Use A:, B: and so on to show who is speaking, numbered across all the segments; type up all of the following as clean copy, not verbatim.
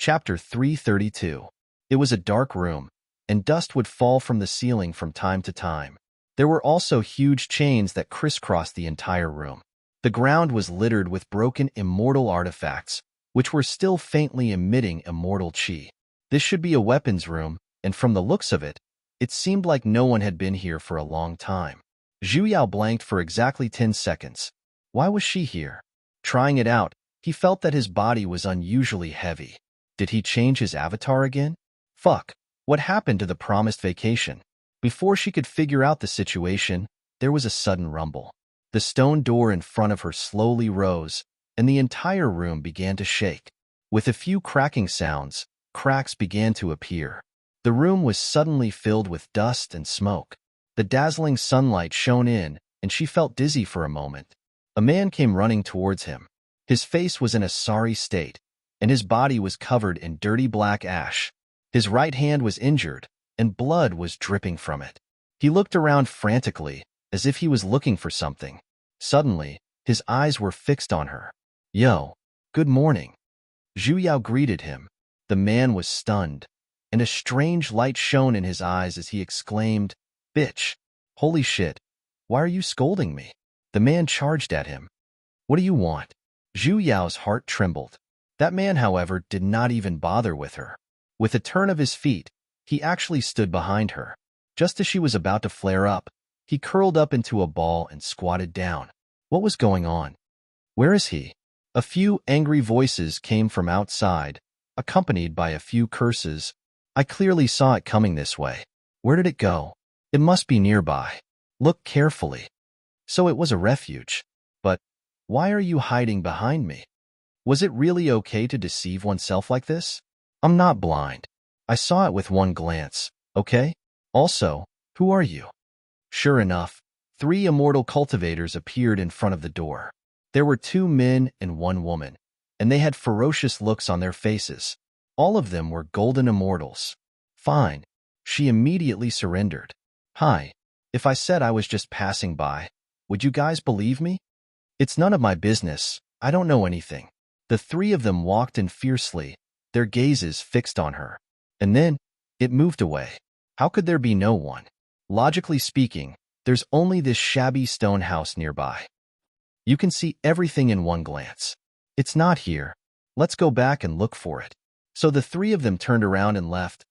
A: Chapter 332. It was a dark room, and dust would fall from the ceiling from time to time. There were also huge chains that crisscrossed the entire room. The ground was littered with broken immortal artifacts, which were still faintly emitting immortal chi. This should be a weapons room, and from the looks of it, it seemed like no one had been here for a long time. Zhu Yao blanked for exactly 10 seconds. Why was she here? Trying it out, he felt that his body was unusually heavy. Did he change his avatar again? Fuck, what happened to the promised vacation? Before she could figure out the situation, there was a sudden rumble. The stone door in front of her slowly rose, and the entire room began to shake. With a few cracking sounds, cracks began to appear. The room was suddenly filled with dust and smoke. The dazzling sunlight shone in, and she felt dizzy for a moment. A man came running towards him. His face was in a sorry state, and his body was covered in dirty black ash. His right hand was injured, and blood was dripping from it. He looked around frantically, as if he was looking for something. Suddenly, his eyes were fixed on her. Yo, good morning. Zhu Yao greeted him. The man was stunned, and a strange light shone in his eyes as he exclaimed, Bitch, holy shit, why are you scolding me? The man charged at him. What do you want? Zhu Yao's heart trembled. That man, however, did not even bother with her. With a turn of his feet, he actually stood behind her. Just as she was about to flare up, he curled up into a ball and squatted down. What was going on? Where is he? A few angry voices came from outside, accompanied by a few curses. I clearly saw it coming this way. Where did it go? It must be nearby. Look carefully. So it was a refuge. But why are you hiding behind me? Was it really okay to deceive oneself like this? I'm not blind. I saw it with one glance, okay? Also, who are you? Sure enough, 3 immortal cultivators appeared in front of the door. There were 2 men and 1 woman, and they had ferocious looks on their faces. All of them were golden immortals. Fine. She immediately surrendered. Hi. If I said I was just passing by, would you guys believe me? It's none of my business. I don't know anything. The 3 of them walked in fiercely, their gazes fixed on her. And then, it moved away. How could there be no one? Logically speaking, there's only this shabby stone house nearby. You can see everything in one glance. It's not here. Let's go back and look for it. So the 3 of them turned around and left.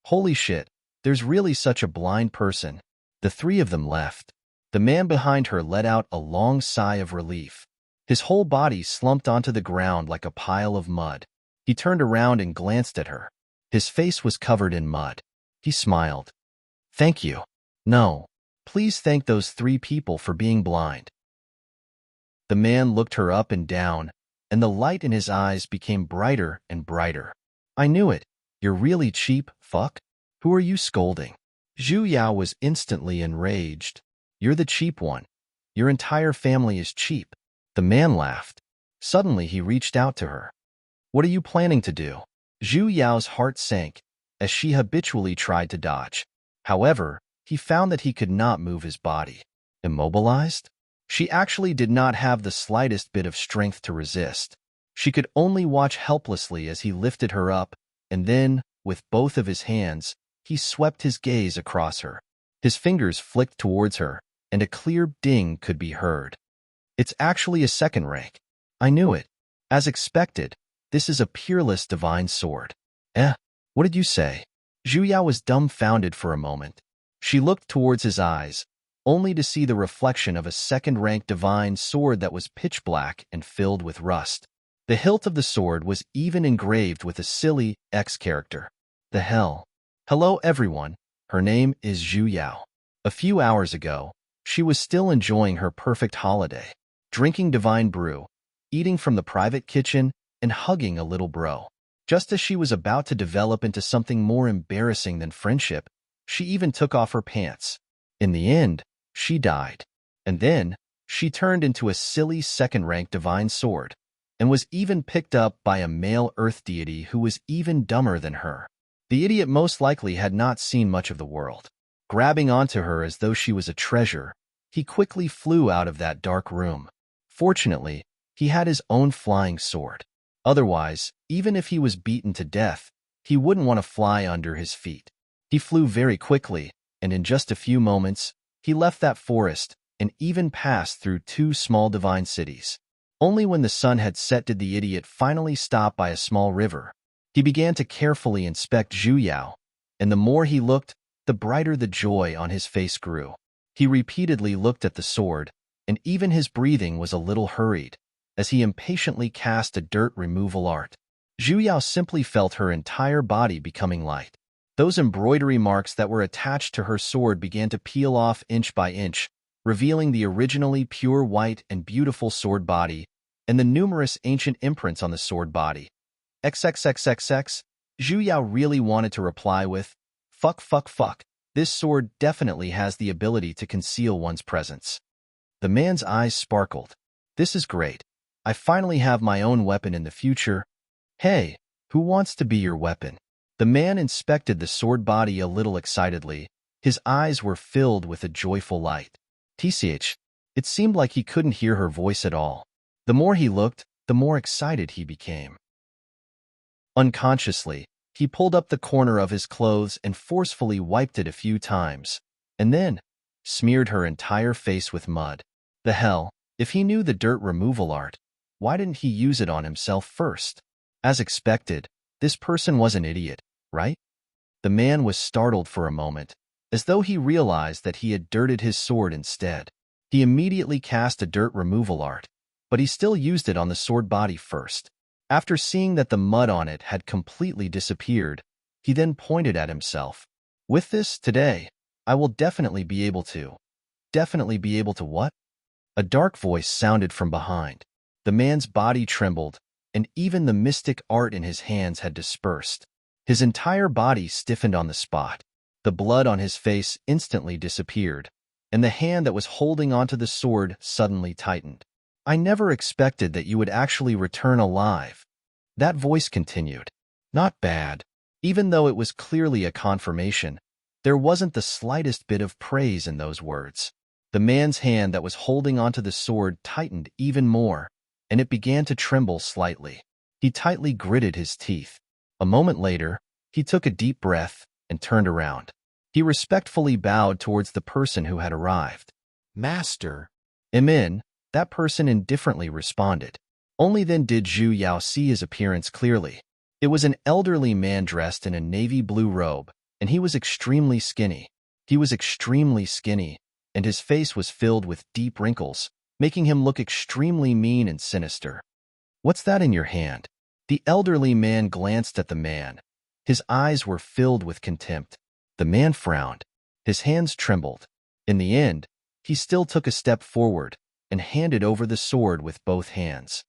A: Holy shit, there's really such a blind person. The 3 of them left. The man behind her let out a long sigh of relief. His whole body slumped onto the ground like a pile of mud. He turned around and glanced at her. His face was covered in mud. He smiled. Thank you. No. Please thank those 3 people for being blind. The man looked her up and down, and the light in his eyes became brighter and brighter. I knew it. You're really cheap, fuck. Who are you scolding? Zhu Yao was instantly enraged. You're the cheap one. Your entire family is cheap. The man laughed. Suddenly he reached out to her. What are you planning to do? Zhu Yao's heart sank, as she habitually tried to dodge. However, he found that he could not move his body. Immobilized? She actually did not have the slightest bit of strength to resist. She could only watch helplessly as he lifted her up, and then, with both of his hands, he swept his gaze across her. His fingers flicked towards her, and a clear ding could be heard. It's actually a 2nd rank. I knew it. As expected, this is a peerless divine sword. What did you say? Zhu Yao was dumbfounded for a moment. She looked towards his eyes, only to see the reflection of a 2nd rank divine sword that was pitch black and filled with rust. The hilt of the sword was even engraved with a silly X character. The hell? Hello everyone, her name is Zhu Yao. A few hours ago, she was still enjoying her perfect holiday, drinking divine brew, eating from the private kitchen, and hugging a little bro. Just as she was about to develop into something more embarrassing than friendship, she even took off her pants. In the end, she died. And then, she turned into a silly 2nd rank divine sword, and was even picked up by a male earth deity who was even dumber than her. The idiot most likely had not seen much of the world. Grabbing onto her as though she was a treasure, he quickly flew out of that dark room. Fortunately, he had his own flying sword. Otherwise, even if he was beaten to death, he wouldn't want to fly under his feet. He flew very quickly, and in just a few moments, he left that forest and even passed through 2 small divine cities. Only when the sun had set did the idiot finally stop by a small river. He began to carefully inspect Zhu Yao, and the more he looked, the brighter the joy on his face grew. He repeatedly looked at the sword, and even his breathing was a little hurried, as he impatiently cast a dirt removal art. Zhu Yao simply felt her entire body becoming light. Those embroidery marks that were attached to her sword began to peel off inch by inch, revealing the originally pure white and beautiful sword body, and the numerous ancient imprints on the sword body. XXXXX, Zhu Yao really wanted to reply with, fuck fuck fuck, this sword definitely has the ability to conceal one's presence. The man's eyes sparkled. This is great. I finally have my own weapon in the future. Hey, who wants to be your weapon? The man inspected the sword body a little excitedly. His eyes were filled with a joyful light. TCH, it seemed like he couldn't hear her voice at all. The more he looked, the more excited he became. Unconsciously, he pulled up the corner of his clothes and forcefully wiped it a few times, and then smeared her entire face with mud. The hell, if he knew the dirt removal art, why didn't he use it on himself first? As expected, this person was an idiot, right? The man was startled for a moment, as though he realized that he had dirted his sword instead. He immediately cast a dirt removal art, but he still used it on the sword body first. After seeing that the mud on it had completely disappeared, he then pointed at himself. With this, today, I will definitely be able to. Definitely be able to what? A dark voice sounded from behind. The man's body trembled, and even the mystic art in his hands had dispersed. His entire body stiffened on the spot. The blood on his face instantly disappeared, and the hand that was holding onto the sword suddenly tightened. I never expected that you would actually return alive. That voice continued. Not bad. Even though it was clearly a confirmation, there wasn't the slightest bit of praise in those words. The man's hand that was holding onto the sword tightened even more, and it began to tremble slightly. He tightly gritted his teeth. A moment later, he took a deep breath and turned around. He respectfully bowed towards the person who had arrived. Master. Amin, that person indifferently responded. Only then did Zhu Yao see his appearance clearly. It was an elderly man dressed in a navy blue robe, and he was extremely skinny. And his face was filled with deep wrinkles, making him look extremely mean and sinister. What's that in your hand? The elderly man glanced at the man. His eyes were filled with contempt. The man frowned. His hands trembled. In the end, he still took a step forward and handed over the sword with both hands.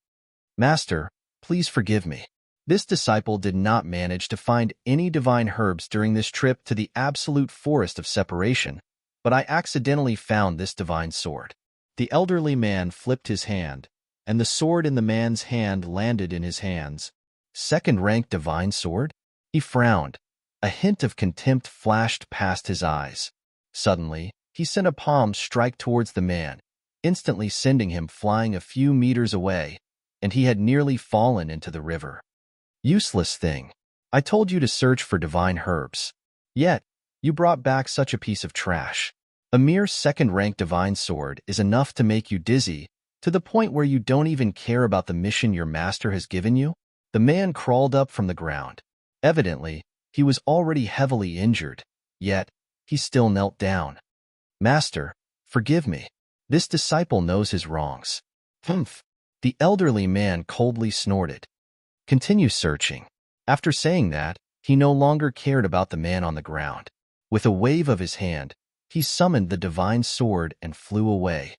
A: Master, please forgive me. This disciple did not manage to find any divine herbs during this trip to the absolute forest of separation, but I accidentally found this divine sword. The elderly man flipped his hand, and the sword in the man's hand landed in his hands. Second-rank divine sword? He frowned. A hint of contempt flashed past his eyes. Suddenly, he sent a palm strike towards the man, instantly sending him flying a few meters away, and he had nearly fallen into the river. Useless thing. I told you to search for divine herbs. Yet, you brought back such a piece of trash. A mere second-rank divine sword is enough to make you dizzy, to the point where you don't even care about the mission your master has given you? The man crawled up from the ground. Evidently, he was already heavily injured, yet he still knelt down. Master, forgive me. This disciple knows his wrongs. Humph. The elderly man coldly snorted. Continue searching. After saying that, he no longer cared about the man on the ground. With a wave of his hand, he summoned the divine sword and flew away.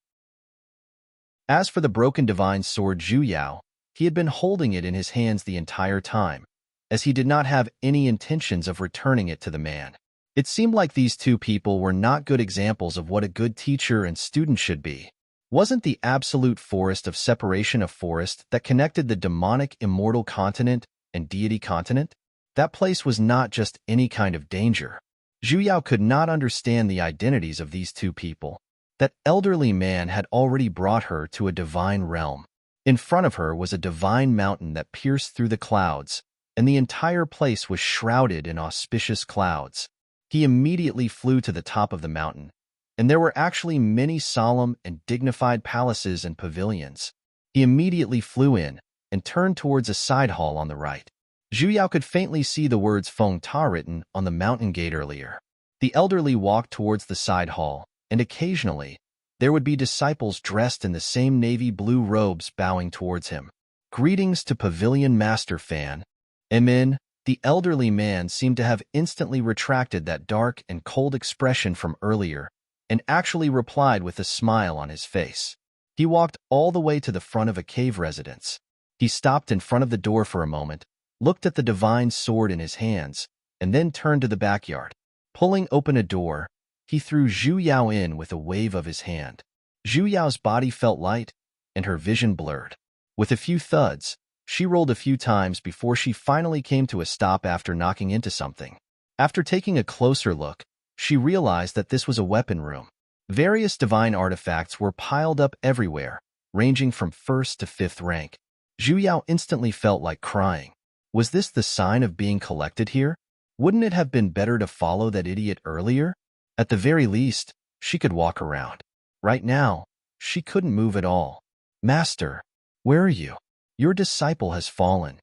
A: As for the broken divine sword Zhu Yao, he had been holding it in his hands the entire time, as he did not have any intentions of returning it to the man. It seemed like these two people were not good examples of what a good teacher and student should be. Wasn't the absolute forest of separation a forest that connected the demonic immortal continent and deity continent? That place was not just any kind of danger. Zhu Yao could not understand the identities of these two people. That elderly man had already brought her to a divine realm. In front of her was a divine mountain that pierced through the clouds, and the entire place was shrouded in auspicious clouds. He immediately flew to the top of the mountain, and there were actually many solemn and dignified palaces and pavilions. He immediately flew in and turned towards a side hall on the right. Zhu Yao could faintly see the words Feng Ta written on the mountain gate earlier. The elderly walked towards the side hall, and occasionally, there would be disciples dressed in the same navy blue robes bowing towards him. Greetings to Pavilion Master Fan. Emin, the elderly man seemed to have instantly retracted that dark and cold expression from earlier, and actually replied with a smile on his face. He walked all the way to the front of a cave residence. He stopped in front of the door for a moment, looked at the divine sword in his hands, and then turned to the backyard. Pulling open a door, he threw Zhu Yao in with a wave of his hand. Zhu Yao's body felt light, and her vision blurred. With a few thuds, she rolled a few times before she finally came to a stop after knocking into something. After taking a closer look, she realized that this was a weapon room. Various divine artifacts were piled up everywhere, ranging from 1st to 5th rank. Zhu Yao instantly felt like crying. Was this the sign of being collected here? Wouldn't it have been better to follow that idiot earlier? At the very least, she could walk around. Right now, she couldn't move at all. Master, where are you? Your disciple has fallen.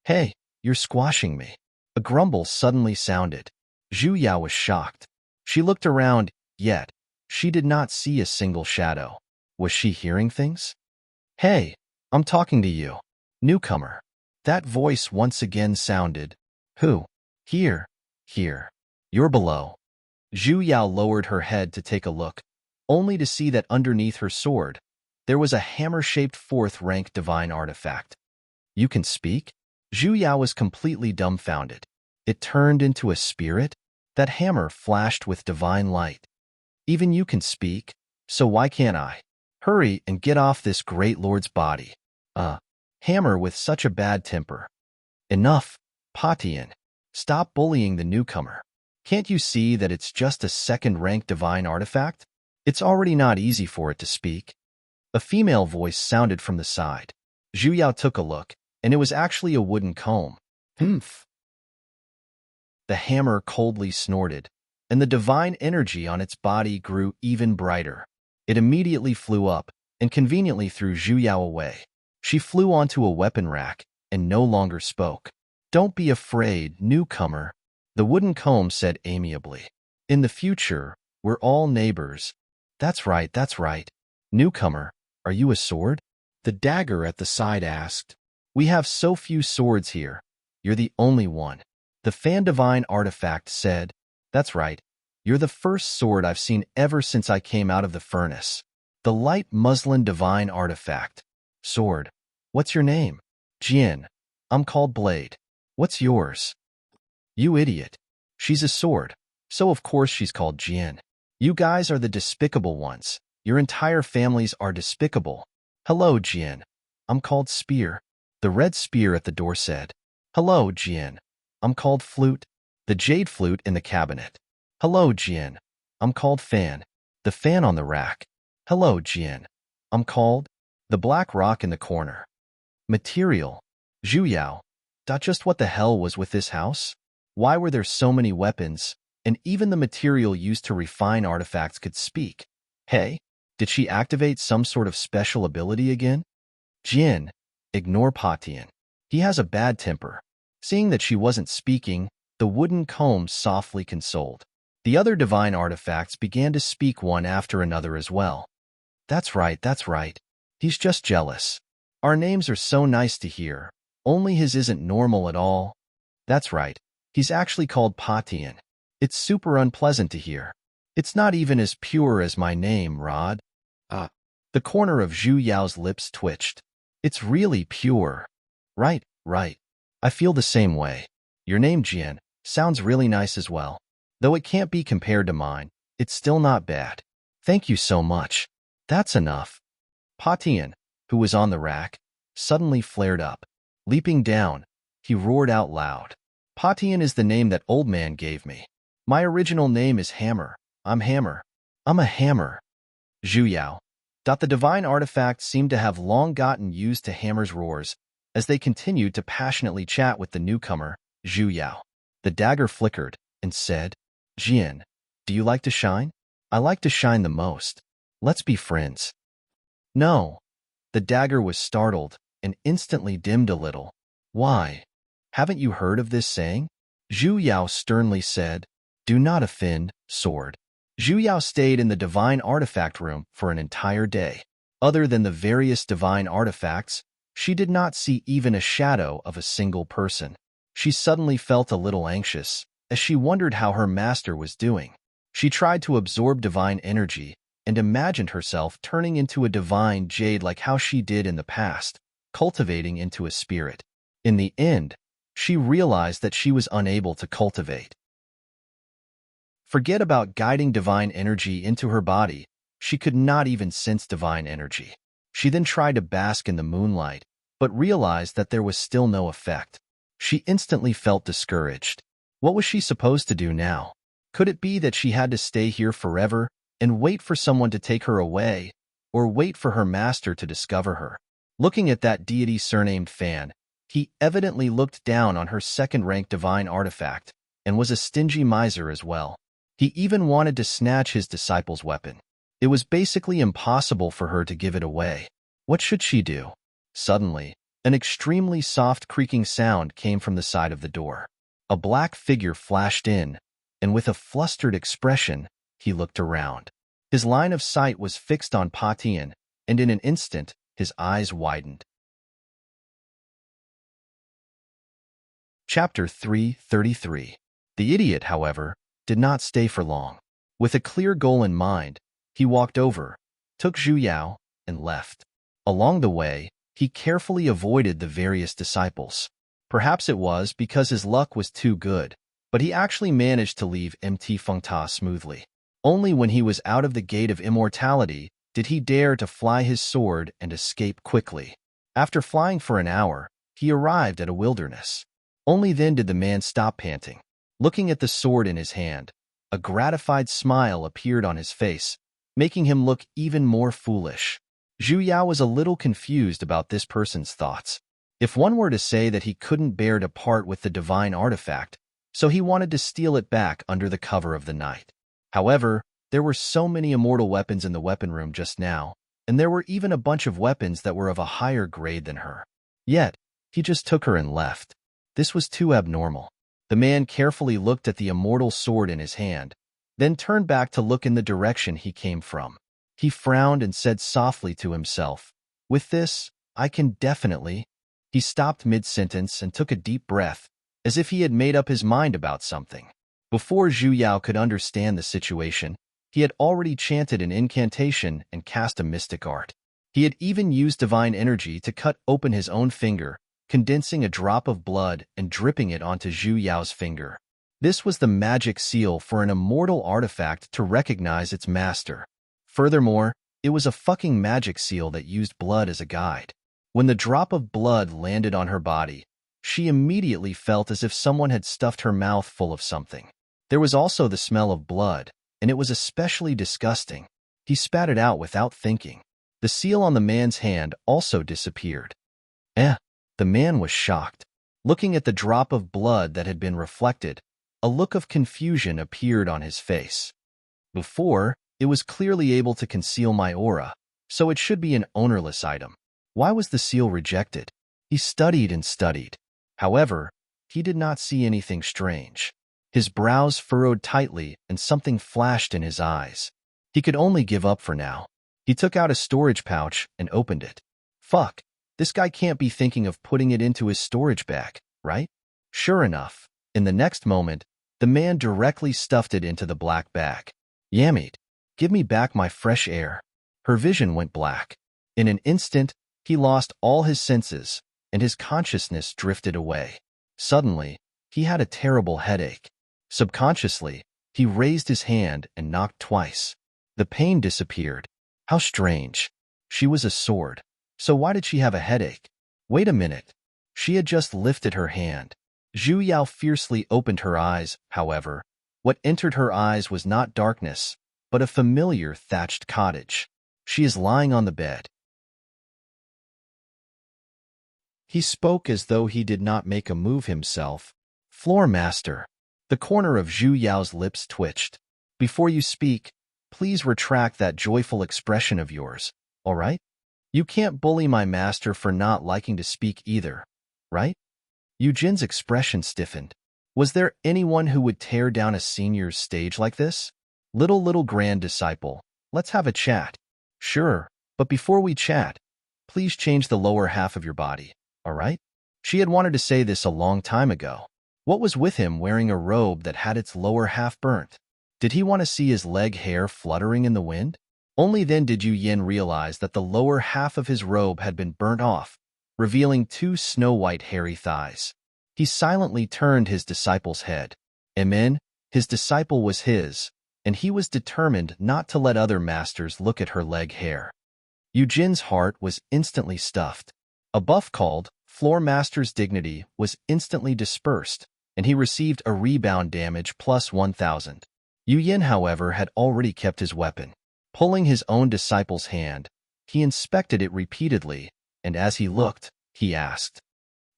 A: Hey, you're squashing me. A grumble suddenly sounded. Zhu Yao was shocked. She looked around, yet she did not see a single shadow. Was she hearing things? Hey, I'm talking to you. Newcomer. That voice once again sounded. Who? Here. You're below. Zhu Yao lowered her head to take a look, only to see that underneath her sword, there was a hammer-shaped 4th rank divine artifact. You can speak? Zhu Yao was completely dumbfounded. It turned into a spirit? That hammer flashed with divine light. Even you can speak, so why can't I? Hurry and get off this great lord's body. Hammer with such a bad temper. Enough, Patian. Stop bullying the newcomer. Can't you see that it's just a 2nd rank divine artifact? It's already not easy for it to speak. A female voice sounded from the side. Zhu Yao took a look, and it was actually a wooden comb. Humph. The hammer coldly snorted, and the divine energy on its body grew even brighter. It immediately flew up and conveniently threw Zhu Yao away. She flew onto a weapon rack and no longer spoke. Don't be afraid, newcomer, the wooden comb said amiably. In the future, we're all neighbors. That's right. Newcomer, are you a sword? The dagger at the side asked. We have so few swords here. You're the only one. The fan divine artifact said. That's right. You're the first sword I've seen ever since I came out of the furnace. The light muslin divine artifact. Sword. What's your name? Jian. I'm called Blade. What's yours? You idiot. She's a sword, so of course she's called Jian. You guys are the despicable ones. Your entire families are despicable. Hello, Jian. I'm called Spear. The red spear at the door said. Hello, Jian. I'm called Flute. The jade flute in the cabinet. Hello, Jian. I'm called Fan. The fan on the rack. Hello, Jian. I'm called the black rock in the corner. Material. Zhu Yao. Just what the hell was with this house? Why were there so many weapons, and even the material used to refine artifacts could speak? Hey, did she activate some sort of special ability again? Jin, ignore Patian. He has a bad temper. Seeing that she wasn't speaking, the wooden comb softly consoled. The other divine artifacts began to speak one after another as well. That's right. He's just jealous. Our names are so nice to hear. Only his isn't normal at all. That's right. He's actually called Patian. It's super unpleasant to hear. It's not even as pure as my name, Rod. The corner of Zhu Yao's lips twitched. It's really pure. Right. I feel the same way. Your name, Jian, sounds really nice as well. Though it can't be compared to mine, it's still not bad. Thank you so much. That's enough. Patian, who was on the rack, suddenly flared up. Leaping down, he roared out loud. Patian is the name that old man gave me. My original name is Hammer. I'm Hammer. I'm a hammer. Zhu Yao. The divine artifact seemed to have long gotten used to Hammer's roars as they continued to passionately chat with the newcomer, Zhu Yao. The dagger flickered and said, Jian, do you like to shine? I like to shine the most. Let's be friends. No. The dagger was startled and instantly dimmed a little. Why? Haven't you heard of this saying? Zhu Yao sternly said, Do not offend, sword. Zhu Yao stayed in the divine artifact room for an entire day. Other than the various divine artifacts, she did not see even a shadow of a single person. She suddenly felt a little anxious as she wondered how her master was doing. She tried to absorb divine energy and imagined herself turning into a divine jade like how she did in the past, cultivating into a spirit. In the end, she realized that she was unable to cultivate. Forget about guiding divine energy into her body. She could not even sense divine energy. She then tried to bask in the moonlight, but realized that there was still no effect. She instantly felt discouraged. What was she supposed to do now? Could it be that she had to stay here forever and wait for someone to take her away, or wait for her master to discover her? Looking at that deity surnamed Fan, he evidently looked down on her second-rank divine artifact and was a stingy miser as well. He even wanted to snatch his disciple's weapon. It was basically impossible for her to give it away. What should she do? Suddenly, an extremely soft creaking sound came from the side of the door. A black figure flashed in, and with a flustered expression, he looked around. His line of sight was fixed on Pa Tian, and in an instant, his eyes widened. Chapter 333. The idiot, however, did not stay for long. With a clear goal in mind, he walked over, took Zhu Yao, and left. Along the way, he carefully avoided the various disciples. Perhaps it was because his luck was too good, but he actually managed to leave Mt. Fengta smoothly. Only when he was out of the gate of immortality did he dare to fly his sword and escape quickly. After flying for an hour, he arrived at a wilderness. Only then did the man stop panting. Looking at the sword in his hand, a gratified smile appeared on his face, making him look even more foolish. Zhu Yao was a little confused about this person's thoughts. If one were to say that he couldn't bear to part with the divine artifact, so he wanted to steal it back under the cover of the night. However, there were so many immortal weapons in the weapon room just now, and there were even a bunch of weapons that were of a higher grade than her. Yet, he just took her and left. This was too abnormal. The man carefully looked at the immortal sword in his hand, then turned back to look in the direction he came from. He frowned and said softly to himself, With this, I can definitely... He stopped mid-sentence and took a deep breath, as if he had made up his mind about something. Before Zhu Yao could understand the situation, he had already chanted an incantation and cast a mystic art. He had even used divine energy to cut open his own finger, condensing a drop of blood and dripping it onto Zhu Yao's finger. This was the magic seal for an immortal artifact to recognize its master. Furthermore, it was a fucking magic seal that used blood as a guide. When the drop of blood landed on her body, she immediately felt as if someone had stuffed her mouth full of something. There was also the smell of blood, and it was especially disgusting. He spat it out without thinking. The seal on the man's hand also disappeared. The man was shocked. Looking at the drop of blood that had been reflected, a look of confusion appeared on his face. Before, it was clearly able to conceal my aura, so it should be an ownerless item. Why was the seal rejected? He studied and studied. However, he did not see anything strange. His brows furrowed tightly and something flashed in his eyes. He could only give up for now. He took out a storage pouch and opened it. Fuck, this guy can't be thinking of putting it into his storage bag, right? Sure enough, in the next moment, the man directly stuffed it into the black bag. Yamit, give me back my fresh air. Her vision went black. In an instant, he lost all his senses, and his consciousness drifted away. Suddenly, he had a terrible headache. Subconsciously, he raised his hand and knocked twice. The pain disappeared. How strange. She was a sword. So why did she have a headache? Wait a minute. She had just lifted her hand. Zhu Yao fiercely opened her eyes, however. What entered her eyes was not darkness, but a familiar thatched cottage. She is lying on the bed. He spoke as though he did not make a move himself. Floor master. The corner of Zhu Yao's lips twitched. Before you speak, please retract that joyful expression of yours, all right? You can't bully my master for not liking to speak either, right? Eugène's expression stiffened. Was there anyone who would tear down a senior's stage like this? Little grand disciple, let's have a chat. Sure, but before we chat, please change the lower half of your body, all right? She had wanted to say this a long time ago. What was with him wearing a robe that had its lower half burnt? Did he want to see his leg hair fluttering in the wind? Only then did Yu Yin realize that the lower half of his robe had been burnt off, revealing two snow-white hairy thighs. He silently turned his disciple's head. Amen, his disciple was his, and he was determined not to let other masters look at her leg hair. Eugène's heart was instantly stuffed. A buff called Floor Master's dignity was instantly dispersed, and he received a rebound damage plus 1,000. Yu Yin, however, had already kept his weapon. Pulling his own disciple's hand, he inspected it repeatedly, and as he looked, he asked,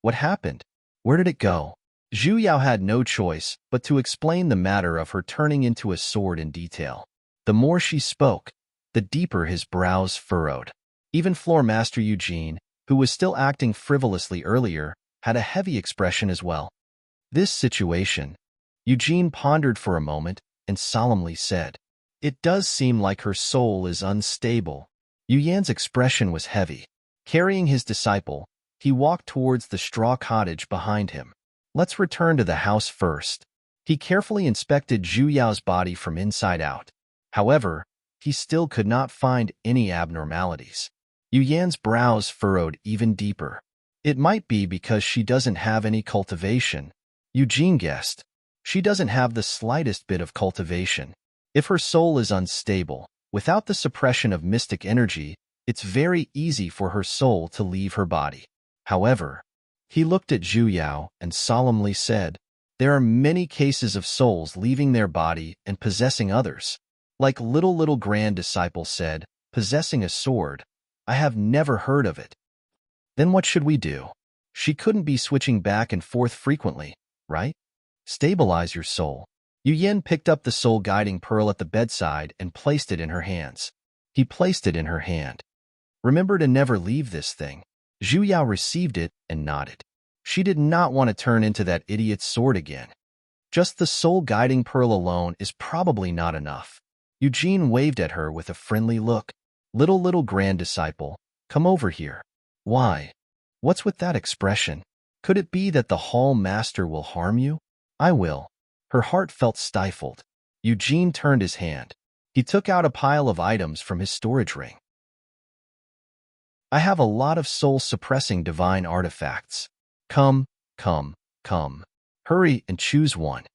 A: "What happened? Where did it go?" Zhu Yao had no choice but to explain the matter of her turning into a sword in detail. The more she spoke, the deeper his brows furrowed. Even Floor Master Eugene, who was still acting frivolously earlier, had a heavy expression as well. This situation, Eugene pondered for a moment and solemnly said, "It does seem like her soul is unstable." Yu Yan's expression was heavy. Carrying his disciple, he walked towards the straw cottage behind him. Let's return to the house first. He carefully inspected Zhu Yao's body from inside out. However, he still could not find any abnormalities. Yu Yan's brows furrowed even deeper. It might be because she doesn't have any cultivation. Eugene guessed. She doesn't have the slightest bit of cultivation. If her soul is unstable, without the suppression of mystic energy, it's very easy for her soul to leave her body. However, he looked at Zhu Yao and solemnly said, "There are many cases of souls leaving their body and possessing others. Like little grand disciple said, possessing a sword. I have never heard of it." Then what should we do? She couldn't be switching back and forth frequently, right? Stabilize your soul. Yu Yin picked up the soul guiding pearl at the bedside and placed it in her hands. He placed it in her hand. "Remember to never leave this thing." Zhu Yao received it and nodded. She did not want to turn into that idiot's sword again. Just the soul guiding pearl alone is probably not enough. Eugene waved at her with a friendly look. Little grand disciple, come over here." "Why? What's with that expression? Could it be that the hall master will harm you?" "I will." Her heart felt stifled. Eugene turned his hand. He took out a pile of items from his storage ring. "I have a lot of soul-suppressing divine artifacts. Come. Hurry and choose one."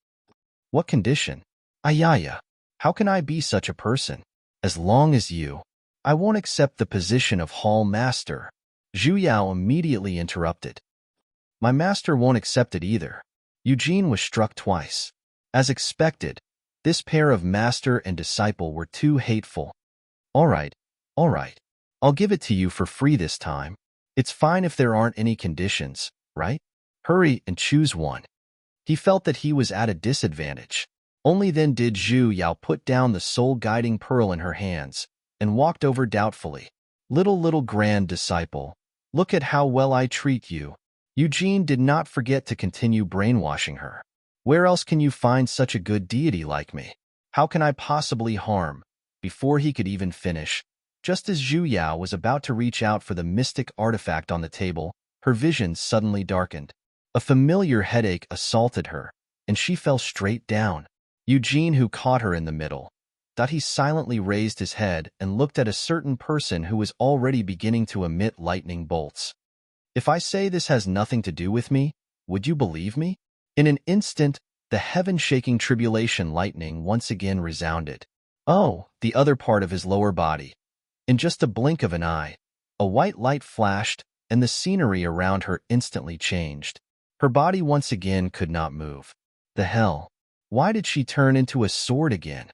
A: "What condition?" "Ayaya. How can I be such a person? As long as you..." "I won't accept the position of hall master." Zhu Yao immediately interrupted. "My master won't accept it either." Eugene was struck twice. As expected, this pair of master and disciple were too hateful. All right. I'll give it to you for free this time. It's fine if there aren't any conditions, right? Hurry and choose one." He felt that he was at a disadvantage. Only then did Zhu Yao put down the soul-guiding pearl in her hands and walked over doubtfully. Little grand disciple, look at how well I treat you." Eugene did not forget to continue brainwashing her. "Where else can you find such a good deity like me? How can I possibly harm?" Before he could even finish, just as Zhu Yao was about to reach out for the mystic artifact on the table, her vision suddenly darkened. A familiar headache assaulted her, and she fell straight down. Eugene, who caught her in the middle, thought he silently raised his head and looked at a certain person who was already beginning to emit lightning bolts. "If I say this has nothing to do with me, would you believe me?" In an instant, the heaven-shaking tribulation lightning once again resounded. Oh, the other part of his lower body. In just a blink of an eye, a white light flashed, and the scenery around her instantly changed. Her body once again could not move. The hell? Why did she turn into a sword again?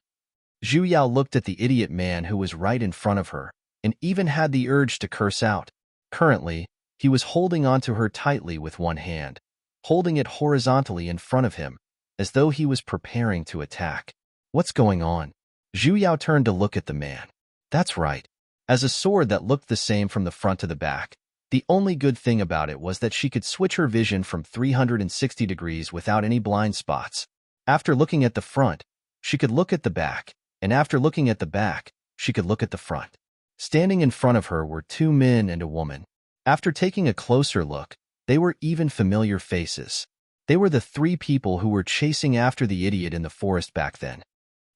A: Zhu Yao looked at the idiot man who was right in front of her, and even had the urge to curse out. Currently, he was holding onto her tightly with one hand, holding it horizontally in front of him, as though he was preparing to attack. What's going on? Zhu Yao turned to look at the man. That's right. As a sword that looked the same from the front to the back. The only good thing about it was that she could switch her vision from 360 degrees without any blind spots. After looking at the front, she could look at the back, and after looking at the back, she could look at the front. Standing in front of her were two men and a woman. After taking a closer look, they were even familiar faces. They were the three people who were chasing after the idiot in the forest back then.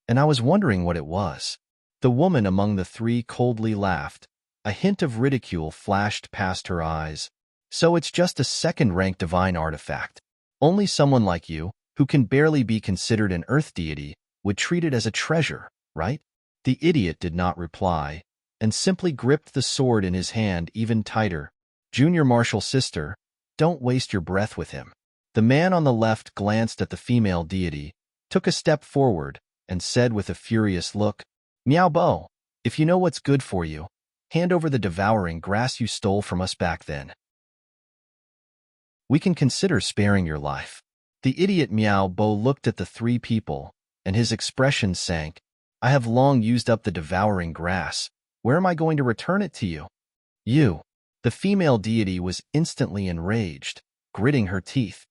A: And I was wondering what it was. The woman among the three coldly laughed. A hint of ridicule flashed past her eyes. So it's just a second-rank divine artifact. Only someone like you, who can barely be considered an earth deity, would treat it as a treasure, right? The idiot did not reply, and simply gripped the sword in his hand even tighter. Junior Marshal Sister, don't waste your breath with him. The man on the left glanced at the female deity, took a step forward, and said with a furious look, Miao Bo, if you know what's good for you, hand over the devouring grass you stole from us back then. We can consider sparing your life. The idiot Miao Bo looked at the three people, and his expression sank. I have long used up the devouring grass. Where am I going to return it to you? You. The female deity was instantly enraged, gritting her teeth.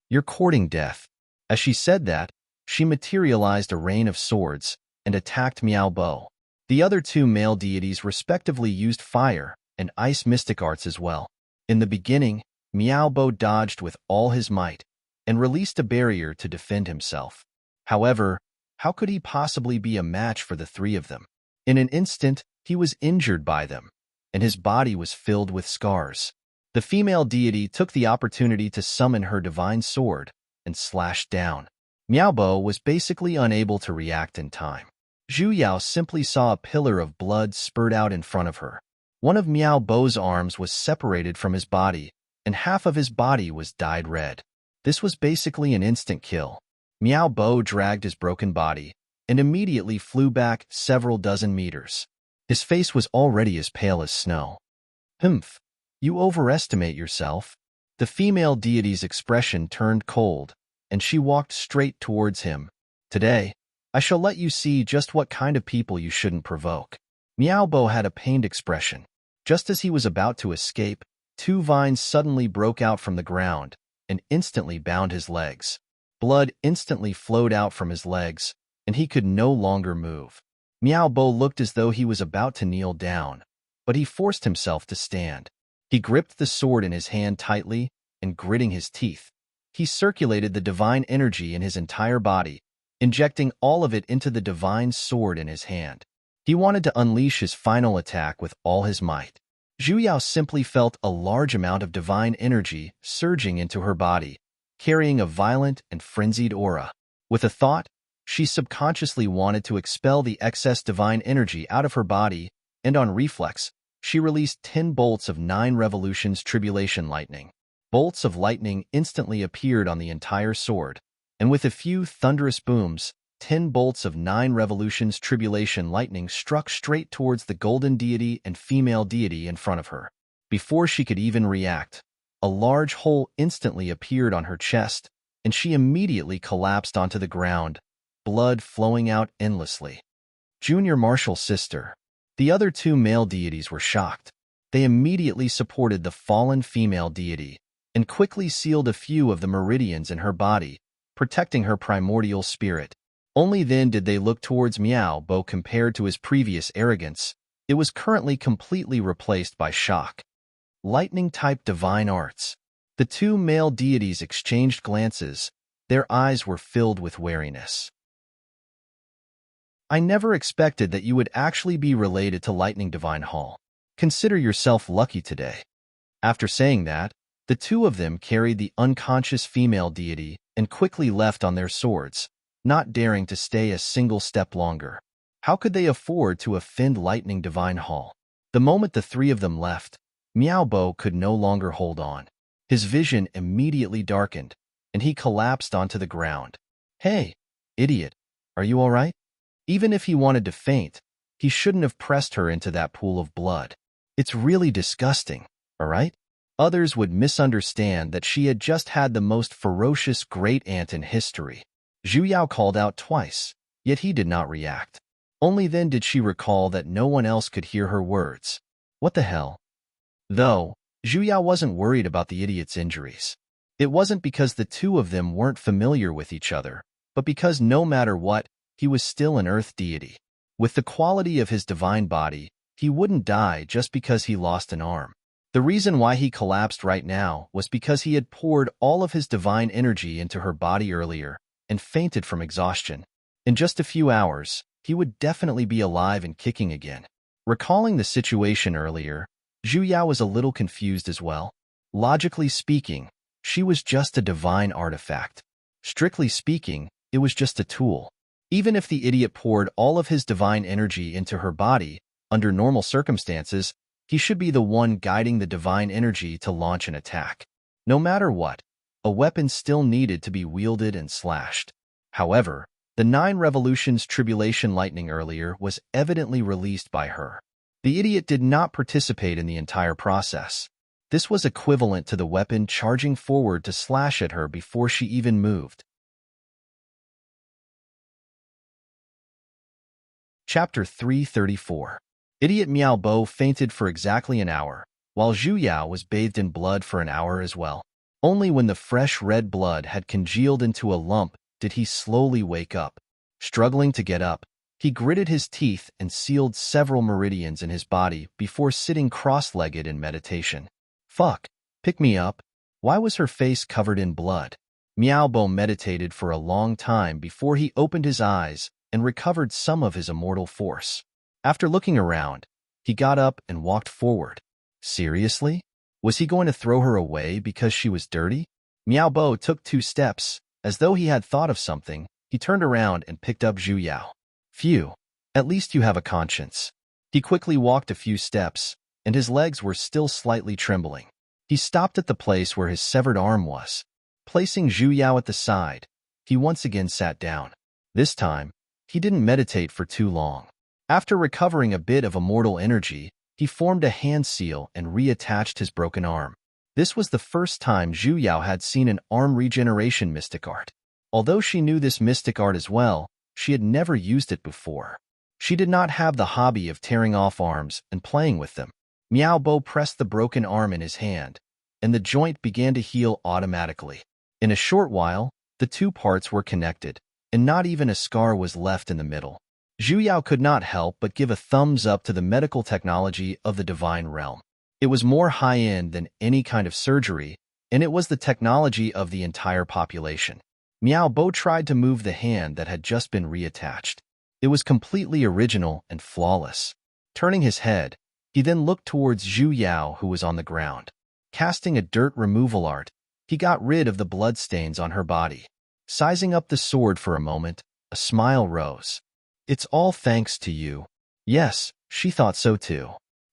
A: You're courting death. As she said that, she materialized a rain of swords and attacked Miao Bo. The other two male deities respectively used fire and ice mystic arts as well. In the beginning, Miao Bo dodged with all his might and released a barrier to defend himself. However, how could he possibly be a match for the three of them? In an instant, he was injured by them, and his body was filled with scars. The female deity took the opportunity to summon her divine sword and slashed down. Miao Bo was basically unable to react in time. Zhu Yao simply saw a pillar of blood spurt out in front of her. One of Miao Bo's arms was separated from his body, and half of his body was dyed red. This was basically an instant kill. Miao Bo dragged his broken body and immediately flew back several dozen meters. His face was already as pale as snow. Humph, you overestimate yourself. The female deity's expression turned cold, and she walked straight towards him. Today, I shall let you see just what kind of people you shouldn't provoke. Miao Bo had a pained expression. Just as he was about to escape, two vines suddenly broke out from the ground and instantly bound his legs. Blood instantly flowed out from his legs, and he could no longer move. Miao Bo looked as though he was about to kneel down, but he forced himself to stand. He gripped the sword in his hand tightly, and gritting his teeth, he circulated the divine energy in his entire body, injecting all of it into the divine sword in his hand. He wanted to unleash his final attack with all his might. Zhu Yao simply felt a large amount of divine energy surging into her body, carrying a violent and frenzied aura. With a thought, she subconsciously wanted to expel the excess divine energy out of her body, and on reflex, she released 10 bolts of 9 revolutions tribulation lightning. Bolts of lightning instantly appeared on the entire sword, and with a few thunderous booms, 10 bolts of 9 revolutions tribulation lightning struck straight towards the golden deity and female deity in front of her. Before she could even react, a large hole instantly appeared on her chest, and she immediately collapsed onto the ground, blood flowing out endlessly. Junior Marshal Sister. The other two male deities were shocked. They immediately supported the fallen female deity and quickly sealed a few of the meridians in her body, protecting her primordial spirit. Only then did they look towards Miao Bo. Compared to his previous arrogance, it was currently completely replaced by shock. Lightning-type divine arts. The two male deities exchanged glances. Their eyes were filled with wariness. I never expected that you would actually be related to Lightning Divine Hall. Consider yourself lucky today. After saying that, the two of them carried the unconscious female deity and quickly left on their swords, not daring to stay a single step longer. How could they afford to offend Lightning Divine Hall? The moment the three of them left, Miao Bo could no longer hold on. His vision immediately darkened, and he collapsed onto the ground. Hey, idiot, are you all right? Even if he wanted to faint, He shouldn't have pressed her into that pool of blood. It's really disgusting, all right? Others would misunderstand that she had just had the most ferocious great-aunt in history. Zhu Yao called out twice, yet he did not react. Only then did she recall that no one else could hear her words. What the hell? Though, Zhu Yao wasn't worried about the idiot's injuries. It wasn't because the two of them weren't familiar with each other, but because no matter what, he was still an earth deity. With the quality of his divine body, he wouldn't die just because he lost an arm. The reason why he collapsed right now was because he had poured all of his divine energy into her body earlier and fainted from exhaustion. In just a few hours, he would definitely be alive and kicking again. Recalling the situation earlier, Zhu Yao was a little confused as well. Logically speaking, she was just a divine artifact. Strictly speaking, it was just a tool. Even if the idiot poured all of his divine energy into her body, under normal circumstances, he should be the one guiding the divine energy to launch an attack. No matter what, a weapon still needed to be wielded and slashed. However, the 9 Revolutions Tribulation Lightning earlier was evidently released by her. The idiot did not participate in the entire process. This was equivalent to the weapon charging forward to slash at her before she even moved. Chapter 334. Idiot Miao Bo fainted for exactly an hour, while Zhu Yao was bathed in blood for an hour as well. Only when the fresh red blood had congealed into a lump did he slowly wake up. Struggling to get up, he gritted his teeth and sealed several meridians in his body before sitting cross-legged in meditation. Fuck, pick me up. Why was her face covered in blood? Miao Bo meditated for a long time before he opened his eyes and recovered some of his immortal force. After looking around, he got up and walked forward. Seriously? Was he going to throw her away because she was dirty? Miao Bo took 2 steps. As though he had thought of something, he turned around and picked up Zhu Yao. Phew, at least you have a conscience. He quickly walked a few steps, and his legs were still slightly trembling. He stopped at the place where his severed arm was. Placing Zhu Yao at the side, he once again sat down. This time, he didn't meditate for too long. After recovering a bit of immortal energy, he formed a hand seal and reattached his broken arm. This was the first time Zhu Yao had seen an arm regeneration mystic art. Although she knew this mystic art as well, she had never used it before. She did not have the hobby of tearing off arms and playing with them. Miao Bo pressed the broken arm in his hand, and the joint began to heal automatically. In a short while, the 2 parts were connected, and not even a scar was left in the middle. Zhu Yao could not help but give a thumbs up to the medical technology of the divine realm. It was more high-end than any kind of surgery, and it was the technology of the entire population. Miao Bo tried to move the hand that had just been reattached. It was completely original and flawless. Turning his head, he then looked towards Zhu Yao, who was on the ground. Casting a dirt removal art, he got rid of the bloodstains on her body. Sizing up the sword for a moment, a smile rose. It's all thanks to you. Yes, she thought so too.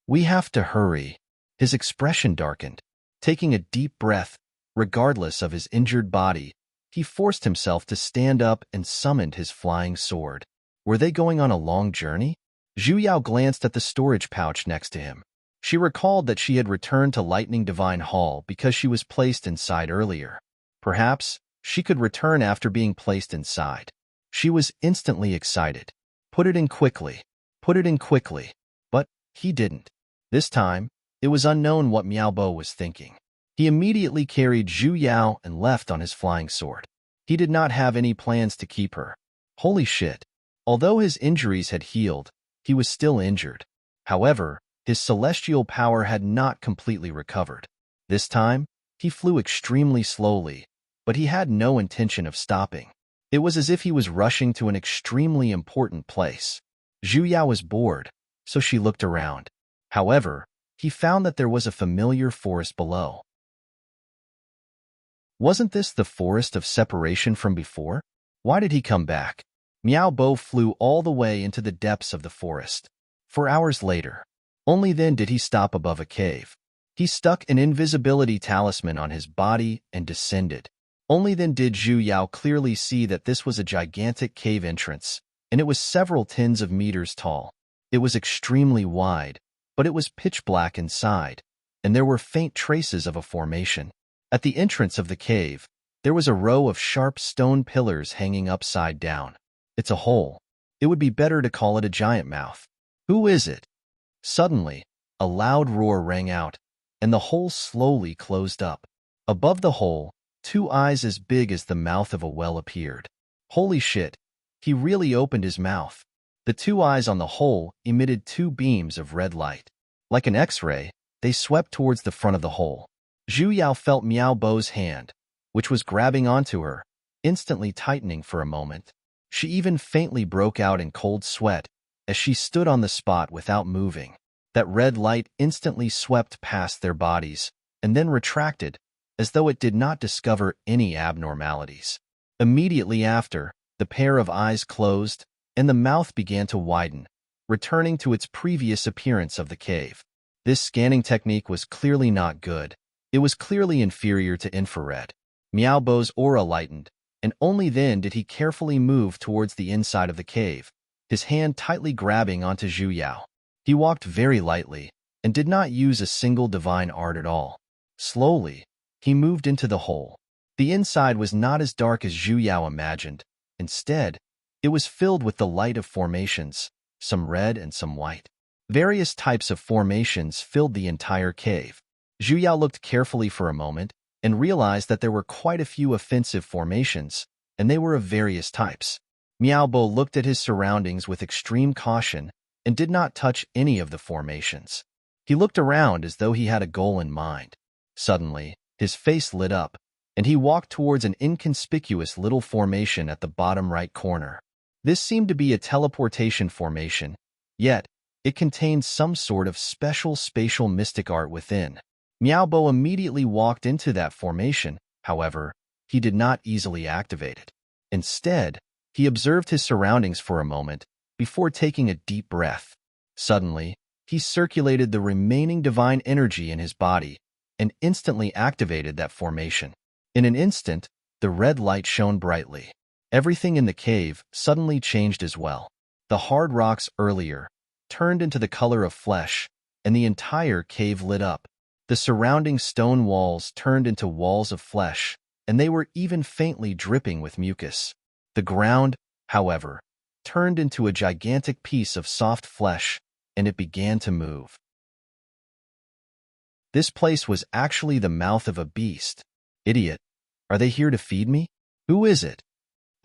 A: We have to hurry. His expression darkened. Taking a deep breath, regardless of his injured body, he forced himself to stand up and summoned his flying sword. Were they going on a long journey? Zhu Yao glanced at the storage pouch next to him. She recalled that she had returned to Lightning Divine Hall because she was placed inside earlier. Perhaps she could return after being placed inside. She was instantly excited. Put it in quickly. Put it in quickly. But he didn't. This time, it was unknown what Miao Bo was thinking. He immediately carried Zhu Yao and left on his flying sword. He did not have any plans to keep her. Holy shit. Although his injuries had healed, he was still injured. However, his celestial power had not completely recovered. This time, he flew extremely slowly, but he had no intention of stopping. It was as if he was rushing to an extremely important place. Zhu Yao was bored, so she looked around. However, he found that there was a familiar forest below. Wasn't this the forest of separation from before? Why did he come back? Miao Bo flew all the way into the depths of the forest. 4 hours later, only then did he stop above a cave. He stuck an invisibility talisman on his body and descended. Only then did Zhu Yao clearly see that this was a gigantic cave entrance, and it was several tens of meters tall. It was extremely wide, but it was pitch black inside, and there were faint traces of a formation. At the entrance of the cave, there was a row of sharp stone pillars hanging upside down. It's a hole. It would be better to call it a giant mouth. Who is it? Suddenly, a loud roar rang out, and the hole slowly closed up. Above the hole, two eyes as big as the mouth of a well appeared. Holy shit, he really opened his mouth. The two eyes on the hole emitted two beams of red light. Like an X-ray, they swept towards the front of the hole. Zhu Yao felt Miao Bo's hand, which was grabbing onto her, instantly tightening for a moment. She even faintly broke out in cold sweat as she stood on the spot without moving. That red light instantly swept past their bodies and then retracted, as though it did not discover any abnormalities. Immediately after, the pair of eyes closed, and the mouth began to widen, returning to its previous appearance of the cave. This scanning technique was clearly not good. It was clearly inferior to infrared. Miao Bo's aura lightened, and only then did he carefully move towards the inside of the cave, his hand tightly grabbing onto Zhu Yao. He walked very lightly, and did not use a single divine art at all. Slowly, he moved into the hole. The inside was not as dark as Zhu Yao imagined. Instead, it was filled with the light of formations, some red and some white. Various types of formations filled the entire cave. Zhu Yao looked carefully for a moment and realized that there were quite a few offensive formations, and they were of various types. Miao Bo looked at his surroundings with extreme caution and did not touch any of the formations. He looked around as though he had a goal in mind. Suddenly, his face lit up, and he walked towards an inconspicuous little formation at the bottom right corner. This seemed to be a teleportation formation, yet it contained some sort of special spatial mystic art within. Miao Bo immediately walked into that formation. However, he did not easily activate it. Instead, he observed his surroundings for a moment before taking a deep breath. Suddenly, he circulated the remaining divine energy in his body and instantly activated that formation. In an instant, the red light shone brightly. Everything in the cave suddenly changed as well. The hard rocks earlier turned into the color of flesh, and the entire cave lit up. The surrounding stone walls turned into walls of flesh, and they were even faintly dripping with mucus. The ground, however, turned into a gigantic piece of soft flesh, and it began to move. This place was actually the mouth of a beast. Idiot! Are they here to feed me? Who is it?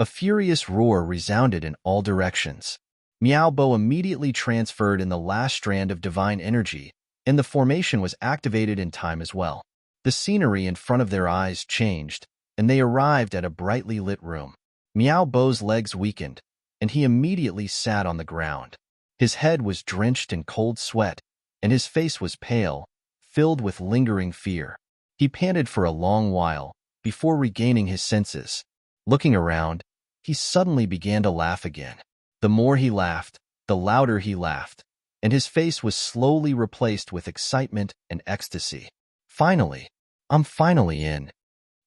A: A furious roar resounded in all directions. Miao Bo immediately transferred in the last strand of divine energy, and the formation was activated in time as well. The scenery in front of their eyes changed, and they arrived at a brightly lit room. Miao Bo's legs weakened, and he immediately sat on the ground. His head was drenched in cold sweat, and his face was pale, filled with lingering fear. He panted for a long while before regaining his senses. Looking around, he suddenly began to laugh again. The more he laughed, the louder he laughed, and his face was slowly replaced with excitement and ecstasy. Finally, I'm finally in.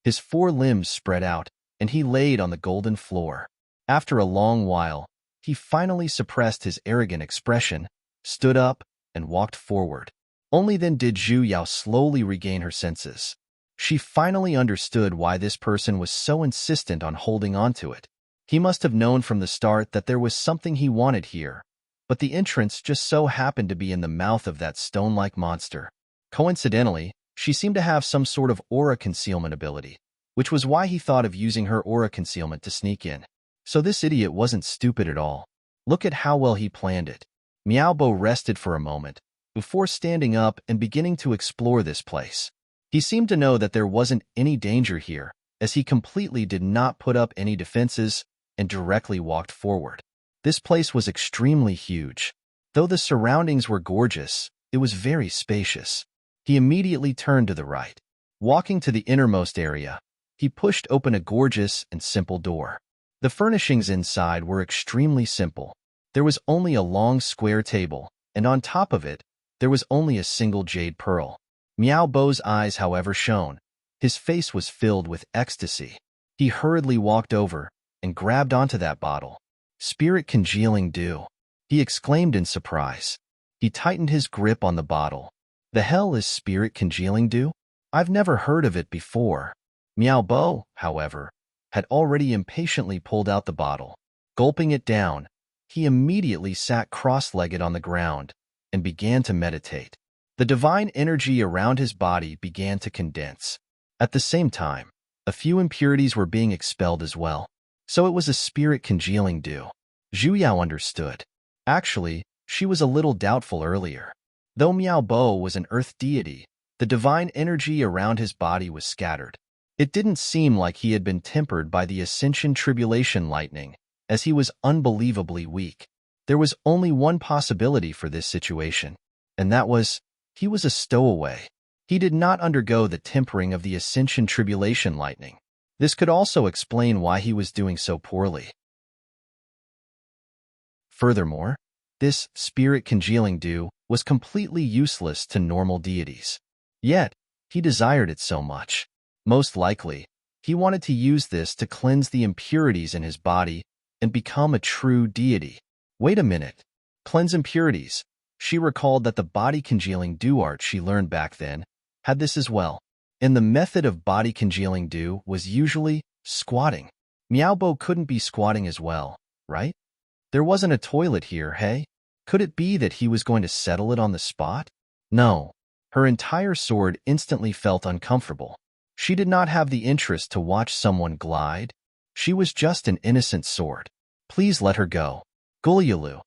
A: His four limbs spread out, and he laid on the golden floor. After a long while, he finally suppressed his arrogant expression, stood up, and walked forward. Only then did Zhu Yao slowly regain her senses. She finally understood why this person was so insistent on holding on to it. He must have known from the start that there was something he wanted here, but the entrance just so happened to be in the mouth of that stone-like monster. Coincidentally, she seemed to have some sort of aura concealment ability, which was why he thought of using her aura concealment to sneak in. So this idiot wasn't stupid at all. Look at how well he planned it. Miao Bo rested for a moment before standing up and beginning to explore this place. He seemed to know that there wasn't any danger here, as he completely did not put up any defenses and directly walked forward. This place was extremely huge. Though the surroundings were gorgeous, it was very spacious. He immediately turned to the right. Walking to the innermost area, he pushed open a gorgeous and simple door. The furnishings inside were extremely simple. There was only a long square table, and on top of it, there was only a single jade pearl. Miao Bo's eyes, however, shone. His face was filled with ecstasy. He hurriedly walked over and grabbed onto that bottle. Spirit congealing dew. he exclaimed in surprise. He tightened his grip on the bottle. The hell is spirit congealing do? I've never heard of it before. Miao Bo, however, had already impatiently pulled out the bottle. Gulping it down, he immediately sat cross-legged on the ground and began to meditate. The divine energy around his body began to condense. At the same time, a few impurities were being expelled as well. So it was a spirit congealing do. Zhu Yao understood. Actually, she was a little doubtful earlier. Though Miao Bo was an earth deity, the divine energy around his body was scattered. It didn't seem like he had been tempered by the Ascension Tribulation lightning, as he was unbelievably weak. There was only one possibility for this situation, and that was, he was a stowaway. He did not undergo the tempering of the Ascension Tribulation lightning. This could also explain why he was doing so poorly. Furthermore, this spirit congealing dew was completely useless to normal deities. Yet, he desired it so much. Most likely, he wanted to use this to cleanse the impurities in his body and become a true deity. Wait a minute. Cleanse impurities. She recalled that the body congealing dew art she learned back then had this as well. And the method of body congealing dew was usually squatting. Miaobo couldn't be squatting as well, right? There wasn't a toilet here, hey? Could it be that he was going to settle it on the spot? No. Her entire sword instantly felt uncomfortable. She did not have the interest to watch someone glide. She was just an innocent sword. Please let her go. Gulialu.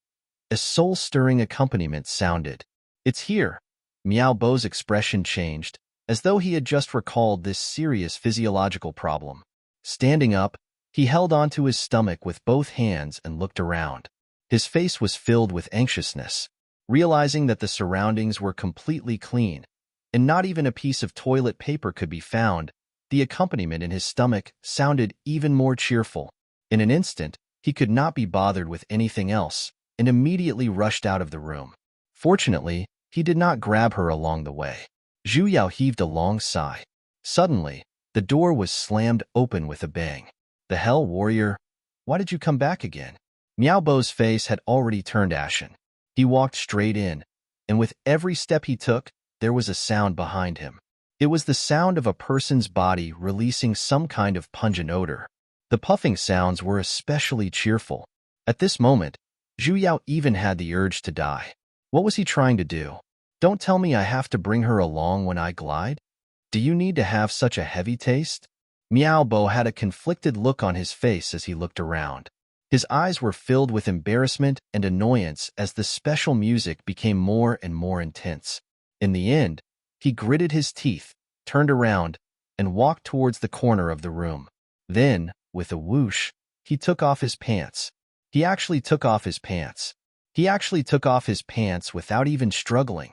A: A soul-stirring accompaniment sounded. It's here. Miao Bo's expression changed, as though he had just recalled this serious physiological problem. Standing up, he held onto his stomach with both hands and looked around. His face was filled with anxiousness, realizing that the surroundings were completely clean, and not even a piece of toilet paper could be found. The accompaniment in his stomach sounded even more cheerful. In an instant, he could not be bothered with anything else, and immediately rushed out of the room. Fortunately, he did not grab her along the way. Zhu Yao heaved a long sigh. Suddenly, the door was slammed open with a bang. The hell, warrior? Why did you come back again? Miao Bo's face had already turned ashen. He walked straight in, and with every step he took, there was a sound behind him. It was the sound of a person's body releasing some kind of pungent odor. The puffing sounds were especially cheerful. At this moment, Zhu Yao even had the urge to die. What was he trying to do? Don't tell me I have to bring her along when I glide? Do you need to have such a heavy taste? Miao Bo had a conflicted look on his face as he looked around. His eyes were filled with embarrassment and annoyance as the special music became more and more intense. In the end, he gritted his teeth, turned around, and walked towards the corner of the room. Then, with a whoosh, he took off his pants. He actually took off his pants. He actually took off his pants without even struggling.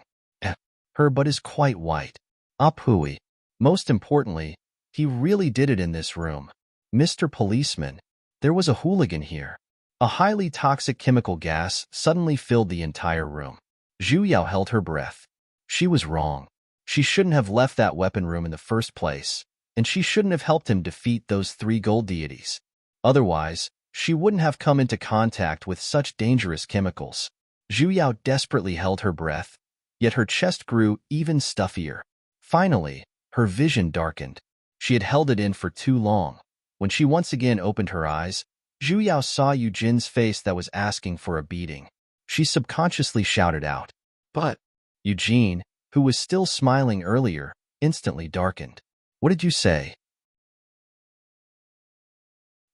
A: Her butt is quite white. Apui. Most importantly, he really did it in this room. Mr. Policeman, there was a hooligan here. A highly toxic chemical gas suddenly filled the entire room. Zhu Yao held her breath. She was wrong. She shouldn't have left that weapon room in the first place, and she shouldn't have helped him defeat those 3 gold deities. Otherwise, she wouldn't have come into contact with such dangerous chemicals. Zhu Yao desperately held her breath, yet her chest grew even stuffier. Finally, her vision darkened. She had held it in for too long. When she once again opened her eyes, Zhu Yao saw Eugene's face that was asking for a beating. She subconsciously shouted out, "But..." Eugene, who was still smiling earlier, instantly darkened. "What did you say?"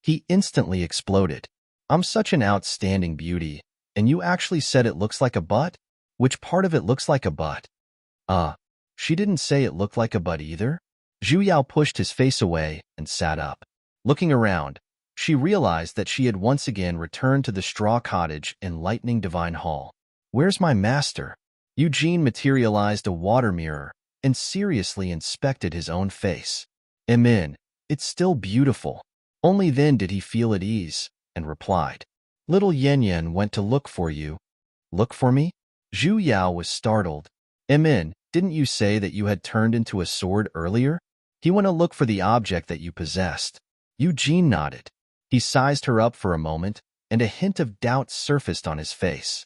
A: He instantly exploded. "I'm such an outstanding beauty, and you actually said it looks like a butt? Which part of it looks like a butt?" She didn't say it looked like a butt either." Zhu Yao pushed his face away and sat up. Looking around, she realized that she had once again returned to the straw cottage in Lightning Divine Hall. "Where's my master?" Eugene materialized a water mirror and seriously inspected his own face. "Amen, it's still beautiful." Only then did he feel at ease, and replied, "Little Yen Yen went to look for you." "Look for me?" Zhu Yao was startled. "Amen, didn't you say that you had turned into a sword earlier?" "He went to look for the object that you possessed." Eugene nodded. He sized her up for a moment, and a hint of doubt surfaced on his face.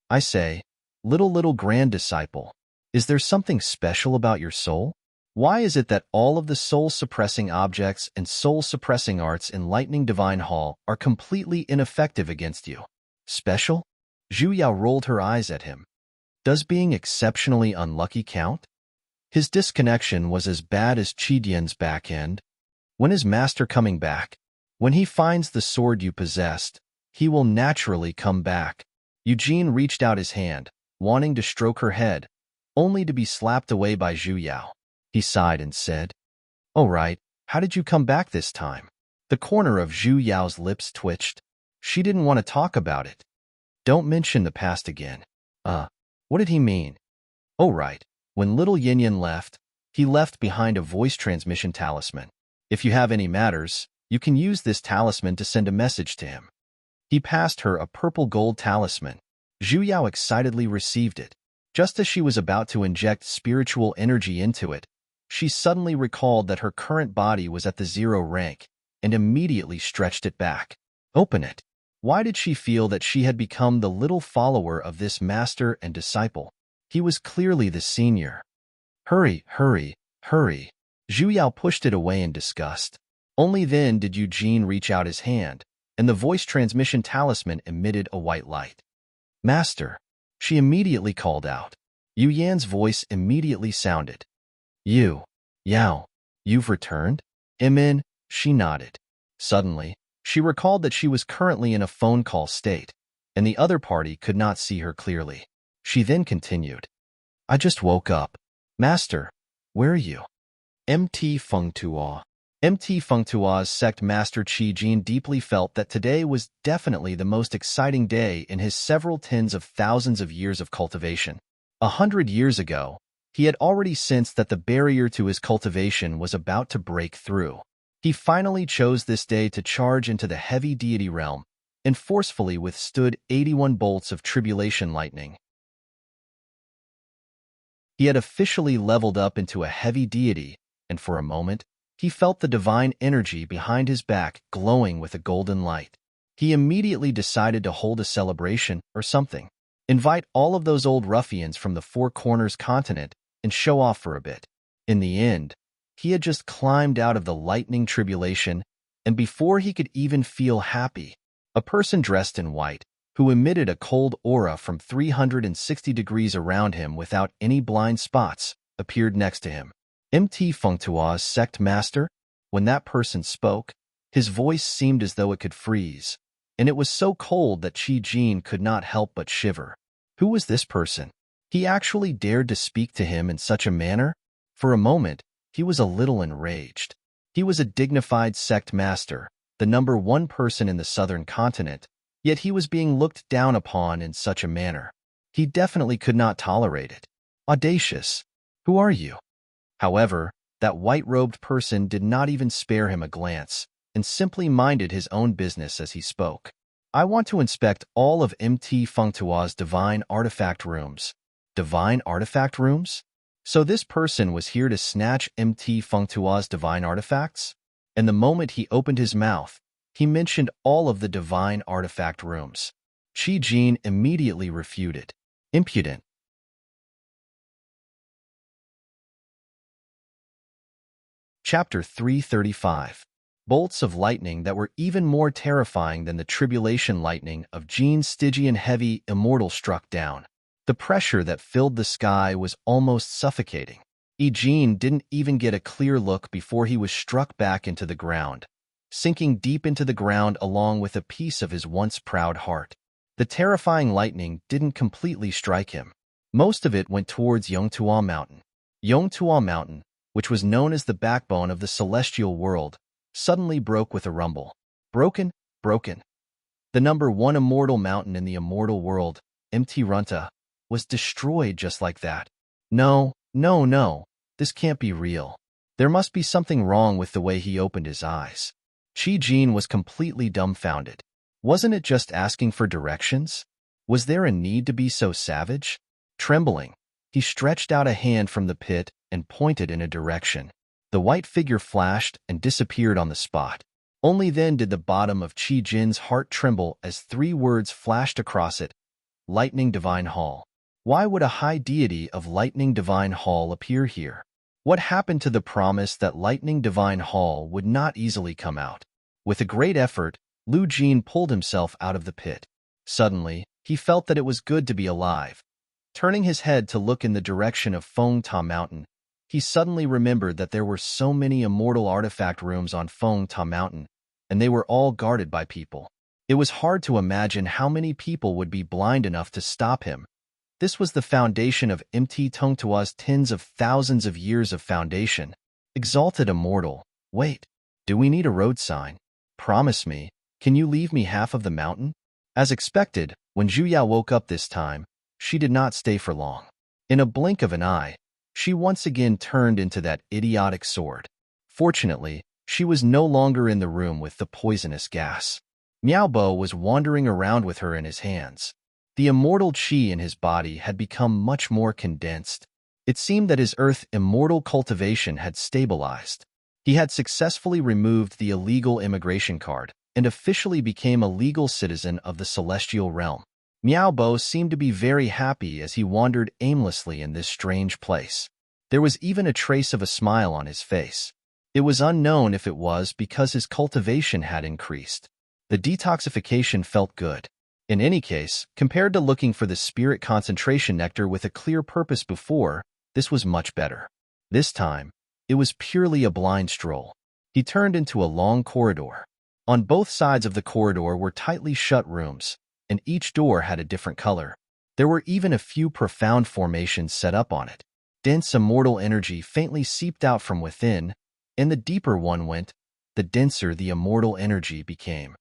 A: I say, little grand disciple, is there something special about your soul? Why is it that all of the soul-suppressing objects and soul-suppressing arts in Lightning Divine Hall are completely ineffective against you? Special? Zhu Yao rolled her eyes at him. Does being exceptionally unlucky count? His disconnection was as bad as Qidian's back end. When is Master coming back? When he finds the sword you possessed, he will naturally come back. Eugene reached out his hand, wanting to stroke her head, only to be slapped away by Zhu Yao. He sighed and said, "Oh right, how did you come back this time?" The corner of Zhu Yao's lips twitched. She didn't want to talk about it. Don't mention the past again. What did he mean? Oh right, when little Yin left, he left behind a voice transmission talisman. If you have any matters, you can use this talisman to send a message to him. He passed her a purple gold talisman. Zhu Yao excitedly received it. Just as she was about to inject spiritual energy into it, she suddenly recalled that her current body was at the 0 rank and immediately stretched it back. Open it. Why did she feel that she had become the little follower of this master and disciple? He was clearly the senior. Hurry. Zhu Yao pushed it away in disgust. Only then did Eugene reach out his hand, and the voice transmission talisman emitted a white light. Master, she immediately called out. Yu Yan's voice immediately sounded. Yao, you've returned? Imin, she nodded. Suddenly, she recalled that she was currently in a phone call state, and the other party could not see her clearly. She then continued. I just woke up. Master, where are you? MT Fengtuo. MT Fengtuo's sect master Qi Jin deeply felt that today was definitely the most exciting day in his several tens of thousands of years of cultivation. 100 years ago, he had already sensed that the barrier to his cultivation was about to break through. He finally chose this day to charge into the heavy deity realm and forcefully withstood 81 bolts of tribulation lightning. He had officially leveled up into a heavy deity, and for a moment, he felt the divine energy behind his back glowing with a golden light. He immediately decided to hold a celebration or something. Invite all of those old ruffians from the Four Corners continent and show off for a bit. In the end, he had just climbed out of the lightning tribulation, and before he could even feel happy, a person dressed in white, who emitted a cold aura from 360 degrees around him without any blind spots, appeared next to him. MT Fengtuo's sect master? When that person spoke, his voice seemed as though it could freeze, and it was so cold that Qi Jin could not help but shiver. Who was this person? He actually dared to speak to him in such a manner? For a moment, he was a little enraged. He was a dignified sect master, the #1 person in the southern continent, yet he was being looked down upon in such a manner. He definitely could not tolerate it. Audacious. Who are you? However, that white-robed person did not even spare him a glance, and simply minded his own business as he spoke. I want to inspect all of MT Fengtuo's divine artifact rooms. Divine artifact rooms? So this person was here to snatch MT Fengtuo's divine artifacts? And the moment he opened his mouth, he mentioned all of the divine artifact rooms. Qi Jin immediately refuted. Impudent. Chapter 335. Bolts of lightning that were even more terrifying than the tribulation lightning of Jin's Stygian heavy immortal struck down. The pressure that filled the sky was almost suffocating. Jin didn't even get a clear look before he was struck back into the ground, sinking deep into the ground along with a piece of his once proud heart. The terrifying lightning didn't completely strike him. Most of it went towards Yongtuo Mountain. Yongtuo Mountain, which was known as the backbone of the celestial world, suddenly broke with a rumble. Broken. The #1 immortal mountain in the immortal world, MT Runta, was destroyed just like that. No, this can't be real. There must be something wrong with the way he opened his eyes. Qi Jin was completely dumbfounded. Wasn't it just asking for directions? Was there a need to be so savage? Trembling, he stretched out a hand from the pit and pointed in a direction. The white figure flashed and disappeared on the spot. Only then did the bottom of Qi Jin's heart tremble as 3 words flashed across it: Lightning Divine Hall. Why would a high deity of Lightning Divine Hall appear here? What happened to the promise that Lightning Divine Hall would not easily come out? With a great effort, Lu Jin pulled himself out of the pit. Suddenly, he felt that it was good to be alive. Turning his head to look in the direction of Feng Ta Mountain, he suddenly remembered that there were so many immortal artifact rooms on Feng Ta Mountain, and they were all guarded by people. It was hard to imagine how many people would be blind enough to stop him. This was the foundation of Mt Tongtua's tens of thousands of years of foundation. Exalted immortal, wait, do we need a road sign? Promise me, can you leave me half of the mountain? As expected, when Zhu Yao woke up this time, she did not stay for long. In a blink of an eye, she once again turned into that idiotic sword. Fortunately, she was no longer in the room with the poisonous gas. Miao Bo was wandering around with her in his hands. The immortal qi in his body had become much more condensed. It seemed that his earth immortal cultivation had stabilized. He had successfully removed the illegal immigration card and officially became a legal citizen of the celestial realm. Miao Bo seemed to be very happy as he wandered aimlessly in this strange place. There was even a trace of a smile on his face. It was unknown if it was because his cultivation had increased. The detoxification felt good. In any case, compared to looking for the spirit concentration nectar with a clear purpose before, this was much better. This time, it was purely a blind stroll. He turned into a long corridor. On both sides of the corridor were tightly shut rooms, and each door had a different color. There were even a few profound formations set up on it. Dense immortal energy faintly seeped out from within, and the deeper one went, the denser the immortal energy became.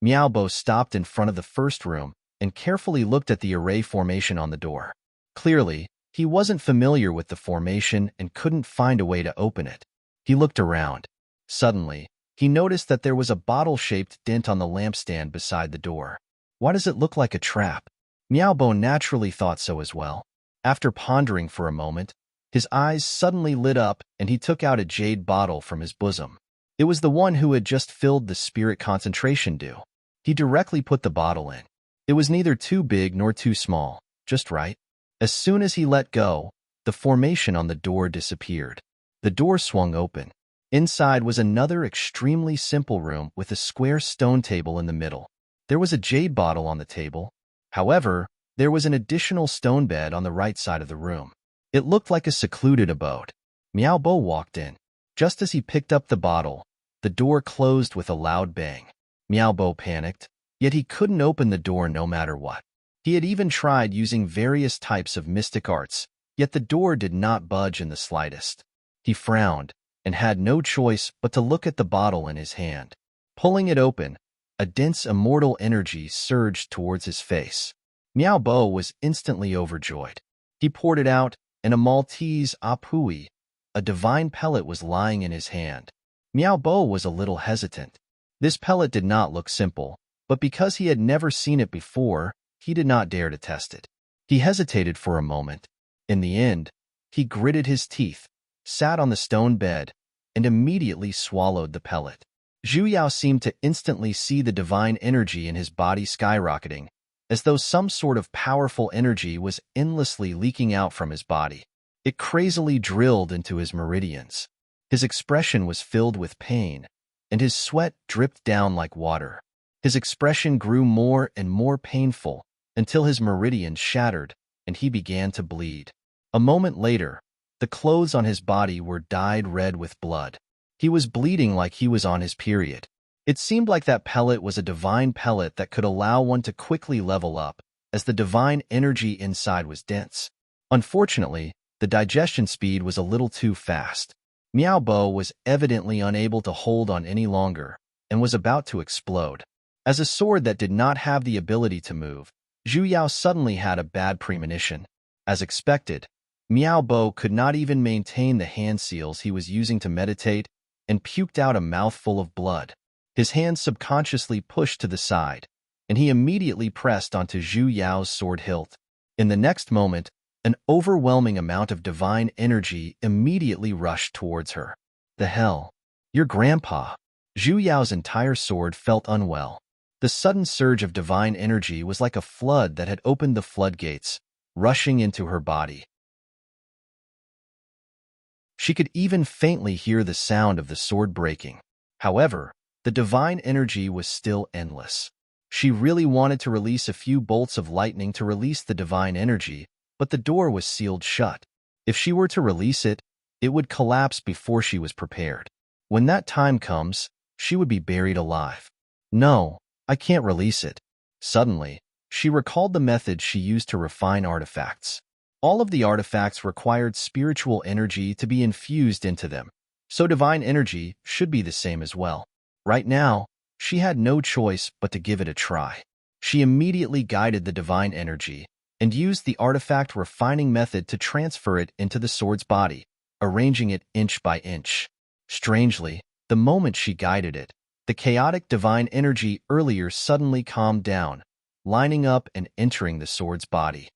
A: Miao Bo stopped in front of the first room and carefully looked at the array formation on the door. Clearly, he wasn't familiar with the formation and couldn't find a way to open it. He looked around. Suddenly, he noticed that there was a bottle-shaped dent on the lampstand beside the door. Why does it look like a trap? Miao Bo naturally thought so as well. After pondering for a moment, his eyes suddenly lit up and he took out a jade bottle from his bosom. It was the one who had just filled the spirit concentration dew. He directly put the bottle in. It was neither too big nor too small, just right. As soon as he let go, the formation on the door disappeared. The door swung open. Inside was another extremely simple room with a square stone table in the middle. There was a jade bottle on the table. However, there was an additional stone bed on the right side of the room. It looked like a secluded abode. Miao Bo walked in. Just as he picked up the bottle, the door closed with a loud bang. Miao Bo panicked, yet he couldn't open the door no matter what. He had even tried using various types of mystic arts, yet the door did not budge in the slightest. He frowned and had no choice but to look at the bottle in his hand. Pulling it open, a dense immortal energy surged towards his face. Miao Bo was instantly overjoyed. He poured it out, and a Maltese apui, a divine pellet, was lying in his hand. Miao Bo was a little hesitant. This pellet did not look simple, but because he had never seen it before, he did not dare to test it. He hesitated for a moment. In the end, he gritted his teeth, sat on the stone bed, and immediately swallowed the pellet. Zhu Yao seemed to instantly see the divine energy in his body skyrocketing, as though some sort of powerful energy was endlessly leaking out from his body. It crazily drilled into his meridians. His expression was filled with pain, and his sweat dripped down like water. His expression grew more and more painful until his meridians shattered and he began to bleed. A moment later, the clothes on his body were dyed red with blood. He was bleeding like he was on his period. It seemed like that pellet was a divine pellet that could allow one to quickly level up, as the divine energy inside was dense. Unfortunately, the digestion speed was a little too fast. Miao Bo was evidently unable to hold on any longer and was about to explode. As a sword that did not have the ability to move, Zhu Yao suddenly had a bad premonition. As expected, Miao Bo could not even maintain the hand seals he was using to meditate and puked out a mouthful of blood. His hand subconsciously pushed to the side, and he immediately pressed onto Zhu Yao's sword hilt. In the next moment, an overwhelming amount of divine energy immediately rushed towards her. The hell? Your grandpa. Zhu Yao's entire sword felt unwell. The sudden surge of divine energy was like a flood that had opened the floodgates, rushing into her body. She could even faintly hear the sound of the sword breaking. However, the divine energy was still endless. She really wanted to release a few bolts of lightning to release the divine energy, but the door was sealed shut. If she were to release it, it would collapse before she was prepared. When that time comes, she would be buried alive. No, I can't release it. Suddenly, she recalled the method she used to refine artifacts. All of the artifacts required spiritual energy to be infused into them, so divine energy should be the same as well. Right now, she had no choice but to give it a try. She immediately guided the divine energy and used the artifact refining method to transfer it into the sword's body, arranging it inch by inch. Strangely, the moment she guided it, the chaotic divine energy earlier suddenly calmed down, lining up and entering the sword's body.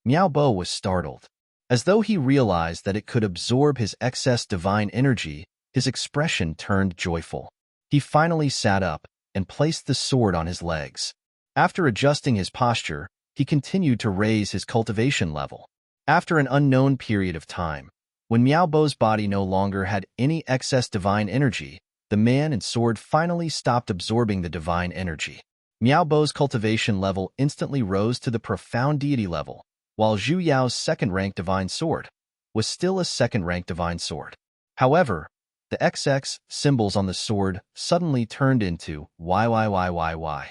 A: Miao Bo was startled. As though he realized that it could absorb his excess divine energy, his expression turned joyful. He finally sat up and placed the sword on his legs. After adjusting his posture, he continued to raise his cultivation level. After an unknown period of time, when Miao Bo's body no longer had any excess divine energy, the man and sword finally stopped absorbing the divine energy. Miao Bo's cultivation level instantly rose to the profound deity level, while Zhu Yao's second-rank divine sword was still a second-rank divine sword. However, the XX symbols on the sword suddenly turned into YYYYY.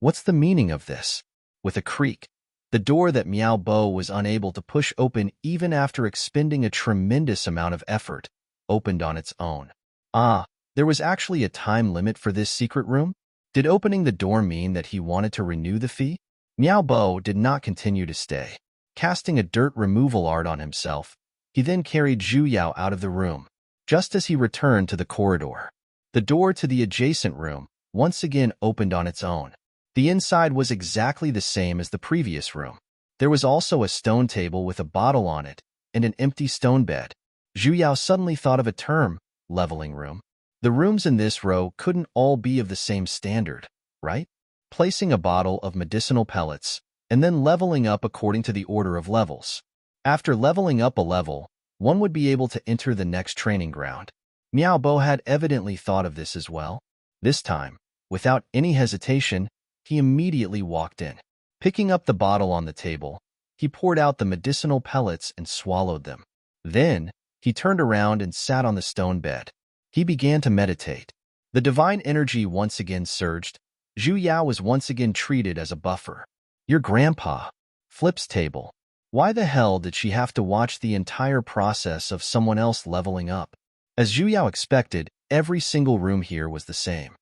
A: What's the meaning of this? With a creak, the door that Miao Bo was unable to push open even after expending a tremendous amount of effort opened on its own. There was actually a time limit for this secret room? Did opening the door mean that he wanted to renew the fee? Miao Bo did not continue to stay. Casting a dirt removal art on himself, he then carried Zhu Yao out of the room. Just as he returned to the corridor, the door to the adjacent room once again opened on its own. The inside was exactly the same as the previous room. There was also a stone table with a bottle on it and an empty stone bed. Zhu Yao suddenly thought of a term, leveling room. The rooms in this row couldn't all be of the same standard, right? Placing a bottle of medicinal pellets and then leveling up according to the order of levels. After leveling up a level, one would be able to enter the next training ground. Miao Bo had evidently thought of this as well. This time, without any hesitation, he immediately walked in. Picking up the bottle on the table, he poured out the medicinal pellets and swallowed them. Then, he turned around and sat on the stone bed. He began to meditate. The divine energy once again surged. Zhu Yao was once again treated as a buffer. Your grandpa. Flip's table. Why the hell did she have to watch the entire process of someone else leveling up? As Zhu Yao expected, every single room here was the same.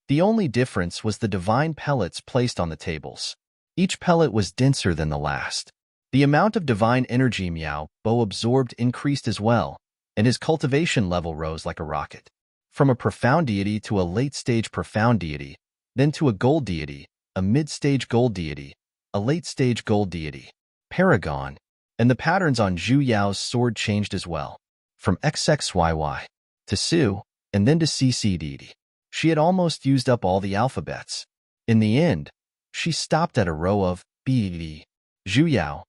A: The only difference was the divine pellets placed on the tables. Each pellet was denser than the last. The amount of divine energy Miao Bo absorbed increased as well, and his cultivation level rose like a rocket. From a profound deity to a late-stage profound deity, then to a gold deity, a mid-stage gold deity, a late-stage gold deity, paragon, and the patterns on Zhu Yao's sword changed as well. From XXYY to Su, and then to CC deity. She had almost used up all the alphabets. In the end, she stopped at a row of BD. Zhu Yao.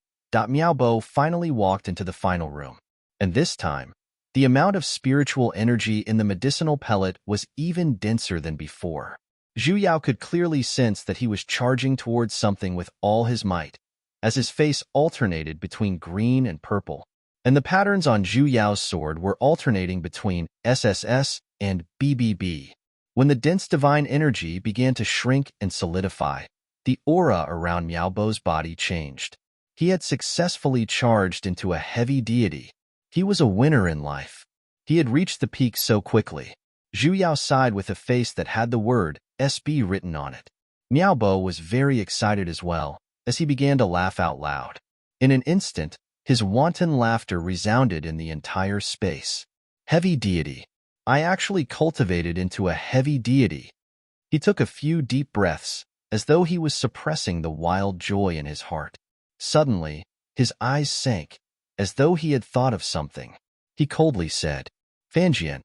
A: Miao Bo finally walked into the final room. And this time, the amount of spiritual energy in the medicinal pellet was even denser than before. Zhu Yao could clearly sense that he was charging towards something with all his might, as his face alternated between green and purple, and the patterns on Zhu Yao's sword were alternating between SSS and BBB. When the dense divine energy began to shrink and solidify, the aura around Miao Bo's body changed. He had successfully charged into a heavy deity. He was a winner in life. He had reached the peak so quickly. Zhu Yao sighed with a face that had the word SB written on it. Miao Bo was very excited as well, as he began to laugh out loud. In an instant, his wanton laughter resounded in the entire space. Heavy deity. I actually cultivated into a heavy deity. He took a few deep breaths, as though he was suppressing the wild joy in his heart. Suddenly, his eyes sank, as though he had thought of something. He coldly said, Fanjian,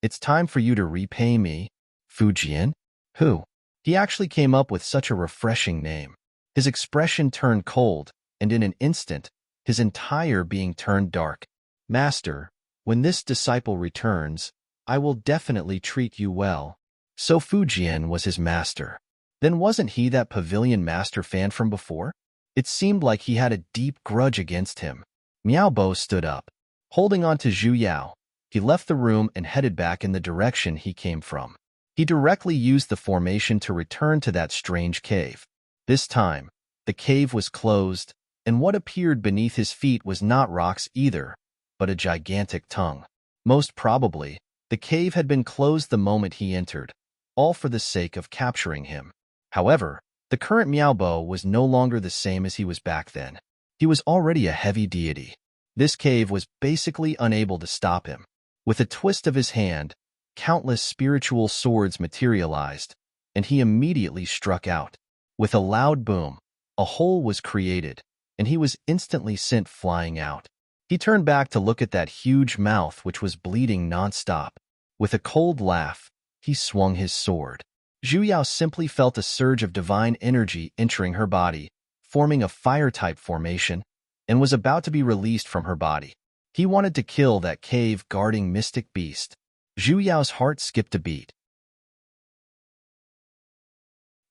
A: it's time for you to repay me. Fujian? Who? He actually came up with such a refreshing name. His expression turned cold, and in an instant, his entire being turned dark. Master, when this disciple returns, I will definitely treat you well. So Fujian was his master. Then wasn't he that pavilion master fan from before? It seemed like he had a deep grudge against him. Miao Bo stood up. Holding on to Zhu Yao, he left the room and headed back in the direction he came from. He directly used the formation to return to that strange cave. This time, the cave was closed, and what appeared beneath his feet was not rocks either, but a gigantic tongue. Most probably, the cave had been closed the moment he entered, all for the sake of capturing him. However, the current Miao Bo was no longer the same as he was back then. He was already a heavy deity. This cave was basically unable to stop him. With a twist of his hand, countless spiritual swords materialized, and he immediately struck out. With a loud boom, a hole was created, and he was instantly sent flying out. He turned back to look at that huge mouth which was bleeding nonstop. With a cold laugh, he swung his sword. Zhu Yao simply felt a surge of divine energy entering her body, forming a fire-type formation, and was about to be released from her body. He wanted to kill that cave-guarding mystic beast. Zhu Yao's heart skipped a beat.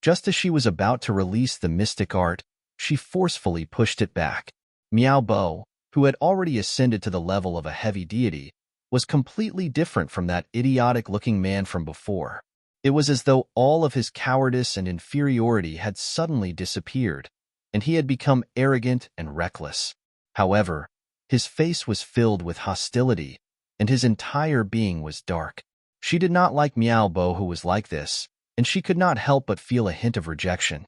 A: Just as she was about to release the mystic art, she forcefully pushed it back. Miao Bo, who had already ascended to the level of a heavy deity, was completely different from that idiotic-looking man from before. It was as though all of his cowardice and inferiority had suddenly disappeared, and he had become arrogant and reckless. However, his face was filled with hostility, and his entire being was dark. She did not like Miao Bo, who was like this, and she could not help but feel a hint of rejection.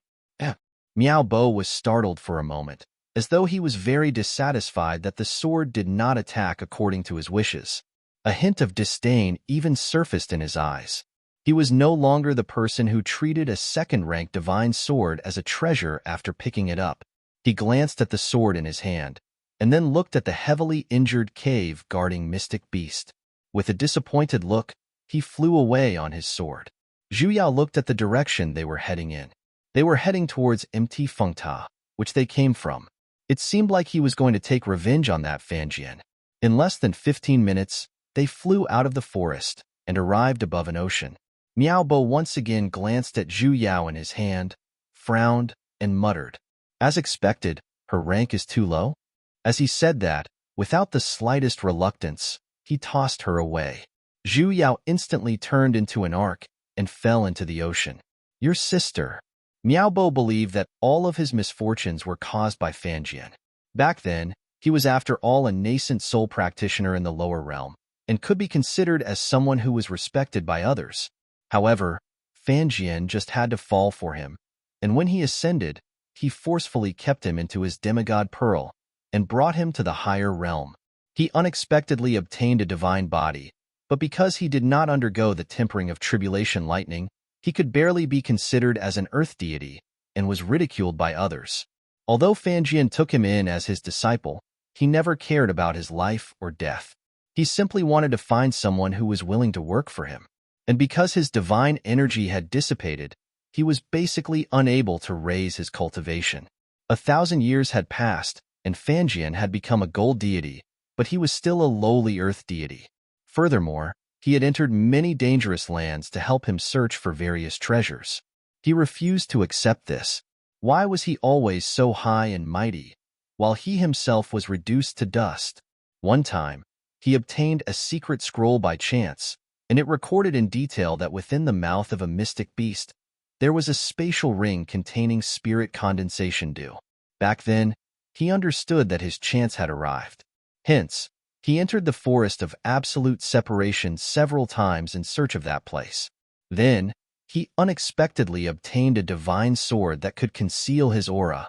A: Miao Bo was startled for a moment, as though he was very dissatisfied that the sword did not attack according to his wishes. A hint of disdain even surfaced in his eyes. He was no longer the person who treated a second-rank divine sword as a treasure after picking it up. He glanced at the sword in his hand, and then looked at the heavily injured cave-guarding mystic beast. With a disappointed look, he flew away on his sword. Zhu Yao looked at the direction they were heading in. They were heading towards Mt Fengta, which they came from. It seemed like he was going to take revenge on that Fanjian. In less than 15 minutes, they flew out of the forest and arrived above an ocean. Miao Bo once again glanced at Zhu Yao in his hand, frowned, and muttered, As expected, her rank is too low? As he said that, without the slightest reluctance, he tossed her away. Zhu Yao instantly turned into an arc and fell into the ocean. Your sister. Miao Bo believed that all of his misfortunes were caused by Fanjian. Back then, he was after all a nascent soul practitioner in the lower realm, and could be considered as someone who was respected by others. However, Fanjian just had to fall for him, and when he ascended, he forcefully kept him into his demigod pearl and brought him to the higher realm. He unexpectedly obtained a divine body, but because he did not undergo the tempering of tribulation lightning, he could barely be considered as an earth deity and was ridiculed by others. Although Fanjian took him in as his disciple, he never cared about his life or death. He simply wanted to find someone who was willing to work for him. And because his divine energy had dissipated, he was basically unable to raise his cultivation. 1,000 years had passed, and Fanjian had become a gold deity, but he was still a lowly earth deity. Furthermore, he had entered many dangerous lands to help him search for various treasures. He refused to accept this. Why was he always so high and mighty, while he himself was reduced to dust? One time, he obtained a secret scroll by chance, and it recorded in detail that within the mouth of a mystic beast, there was a spatial ring containing spirit condensation dew. Back then, he understood that his chance had arrived. Hence, he entered the forest of absolute separation several times in search of that place. Then, he unexpectedly obtained a divine sword that could conceal his aura.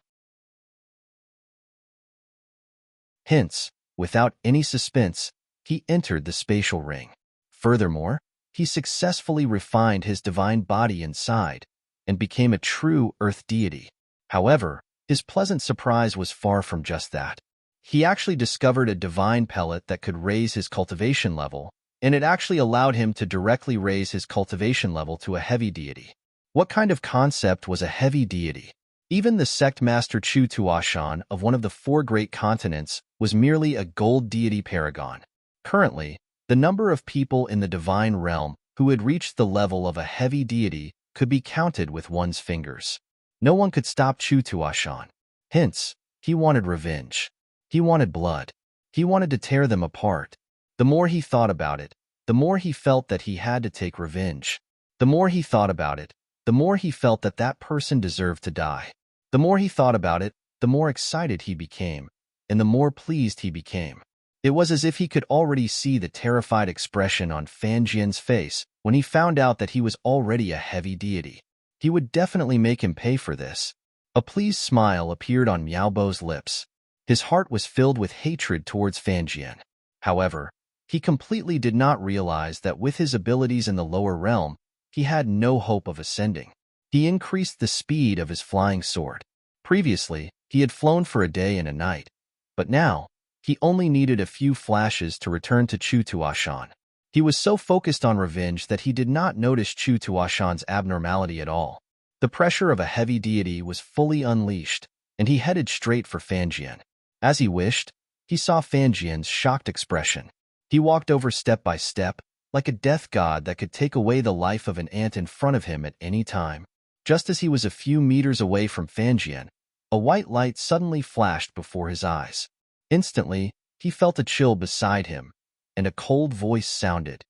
A: Hence, without any suspense, he entered the spatial ring. Furthermore, he successfully refined his divine body inside and became a true earth deity. However, his pleasant surprise was far from just that. He actually discovered a divine pellet that could raise his cultivation level, and it actually allowed him to directly raise his cultivation level to a heavy deity. What kind of concept was a heavy deity? Even the sect master Chu Tuashan of one of the 4 great continents was merely a gold deity paragon. Currently, the number of people in the divine realm who had reached the level of a heavy deity could be counted with one's fingers. No one could stop Chu Tuashan. Hence, he wanted revenge. He wanted blood. He wanted to tear them apart. The more he thought about it, the more he felt that he had to take revenge. The more he thought about it, the more he felt that that person deserved to die. The more he thought about it, the more excited he became, and the more pleased he became. It was as if he could already see the terrified expression on Fan Jian's face when he found out that he was already a heavy deity. He would definitely make him pay for this. A pleased smile appeared on Miao Bo's lips. His heart was filled with hatred towards Fan Jian. However, he completely did not realize that with his abilities in the lower realm, he had no hope of ascending. He increased the speed of his flying sword. Previously, he had flown for a day and a night, but now, he only needed a few flashes to return to Chu Tuashan. He was so focused on revenge that he did not notice Chu Tuashan's abnormality at all. The pressure of a heavy deity was fully unleashed, and he headed straight for Fan Jian. As he wished, he saw Fan Jian's shocked expression. He walked over step by step, like a death god that could take away the life of an ant in front of him at any time. Just as he was a few meters away from Fan Jian, a white light suddenly flashed before his eyes. Instantly, he felt a chill beside him, and a cold voice sounded.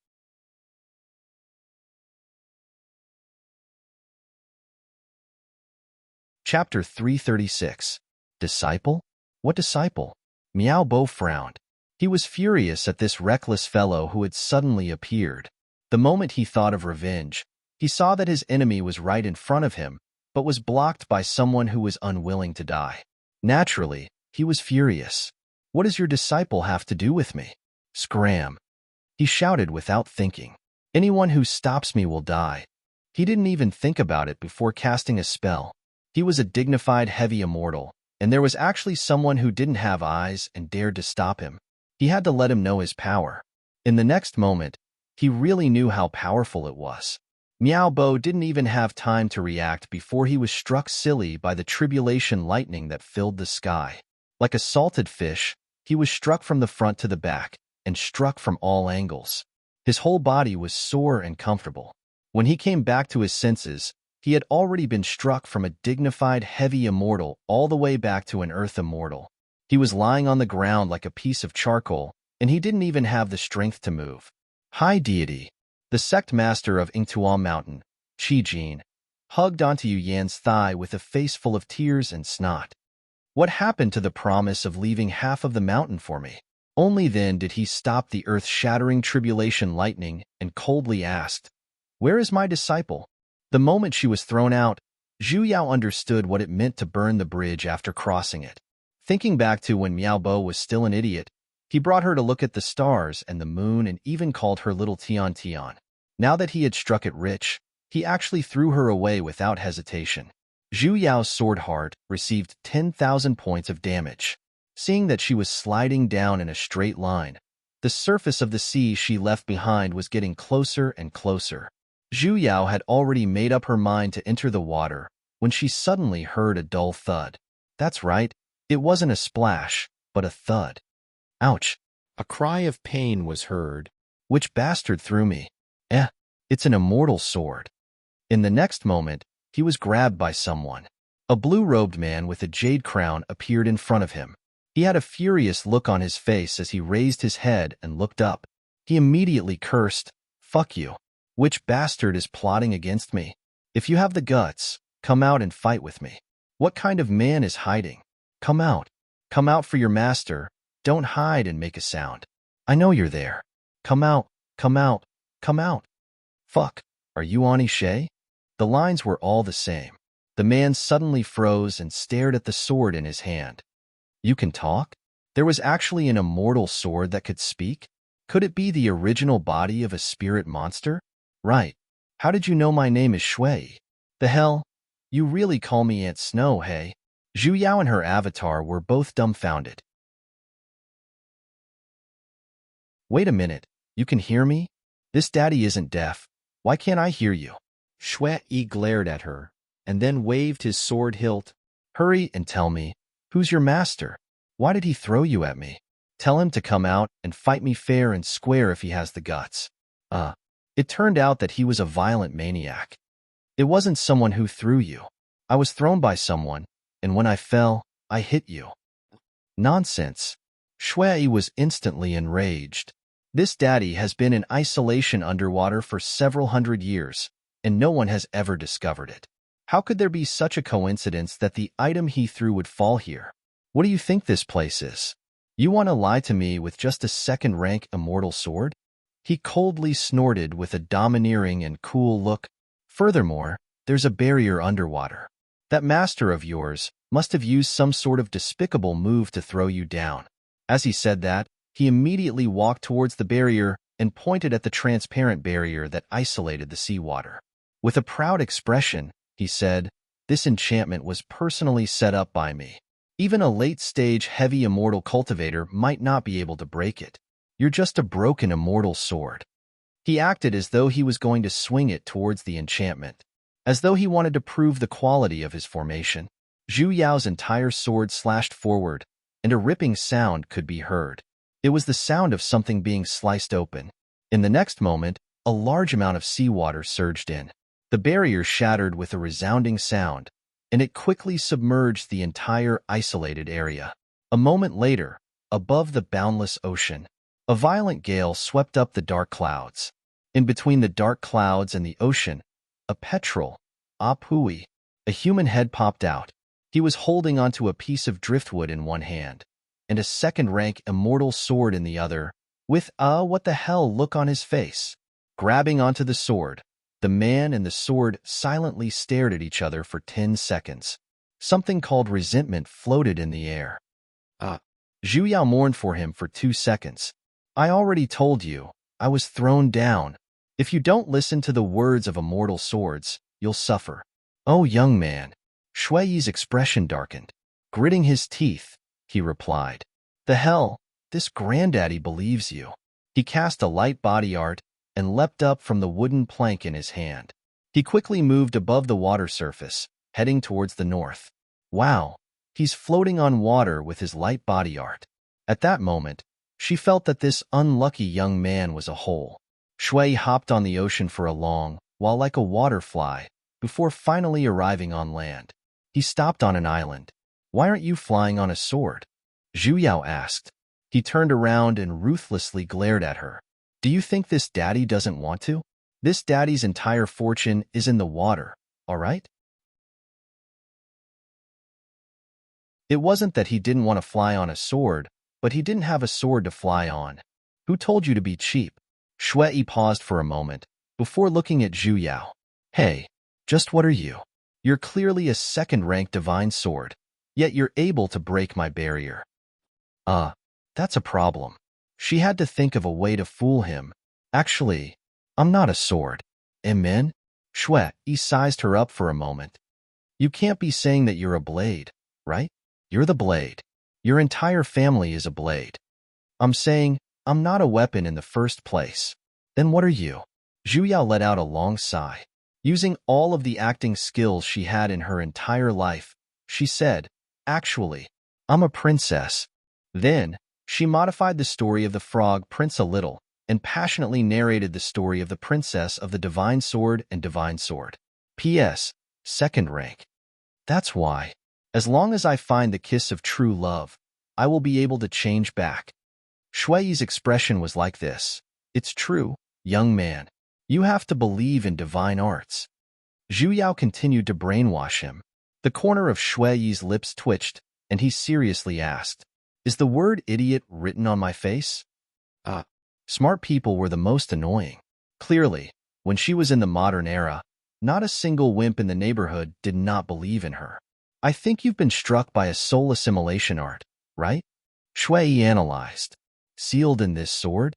A: Chapter 336. Disciple? What disciple? Miao Bo frowned. He was furious at this reckless fellow who had suddenly appeared. The moment he thought of revenge, he saw that his enemy was right in front of him, but was blocked by someone who was unwilling to die. Naturally, he was furious. What does your disciple have to do with me? Scram! He shouted without thinking. Anyone who stops me will die. He didn't even think about it before casting a spell. He was a dignified heavy immortal, and there was actually someone who didn't have eyes and dared to stop him. He had to let him know his power. In the next moment, he really knew how powerful it was. Miao Bo didn't even have time to react before he was struck silly by the tribulation lightning that filled the sky. Like a salted fish, he was struck from the front to the back, and struck from all angles. His whole body was sore and comfortable. When he came back to his senses, he had already been struck from a dignified heavy immortal all the way back to an earth immortal. He was lying on the ground like a piece of charcoal, and he didn't even have the strength to move. High deity. The sect master of Yingtuan Mountain, Qi Jin, hugged onto Yu Yan's thigh with a face full of tears and snot. What happened to the promise of leaving half of the mountain for me? Only then did he stop the earth-shattering tribulation lightning and coldly asked, "Where is my disciple?" The moment she was thrown out, Zhu Yao understood what it meant to burn the bridge after crossing it. Thinking back to when Miao Bo was still an idiot, he brought her to look at the stars and the moon and even called her little Tian Tian. Now that he had struck it rich, he actually threw her away without hesitation. Zhu Yao's sword heart received 10,000 points of damage. Seeing that she was sliding down in a straight line, the surface of the sea she left behind was getting closer and closer. Zhu Yao had already made up her mind to enter the water when she suddenly heard a dull thud. That's right, it wasn't a splash, but a thud. Ouch! A cry of pain was heard. Which bastard threw me? It's an immortal sword. In the next moment, he was grabbed by someone. A blue-robed man with a jade crown appeared in front of him. He had a furious look on his face as he raised his head and looked up. He immediately cursed, "Fuck you. Which bastard is plotting against me? If you have the guts, come out and fight with me. What kind of man is hiding? Come out. Come out for your master. Don't hide and make a sound. I know you're there. Come out, come out, come out. Fuck, are you Ani Shay?" The lines were all the same. The man suddenly froze and stared at the sword in his hand. You can talk? There was actually an immortal sword that could speak? Could it be the original body of a spirit monster? Right. How did you know my name is Shui? The hell? You really call me Aunt Snow, hey? Zhu Yao and her avatar were both dumbfounded. Wait a minute, you can hear me? This daddy isn't deaf. Why can't I hear you? Shui glared at her, and then waved his sword hilt. Hurry and tell me, who's your master? Why did he throw you at me? Tell him to come out and fight me fair and square if he has the guts. It turned out that he was a violent maniac. It wasn't someone who threw you. I was thrown by someone, and when I fell, I hit you. Nonsense. Shui was instantly enraged. This daddy has been in isolation underwater for several hundred years, and no one has ever discovered it. How could there be such a coincidence that the item he threw would fall here? What do you think this place is? You want to lie to me with just a second-rank immortal sword? He coldly snorted with a domineering and cool look. Furthermore, there's a barrier underwater. That master of yours must have used some sort of despicable move to throw you down. As he said that, he immediately walked towards the barrier and pointed at the transparent barrier that isolated the seawater. With a proud expression, he said, "This enchantment was personally set up by me. Even a late-stage heavy immortal cultivator might not be able to break it. You're just a broken immortal sword." He acted as though he was going to swing it towards the enchantment, as though he wanted to prove the quality of his formation. Zhu Yao's entire sword slashed forward, and a ripping sound could be heard. It was the sound of something being sliced open. In the next moment, a large amount of seawater surged in. The barrier shattered with a resounding sound, and it quickly submerged the entire isolated area. A moment later, above the boundless ocean, a violent gale swept up the dark clouds. In between the dark clouds and the ocean, a petrel, Apui, a human head popped out. He was holding onto a piece of driftwood in one hand, and a second-rank immortal sword in the other, with a what the hell look on his face. Grabbing onto the sword, the man and the sword silently stared at each other for 10 seconds. Something called resentment floated in the air. Zhu Yao mourned for him for 2 seconds. I already told you, I was thrown down. If you don't listen to the words of immortal swords, you'll suffer. Oh, young man. Shui's expression darkened. Gritting his teeth, he replied, "The hell, this granddaddy believes you." He cast a light body art and leapt up from the wooden plank in his hand. He quickly moved above the water surface, heading towards the north. Wow, he's floating on water with his light body art. At that moment, she felt that this unlucky young man was a whole. Shui hopped on the ocean for a long while like a waterfly, before finally arriving on land. He stopped on an island. Why aren't you flying on a sword? Zhu Yao asked. He turned around and ruthlessly glared at her. Do you think this daddy doesn't want to? This daddy's entire fortune is in the water, all right? It wasn't that he didn't want to fly on a sword, but he didn't have a sword to fly on. Who told you to be cheap? Shui paused for a moment, before looking at Zhu Yao. Hey, just what are you? You're clearly a second-rank divine sword, yet you're able to break my barrier. That's a problem. She had to think of a way to fool him. Actually, I'm not a sword. Amen? Shui sized her up for a moment. You can't be saying that you're a blade, right? You're the blade. Your entire family is a blade. I'm saying I'm not a weapon in the first place. Then what are you? Zhu Yao let out a long sigh. Using all of the acting skills she had in her entire life, she said, Actually, I'm a princess. Then, she modified the story of the frog prince a little and passionately narrated the story of the princess of the divine sword and divine sword. P.S. Second rank. That's why. As long as I find the kiss of true love, I will be able to change back. Shui's expression was like this. It's true, young man. You have to believe in divine arts. Zhu Yao continued to brainwash him. The corner of Shui's lips twitched, and he seriously asked, Is the word idiot written on my face? Smart people were the most annoying. Clearly, when she was in the modern era, not a single wimp in the neighborhood did not believe in her. I think you've been struck by a soul assimilation art, right? Shui analyzed. Sealed in this sword?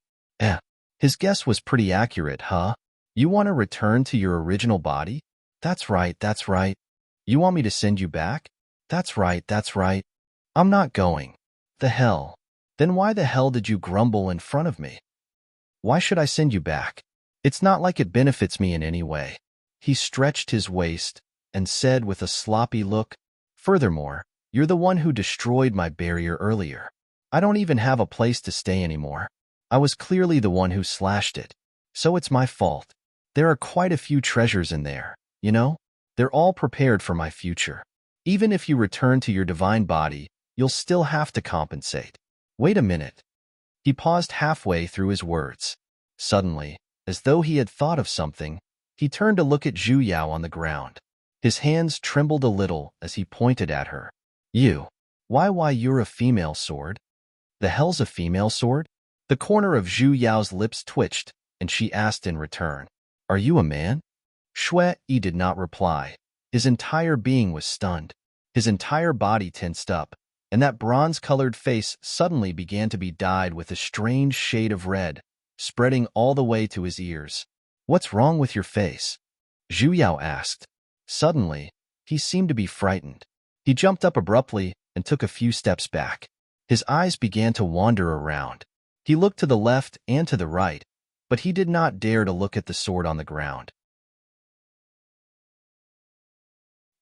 A: His guess was pretty accurate, huh? You want to return to your original body? That's right, that's right. You want me to send you back? That's right, that's right. I'm not going. The hell? Then why the hell did you grumble in front of me? Why should I send you back? It's not like it benefits me in any way. He stretched his waist and said with a sloppy look, furthermore, you're the one who destroyed my barrier earlier. I don't even have a place to stay anymore. I was clearly the one who slashed it. So it's my fault. There are quite a few treasures in there, you know? They're all prepared for my future. Even if you return to your divine body, you'll still have to compensate. Wait a minute. He paused halfway through his words. Suddenly, as though he had thought of something, he turned to look at Zhu Yao on the ground. His hands trembled a little as he pointed at her. You. Why you're a female sword? The hell's a female sword? The corner of Zhu Yao's lips twitched, and she asked in return, Are you a man? Shui Yi did not reply. His entire being was stunned. His entire body tensed up, and that bronze-colored face suddenly began to be dyed with a strange shade of red, spreading all the way to his ears. What's wrong with your face? Zhu Yao asked. Suddenly, he seemed to be frightened. He jumped up abruptly and took a few steps back. His eyes began to wander around. He looked to the left and to the right, but he did not dare to look at the sword on the ground.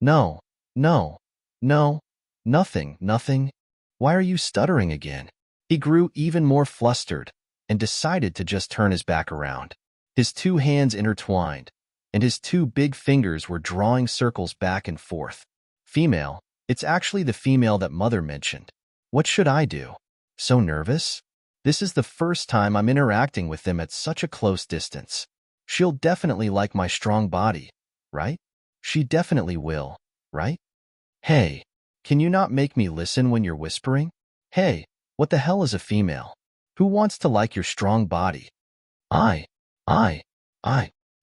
A: No, nothing. Why are you stuttering again? He grew even more flustered and decided to just turn his back around. His two hands intertwined, and his two big fingers were drawing circles back and forth. Female, it's actually the female that Mother mentioned. What should I do? So nervous? This is the first time I'm interacting with them at such a close distance. She'll definitely like my strong body, right? She definitely will, right? Hey, can you not make me listen when you're whispering? Hey, what the hell is a female? Who wants to like your strong body? I.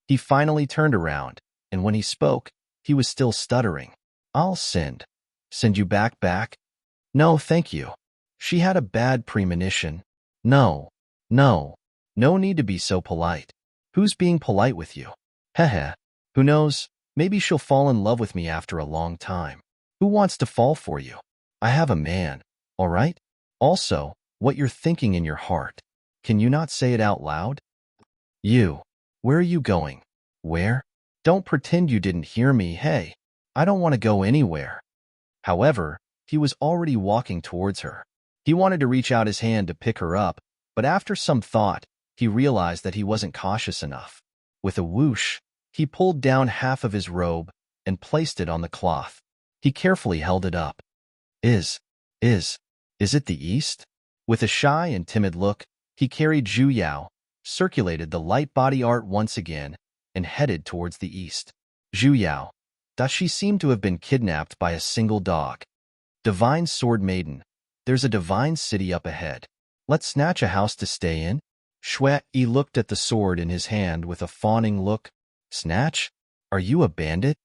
A: He finally turned around, and when he spoke, he was still stuttering. I'll send you back? No, thank you. She had a bad premonition. No need to be so polite. Who's being polite with you? Heh. Who knows? Maybe she'll fall in love with me after a long time. Who wants to fall for you? I have a man, all right? Also, what you're thinking in your heart. Can you not say it out loud? You. Where are you going? Where? Don't pretend you didn't hear me, hey. I don't want to go anywhere. However, he was already walking towards her. He wanted to reach out his hand to pick her up, but after some thought, he realized that he wasn't cautious enough. With a whoosh, he pulled down half of his robe and placed it on the cloth. He carefully held it up. Is it the east? With a shy and timid look, he carried Zhu Yao, circulated the light body art once again, and headed towards the east. Zhu Yao. Does she seem to have been kidnapped by a single dog? Divine Sword Maiden. There's a divine city up ahead. Let's snatch a house to stay in. Shui Yi looked at the sword in his hand with a fawning look. Snatch? Are you a bandit?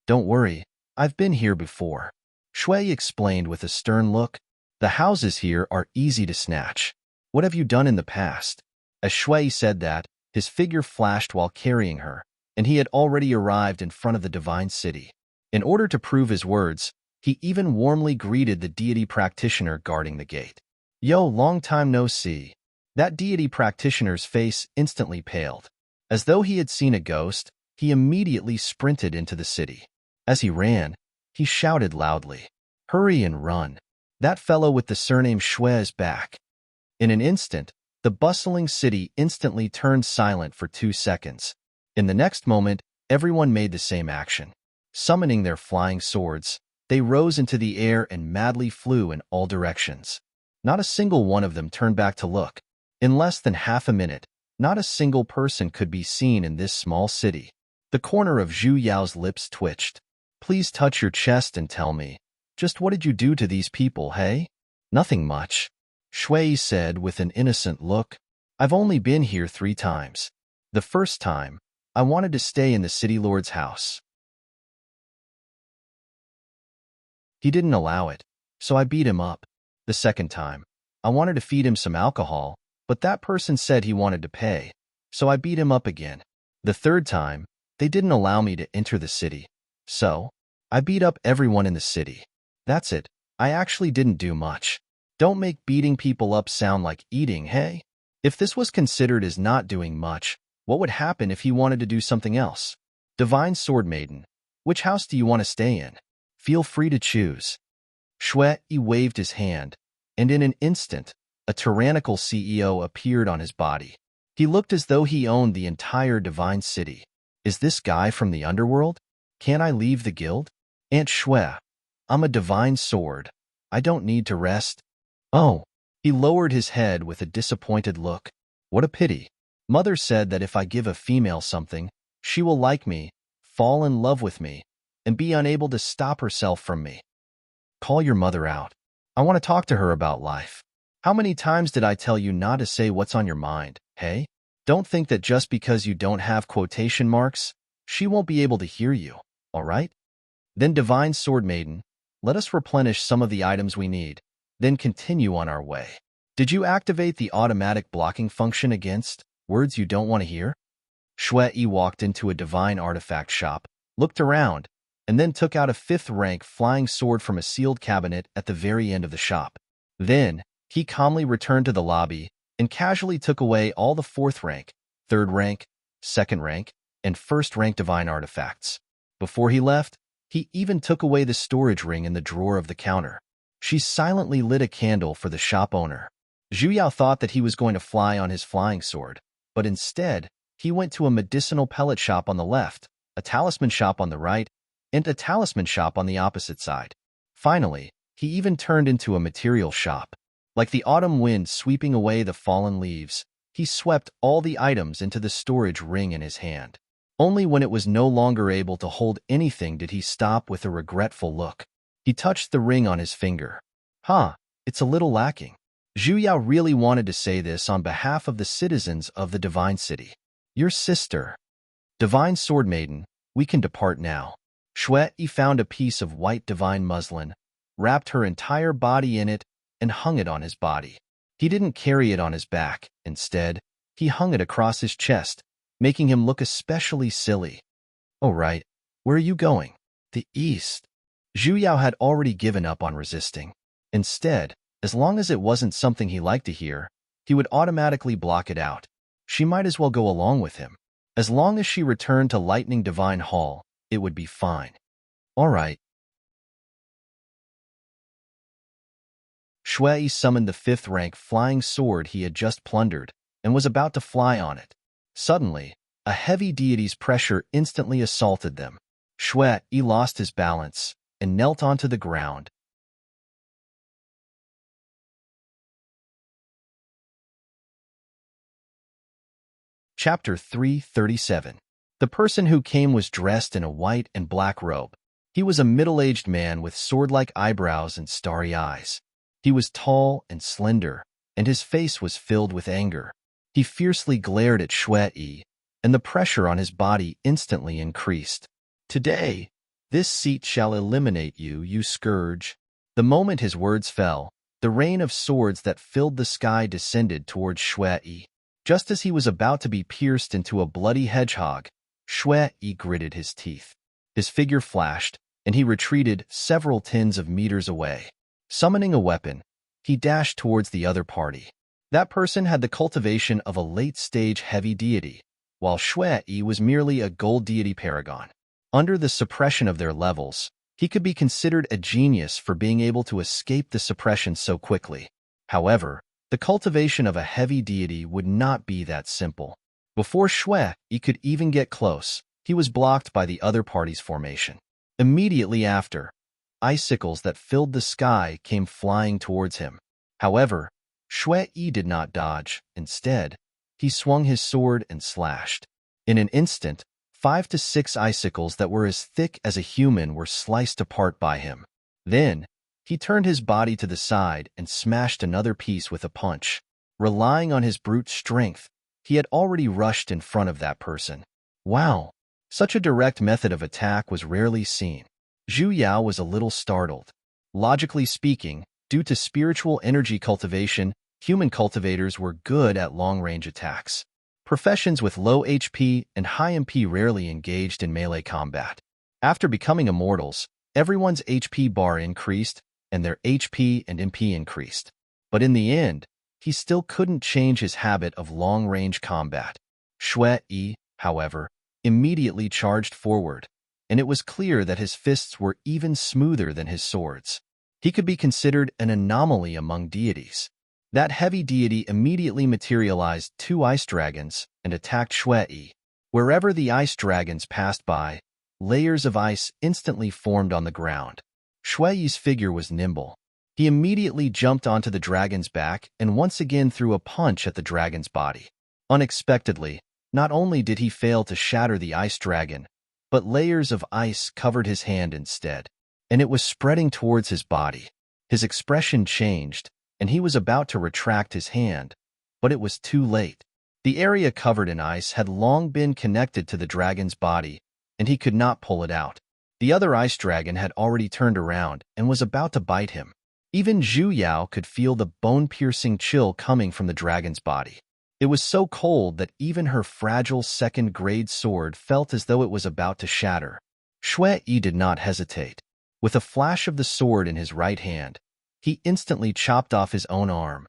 A: Don't worry, I've been here before. Shui explained with a stern look. The houses here are easy to snatch. What have you done in the past? As Shui said that, his figure flashed while carrying her, and he had already arrived in front of the divine city. In order to prove his words, he even warmly greeted the deity practitioner guarding the gate. Yo, long time no see. That deity practitioner's face instantly paled. As though he had seen a ghost, he immediately sprinted into the city. As he ran, he shouted loudly, Hurry and run. That fellow with the surname Shui is back. In an instant, the bustling city instantly turned silent for 2 seconds. In the next moment, everyone made the same action. Summoning their flying swords, they rose into the air and madly flew in all directions. Not a single one of them turned back to look. In less than half a minute, not a single person could be seen in this small city. The corner of Zhu Yao's lips twitched. Please touch your chest and tell me, just what did you do to these people, hey? Nothing much. Shui said with an innocent look. I've only been here 3 times. The first time, I wanted to stay in the city lord's house. He didn't allow it, so I beat him up. The second time, I wanted to feed him some alcohol, but that person said he wanted to pay, so I beat him up again. The third time, they didn't allow me to enter the city, so I beat up everyone in the city. That's it. I actually didn't do much. Don't make beating people up sound like eating, hey? If this was considered as not doing much, what would happen if he wanted to do something else? Divine Sword Maiden, which house do you want to stay in? Feel free to choose. Shui waved his hand, and in an instant, a tyrannical CEO appeared on his body. He looked as though he owned the entire Divine City. Is this guy from the underworld? Can't I leave the guild? Aunt Shui, I'm a divine sword. I don't need to rest. Oh. He lowered his head with a disappointed look. What a pity. Mother said that if I give a female something, she will like me, fall in love with me, and be unable to stop herself from me. Call your mother out. I want to talk to her about life. How many times did I tell you not to say what's on your mind, hey? Don't think that just because you don't have quotation marks, she won't be able to hear you, all right? Then Divine Sword Maiden, let us replenish some of the items we need, then continue on our way. Did you activate the automatic blocking function against words you don't want to hear? Shui walked into a divine artifact shop, looked around, and then took out a 5th-rank flying sword from a sealed cabinet at the very end of the shop. Then, he calmly returned to the lobby and casually took away all the 4th-rank, 3rd-rank, 2nd-rank, and 1st-rank divine artifacts. Before he left, he even took away the storage ring in the drawer of the counter. She silently lit a candle for the shop owner. Zhu Yao thought that he was going to fly on his flying sword, but instead, he went to a medicinal pellet shop on the left, a talisman shop on the right, and a talisman shop on the opposite side. Finally, he even turned into a material shop. Like the autumn wind sweeping away the fallen leaves, he swept all the items into the storage ring in his hand. Only when it was no longer able to hold anything did he stop with a regretful look. He touched the ring on his finger. It's a little lacking. Zhu Yao really wanted to say this on behalf of the citizens of the Divine City. Your sister. Divine Sword Maiden, we can depart now. Shui found a piece of white divine muslin, wrapped her entire body in it, and hung it on his body. He didn't carry it on his back. Instead, he hung it across his chest, making him look especially silly. Oh right, where are you going? The east. Zhu Yao had already given up on resisting. Instead, as long as it wasn't something he liked to hear, he would automatically block it out. She might as well go along with him. As long as she returned to Lightning Divine Hall, it would be fine. All right. Shui summoned the 5th-rank flying sword he had just plundered and was about to fly on it. Suddenly, a heavy deity's pressure instantly assaulted them. Shui lost his balance and knelt onto the ground. Chapter 337. The person who came was dressed in a white and black robe. He was a middle-aged man with sword-like eyebrows and starry eyes. He was tall and slender, and his face was filled with anger. He fiercely glared at Shui, and the pressure on his body instantly increased. Today, this seat shall eliminate you, you scourge. The moment his words fell, the rain of swords that filled the sky descended towards Shui. Just as he was about to be pierced into a bloody hedgehog, Shui gritted his teeth. His figure flashed, and he retreated several tens of meters away. Summoning a weapon, he dashed towards the other party. That person had the cultivation of a late-stage heavy deity, while Shui was merely a gold deity paragon. Under the suppression of their levels, he could be considered a genius for being able to escape the suppression so quickly. However, the cultivation of a heavy deity would not be that simple. Before Shui could even get close, he was blocked by the other party's formation. Immediately after, icicles that filled the sky came flying towards him. However, Shui did not dodge. Instead, he swung his sword and slashed. In an instant, 5 to 6 icicles that were as thick as a human were sliced apart by him. Then, he turned his body to the side and smashed another piece with a punch. Relying on his brute strength, he had already rushed in front of that person. Wow! Such a direct method of attack was rarely seen. Zhu Yao was a little startled. Logically speaking, due to spiritual energy cultivation, human cultivators were good at long-range attacks. Professions with low HP and high MP rarely engaged in melee combat. After becoming immortals, everyone's HP bar increased, and their HP and MP increased. But in the end, he still couldn't change his habit of long-range combat. Shui, however, immediately charged forward, and it was clear that his fists were even smoother than his swords. He could be considered an anomaly among deities. That heavy deity immediately materialized 2 ice dragons and attacked Shui. Wherever the ice dragons passed by, layers of ice instantly formed on the ground. Shui's figure was nimble. He immediately jumped onto the dragon's back and once again threw a punch at the dragon's body. Unexpectedly, not only did he fail to shatter the ice dragon, but layers of ice covered his hand instead, and it was spreading towards his body. His expression changed, and he was about to retract his hand, but it was too late. The area covered in ice had long been connected to the dragon's body, and he could not pull it out. The other ice dragon had already turned around and was about to bite him. Even Zhu Yao could feel the bone-piercing chill coming from the dragon's body. It was so cold that even her fragile second-grade sword felt as though it was about to shatter. Shui did not hesitate. With a flash of the sword in his right hand, he instantly chopped off his own arm.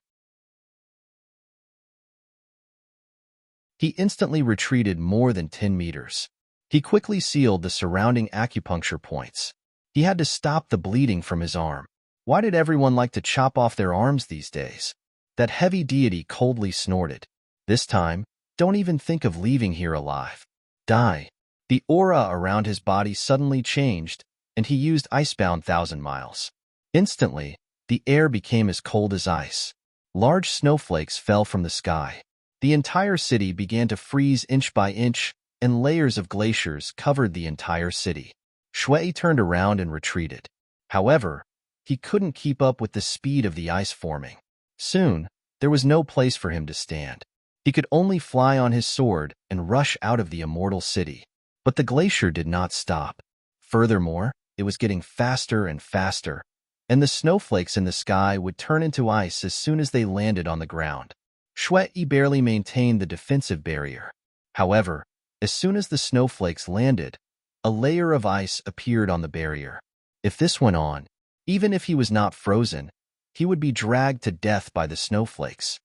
A: He instantly retreated more than 10 meters. He quickly sealed the surrounding acupuncture points. He had to stop the bleeding from his arm. Why did everyone like to chop off their arms these days? That heavy deity coldly snorted. This time, don't even think of leaving here alive. Die. The aura around his body suddenly changed, and he used Icebound 1,000 miles. Instantly, the air became as cold as ice. Large snowflakes fell from the sky. The entire city began to freeze inch by inch, and layers of glaciers covered the entire city. Shui turned around and retreated. However, he couldn't keep up with the speed of the ice forming. Soon, there was no place for him to stand. He could only fly on his sword and rush out of the immortal city. But the glacier did not stop. Furthermore, it was getting faster and faster, and the snowflakes in the sky would turn into ice as soon as they landed on the ground. Shui barely maintained the defensive barrier. However, as soon as the snowflakes landed, a layer of ice appeared on the barrier. If this went on, even if he was not frozen, he would be dragged to death by the snowflakes.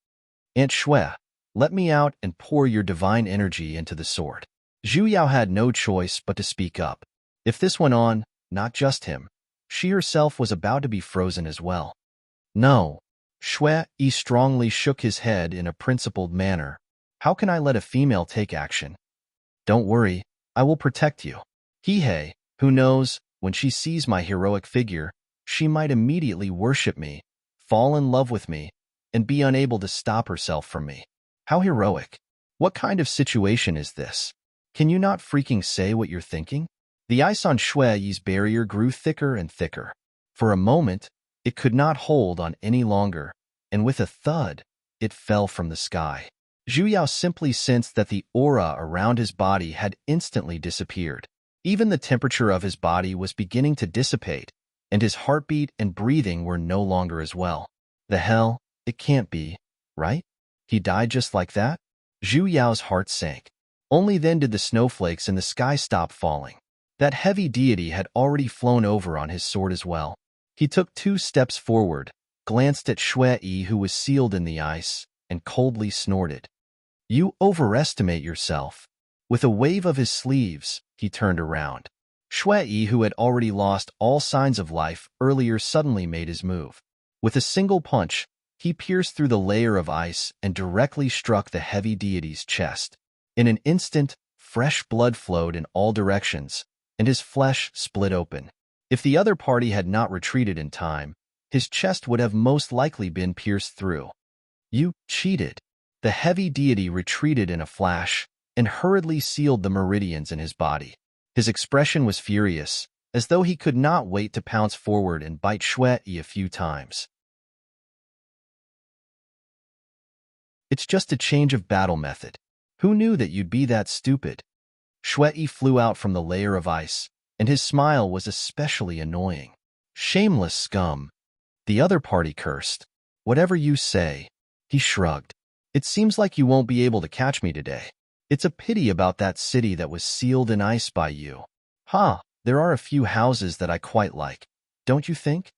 A: Aunt Shui, let me out and pour your divine energy into the sword. Zhu Yao had no choice but to speak up. If this went on, not just him, she herself was about to be frozen as well. No. Shui strongly shook his head in a principled manner. How can I let a female take action? Don't worry, I will protect you. Hihei, who knows, when she sees my heroic figure, she might immediately worship me, fall in love with me, and be unable to stop herself from me. How heroic. What kind of situation is this? Can you not freaking say what you're thinking? The ice on Shui's barrier grew thicker and thicker. For a moment, it could not hold on any longer, and with a thud, it fell from the sky. Zhu Yao simply sensed that the aura around his body had instantly disappeared. Even the temperature of his body was beginning to dissipate, and his heartbeat and breathing were no longer as well. The hell? It can't be, right? He died just like that? Zhu Yao's heart sank. Only then did the snowflakes in the sky stop falling. That heavy deity had already flown over on his sword as well. He took 2 steps forward, glanced at Shui, who was sealed in the ice, and coldly snorted. You overestimate yourself. With a wave of his sleeves, he turned around. Shui, who had already lost all signs of life earlier, suddenly made his move. With a single punch, he pierced through the layer of ice and directly struck the heavy deity's chest. In an instant, fresh blood flowed in all directions, and his flesh split open. If the other party had not retreated in time, his chest would have most likely been pierced through. You cheated. The heavy deity retreated in a flash and hurriedly sealed the meridians in his body. His expression was furious, as though he could not wait to pounce forward and bite Shui a few times. It's just a change of battle method. Who knew that you'd be that stupid? Shui flew out from the layer of ice, and his smile was especially annoying. Shameless scum. The other party cursed. Whatever you say. He shrugged. It seems like you won't be able to catch me today. It's a pity about that city that was sealed in ice by you. There are a few houses that I quite like, don't you think?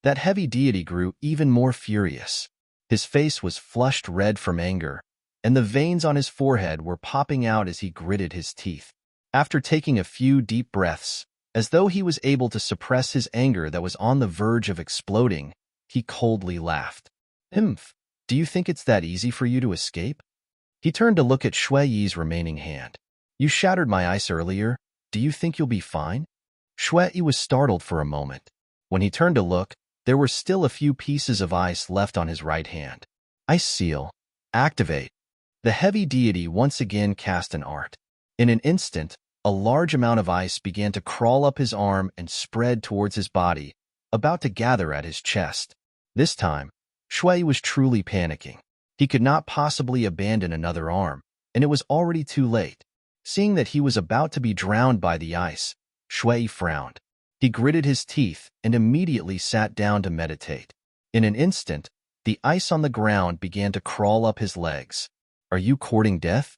A: That heavy deity grew even more furious. His face was flushed red from anger, and the veins on his forehead were popping out as he gritted his teeth. After taking a few deep breaths, as though he was able to suppress his anger that was on the verge of exploding, he coldly laughed. "Humph, do you think it's that easy for you to escape?" He turned to look at Shui Yi's remaining hand. "You shattered my ice earlier. Do you think you'll be fine?" Shui Yi was startled for a moment. When he turned to look, there were still a few pieces of ice left on his right hand. "Ice seal. Activate." The heavy deity once again cast an art. In an instant, a large amount of ice began to crawl up his arm and spread towards his body, about to gather at his chest. This time, Shui was truly panicking. He could not possibly abandon another arm, and it was already too late. Seeing that he was about to be drowned by the ice, Shui frowned. He gritted his teeth and immediately sat down to meditate. In an instant, the ice on the ground began to crawl up his legs. "Are you courting death?"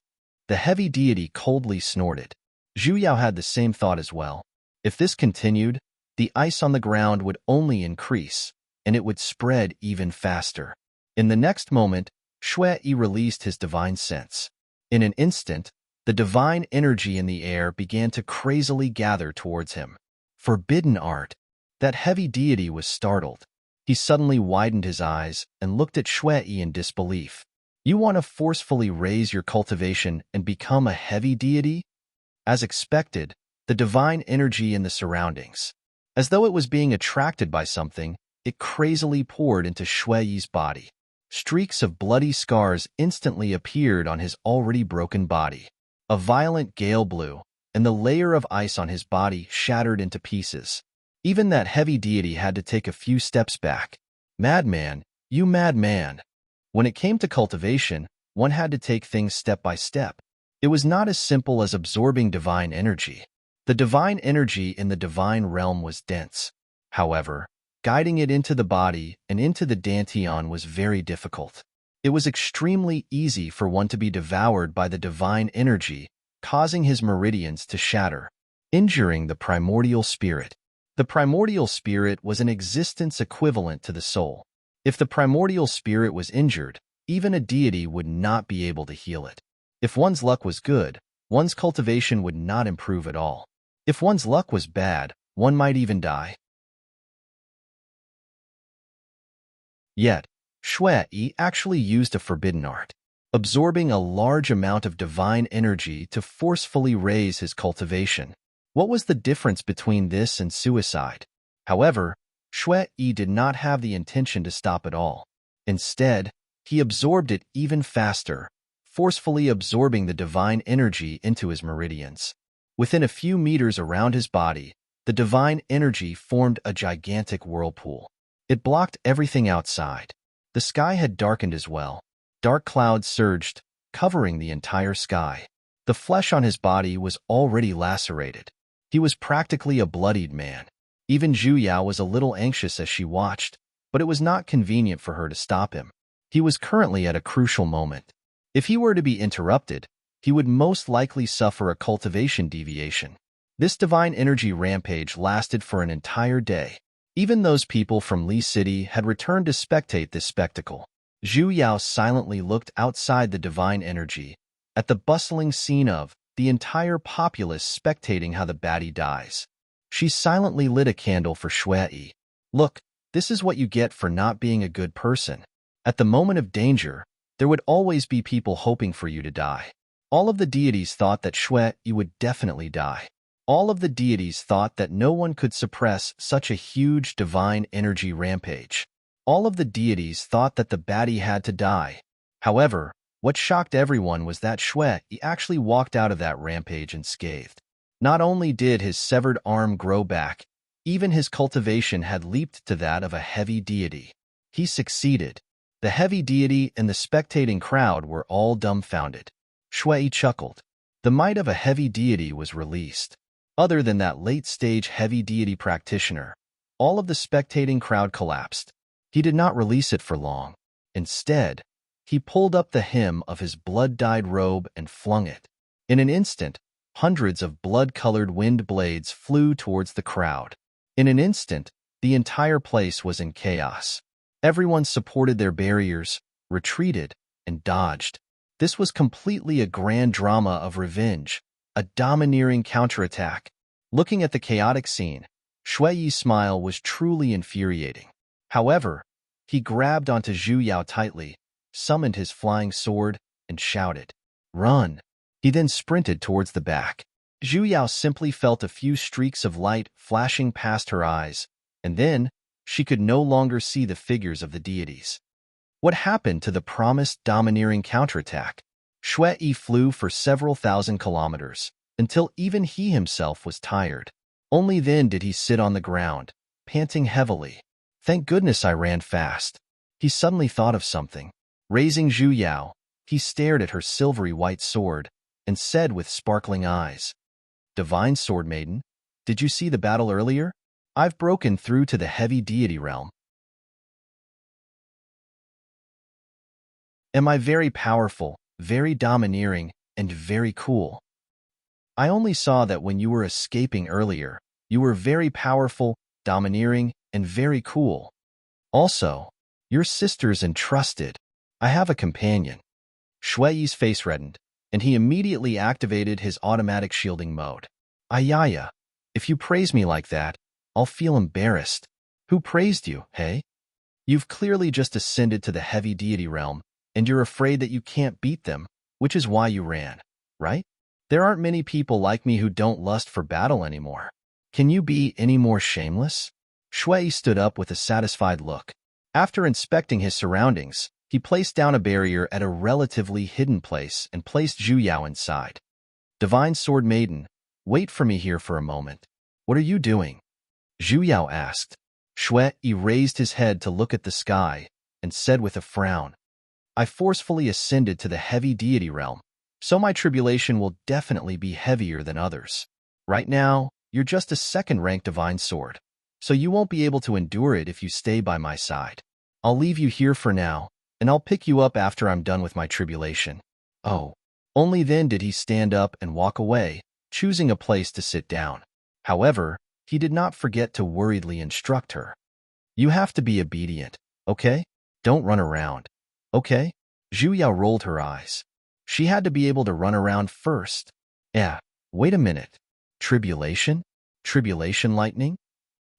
A: The heavy deity coldly snorted. Zhu Yao had the same thought as well. If this continued, the ice on the ground would only increase, and it would spread even faster. In the next moment, Shui Yi released his divine sense. In an instant, the divine energy in the air began to crazily gather towards him. Forbidden art. That heavy deity was startled. He suddenly widened his eyes and looked at Shui Yi in disbelief. "You want to forcefully raise your cultivation and become a heavy deity?" As expected, the divine energy in the surroundings, as though it was being attracted by something, it crazily poured into Shui Yi's body. Streaks of bloody scars instantly appeared on his already broken body. A violent gale blew, and the layer of ice on his body shattered into pieces. Even that heavy deity had to take a few steps back. "Madman, you madman!" When it came to cultivation, one had to take things step by step. It was not as simple as absorbing divine energy. The divine energy in the divine realm was dense. However, guiding it into the body and into the dantian was very difficult. It was extremely easy for one to be devoured by the divine energy, causing his meridians to shatter, injuring the primordial spirit. The primordial spirit was an existence equivalent to the soul. If the primordial spirit was injured, even a deity would not be able to heal it. If one's luck was good, one's cultivation would not improve at all. If one's luck was bad, one might even die. Yet, Shui Yi actually used a forbidden art, absorbing a large amount of divine energy to forcefully raise his cultivation. What was the difference between this and suicide? However, Shui Yi did not have the intention to stop at all. Instead, he absorbed it even faster, forcefully absorbing the divine energy into his meridians. Within a few meters around his body, the divine energy formed a gigantic whirlpool. It blocked everything outside. The sky had darkened as well. Dark clouds surged, covering the entire sky. The flesh on his body was already lacerated. He was practically a bloodied man. Even Zhu Yao was a little anxious as she watched, but it was not convenient for her to stop him. He was currently at a crucial moment. If he were to be interrupted, he would most likely suffer a cultivation deviation. This divine energy rampage lasted for an entire day. Even those people from Li City had returned to spectate this spectacle. Zhu Yao silently looked outside the divine energy, at the bustling scene of the entire populace spectating how the baddie dies. She silently lit a candle for Shui Yi. "Look, this is what you get for not being a good person. At the moment of danger, there would always be people hoping for you to die." All of the deities thought that Shui Yi would definitely die. All of the deities thought that no one could suppress such a huge divine energy rampage. All of the deities thought that the baddie had to die. However, what shocked everyone was that Shui Yi actually walked out of that rampage unscathed. Not only did his severed arm grow back, even his cultivation had leaped to that of a heavy deity. He succeeded. The heavy deity and the spectating crowd were all dumbfounded. Shui Yi chuckled. The might of a heavy deity was released. Other than that late-stage heavy deity practitioner, all of the spectating crowd collapsed. He did not release it for long. Instead, he pulled up the hem of his blood-dyed robe and flung it. In an instant, hundreds of blood-colored wind blades flew towards the crowd. In an instant, the entire place was in chaos. Everyone supported their barriers, retreated, and dodged. This was completely a grand drama of revenge, a domineering counterattack. Looking at the chaotic scene, Shui Yi's smile was truly infuriating. However, he grabbed onto Zhu Yao tightly, summoned his flying sword, and shouted, "Run!" He then sprinted towards the back. Zhu Yao simply felt a few streaks of light flashing past her eyes, and then she could no longer see the figures of the deities. What happened to the promised domineering counterattack? Shui Yi flew for several thousand kilometers, until even he himself was tired. Only then did he sit on the ground, panting heavily. Thank goodness I ran fast. He suddenly thought of something. Raising Zhu Yao, he stared at her silvery white sword and said with sparkling eyes, "Divine Sword Maiden, did you see the battle earlier? I've broken through to the heavy deity realm. Am I very powerful, very domineering, and very cool? I only saw that when you were escaping earlier, you were very powerful, domineering, and very cool. Also, your sister's entrusted. I have a companion." Shui Yi's face reddened, and he immediately activated his automatic shielding mode. "Ayaya, if you praise me like that, I'll feel embarrassed." "Who praised you, hey? You've clearly just ascended to the heavy deity realm, and you're afraid that you can't beat them, which is why you ran, right? There aren't many people like me who don't lust for battle anymore. Can you be any more shameless?" Shui Yi stood up with a satisfied look. After inspecting his surroundings, he placed down a barrier at a relatively hidden place and placed Zhu Yao inside. "Divine Sword Maiden, wait for me here for a moment." "What are you doing?" Zhu Yao asked. Shui Yi raised his head to look at the sky and said with a frown, "I forcefully ascended to the heavy deity realm, so my tribulation will definitely be heavier than others. Right now, you're just a second-rank divine sword, so you won't be able to endure it if you stay by my side. I'll leave you here for now, and I'll pick you up after I'm done with my tribulation." Oh, only then did he stand up and walk away, choosing a place to sit down. However, he did not forget to worriedly instruct her. "You have to be obedient, okay? Don't run around, okay?" Zhu Yao rolled her eyes. She had to be able to run around first. Yeah, wait a minute. Tribulation? Tribulation lightning?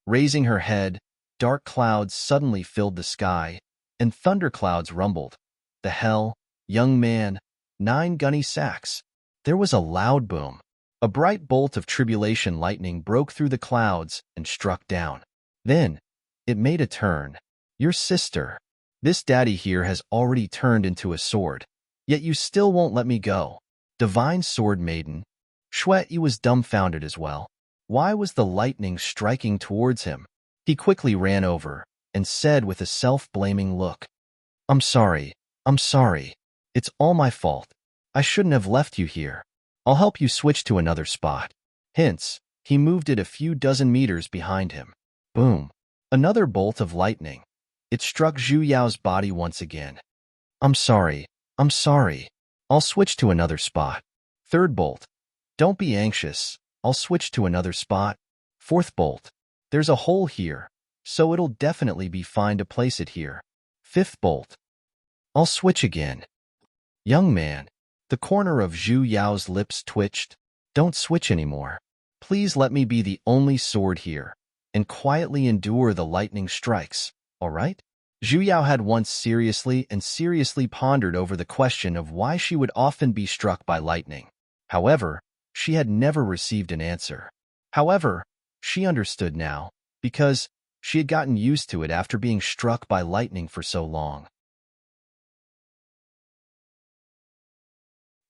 A: Raising her head, dark clouds suddenly filled the sky, and thunderclouds rumbled. "The hell, young man, 9 gunny sacks." There was a loud boom. A bright bolt of tribulation lightning broke through the clouds and struck down. Then, it made a turn. "Your sister. This daddy here has already turned into a sword, yet you still won't let me go. Divine Sword Maiden." Shui Yi was dumbfounded as well. Why was the lightning striking towards him? He quickly ran over and said with a self-blaming look, I'm sorry. It's all my fault. I shouldn't have left you here. I'll help you switch to another spot." Hence, he moved it a few dozen meters behind him. Boom. Another bolt of lightning. It struck Zhu Yao's body once again. I'm sorry. I'll switch to another spot." Third bolt. "Don't be anxious. I'll switch to another spot." Fourth bolt. "There's a hole here, so it'll definitely be fine to place it here." Fifth bolt. "I'll switch again." "Young man." The corner of Zhu Yao's lips twitched. "Don't switch anymore. Please let me be the only sword here, and quietly endure the lightning strikes, all right?" Zhu Yao had once seriously pondered over the question of why she would often be struck by lightning. However, she had never received an answer. However, she understood now, because she had gotten used to it after being struck by lightning for so long.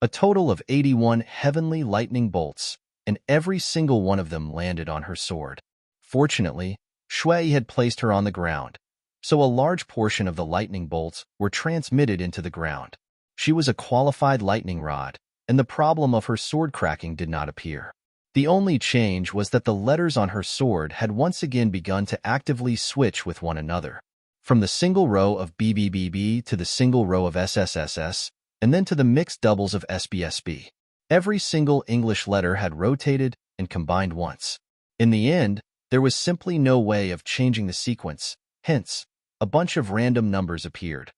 A: A total of 81 heavenly lightning bolts, and every single one of them landed on her sword. Fortunately, Shui had placed her on the ground, so a large portion of the lightning bolts were transmitted into the ground. She was a qualified lightning rod, and the problem of her sword cracking did not appear. The only change was that the letters on her sword had once again begun to actively switch with one another. From the single row of BBBB to the single row of SSSS, and then to the mixed doubles of SBSB. Every single English letter had rotated and combined once. In the end, there was simply no way of changing the sequence, hence, a bunch of random numbers appeared.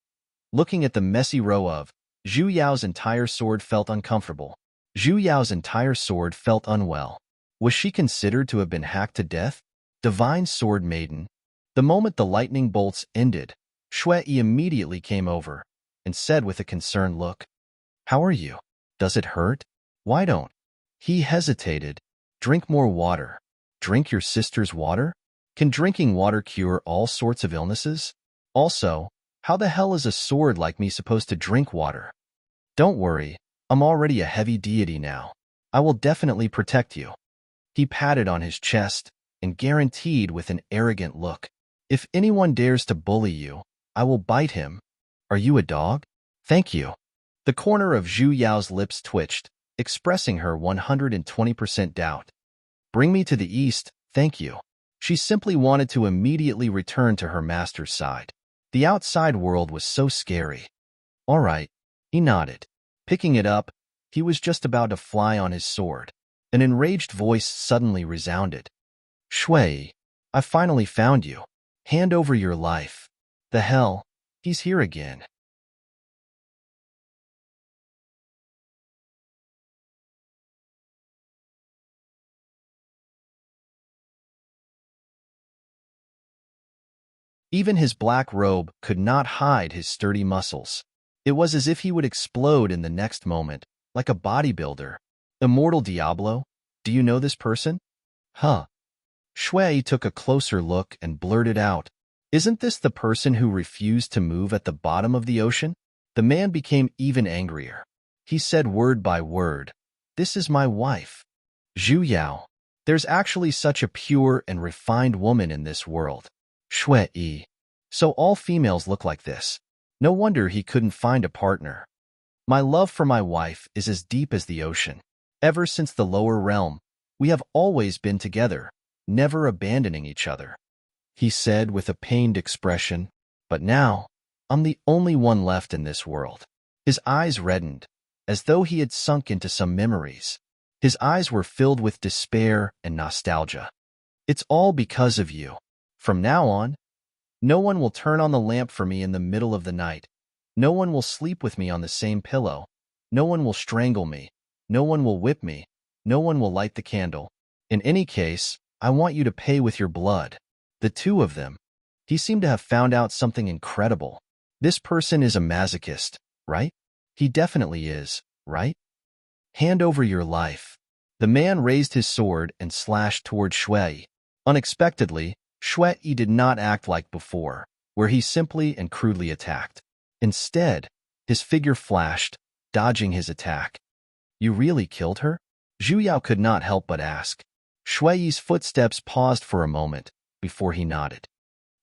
A: Looking at the messy row of Zhu Yao's entire sword felt uncomfortable. Zhu Yao's entire sword felt unwell. Was she considered to have been hacked to death? Divine Sword Maiden. The moment the lightning bolts ended, Shui immediately came over and said with a concerned look, "How are you? Does it hurt? Why don't?" He hesitated. "Drink more water." "Drink your sister's water? Can drinking water cure all sorts of illnesses? Also, how the hell is a sword like me supposed to drink water?" "Don't worry, I'm already a heavy deity now. I will definitely protect you." He patted on his chest and guaranteed with an arrogant look, "If anyone dares to bully you, I will bite him." "Are you a dog?" "Thank you." The corner of Zhu Yao's lips twitched, expressing her 120% doubt. "Bring me to the east, thank you." She simply wanted to immediately return to her master's side. The outside world was so scary. "All right," he nodded. Picking it up, he was just about to fly on his sword. An enraged voice suddenly resounded. "Shui, I finally found you. Hand over your life." "The hell? He's here again." Even his black robe could not hide his sturdy muscles. It was as if he would explode in the next moment, like a bodybuilder. "Immortal Diablo, do you know this person?" "Huh." Shui took a closer look and blurted out, "Isn't this the person who refused to move at the bottom of the ocean?" The man became even angrier. He said word by word, "This is my wife, Zhu Yao. There's actually such a pure and refined woman in this world. Shui. So all females look like this. No wonder he couldn't find a partner. My love for my wife is as deep as the ocean. Ever since the lower realm, we have always been together, never abandoning each other," he said with a pained expression. "But now, I'm the only one left in this world." His eyes reddened, as though he had sunk into some memories. His eyes were filled with despair and nostalgia. "It's all because of you. From now on, no one will turn on the lamp for me in the middle of the night. No one will sleep with me on the same pillow. No one will strangle me. No one will whip me. No one will light the candle. In any case, I want you to pay with your blood." The two of them. He seemed to have found out something incredible. This person is a masochist, right? He definitely is, right? "Hand over your life." The man raised his sword and slashed toward Shui. Unexpectedly, Shui did not act like before, where he simply and crudely attacked. Instead, his figure flashed, dodging his attack. "You really killed her?" Zhu Yao could not help but ask. Shui's footsteps paused for a moment before he nodded.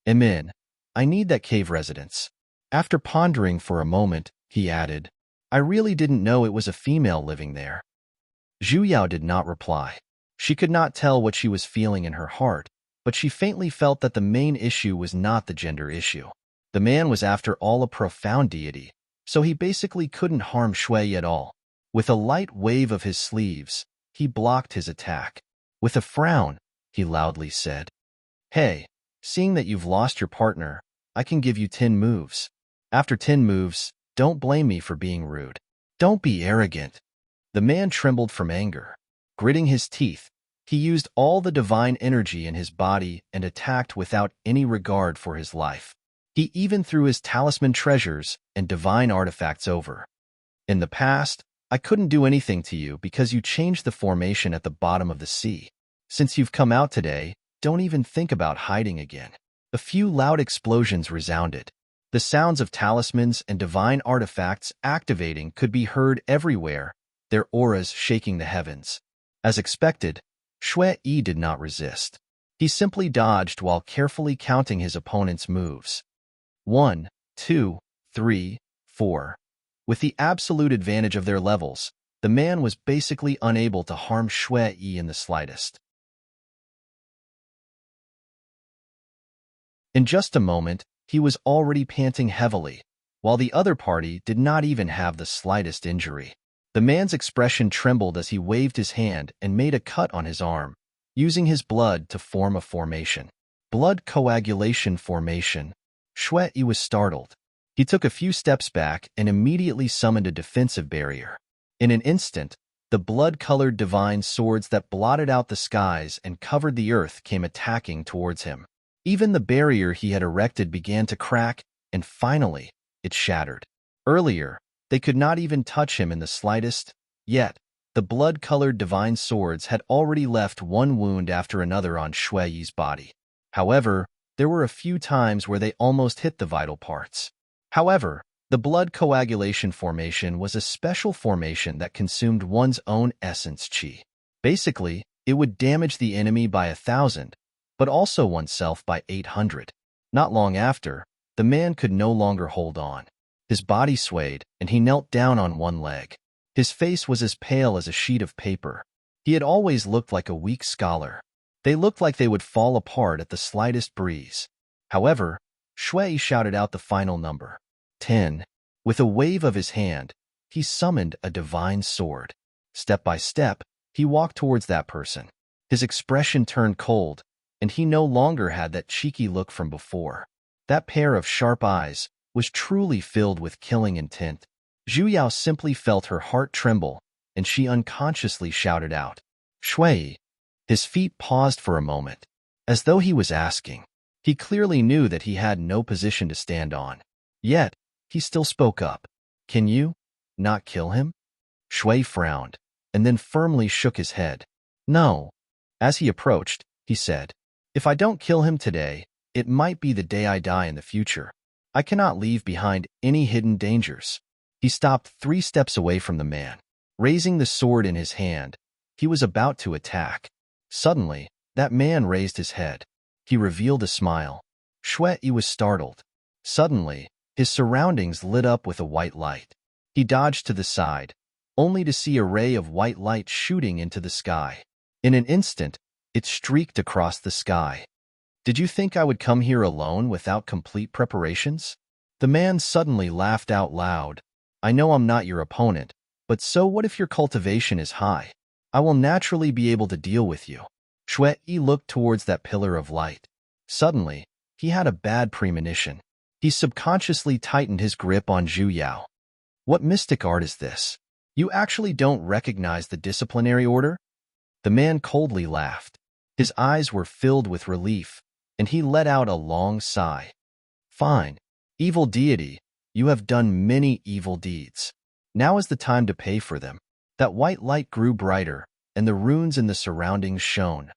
A: "Amen. I need that cave residence." After pondering for a moment, he added, "I really didn't know it was a female living there." Zhu Yao did not reply. She could not tell what she was feeling in her heart, but she faintly felt that the main issue was not the gender issue. The man was after all a profound deity, so he basically couldn't harm Shui at all. With a light wave of his sleeves, he blocked his attack. With a frown, he loudly said, "Hey, seeing that you've lost your partner, I can give you 10 moves. After 10 moves, don't blame me for being rude. Don't be arrogant." The man trembled from anger. Gritting his teeth, he used all the divine energy in his body and attacked without any regard for his life. He even threw his talisman treasures and divine artifacts over. "In the past, I couldn't do anything to you because you changed the formation at the bottom of the sea. Since you've come out today, don't even think about hiding again." A few loud explosions resounded. The sounds of talismans and divine artifacts activating could be heard everywhere, their auras shaking the heavens. As expected, Shui did not resist. He simply dodged while carefully counting his opponent's moves. 1, 2, 3, 4. With the absolute advantage of their levels, the man was basically unable to harm Shui in the slightest. In just a moment, he was already panting heavily, while the other party did not even have the slightest injury. The man's expression trembled as he waved his hand and made a cut on his arm, using his blood to form a formation. Blood coagulation formation. Shui was startled. He took a few steps back and immediately summoned a defensive barrier. In an instant, the blood-colored divine swords that blotted out the skies and covered the earth came attacking towards him. Even the barrier he had erected began to crack, and finally, it shattered. Earlier, they could not even touch him in the slightest, yet the blood-colored divine swords had already left one wound after another on Shui's body. However, there were a few times where they almost hit the vital parts. However, the blood coagulation formation was a special formation that consumed one's own essence chi. Basically, it would damage the enemy by 1,000, but also oneself by 800. Not long after, the man could no longer hold on. His body swayed, and he knelt down on one leg. His face was as pale as a sheet of paper. He had always looked like a weak scholar. They looked like they would fall apart at the slightest breeze. However, Shui shouted out the final number, 10. With a wave of his hand, he summoned a divine sword. Step by step, he walked towards that person. His expression turned cold, and he no longer had that cheeky look from before. That pair of sharp eyes was truly filled with killing intent. Zhu Yao simply felt her heart tremble, and she unconsciously shouted out, "Shui!" His feet paused for a moment, as though he was asking. He clearly knew that he had no position to stand on. Yet, he still spoke up. "Can you not kill him?" Shui frowned, and then firmly shook his head. "No." As he approached, he said, "If I don't kill him today, it might be the day I die in the future. I cannot leave behind any hidden dangers." He stopped 3 steps away from the man. Raising the sword in his hand, he was about to attack. Suddenly, that man raised his head. He revealed a smile. Shui was startled. Suddenly, his surroundings lit up with a white light. He dodged to the side, only to see a ray of white light shooting into the sky. In an instant, it streaked across the sky. "Did you think I would come here alone without complete preparations?" The man suddenly laughed out loud. "I know I'm not your opponent, but so what if your cultivation is high? I will naturally be able to deal with you." Shui looked towards that pillar of light. Suddenly, he had a bad premonition. He subconsciously tightened his grip on Zhu Yao. "What mystic art is this? You actually don't recognize the disciplinary order?" The man coldly laughed. His eyes were filled with relief, and he let out a long sigh. "Fine. Evil deity, you have done many evil deeds. Now is the time to pay for them." That white light grew brighter, and the runes in the surroundings shone.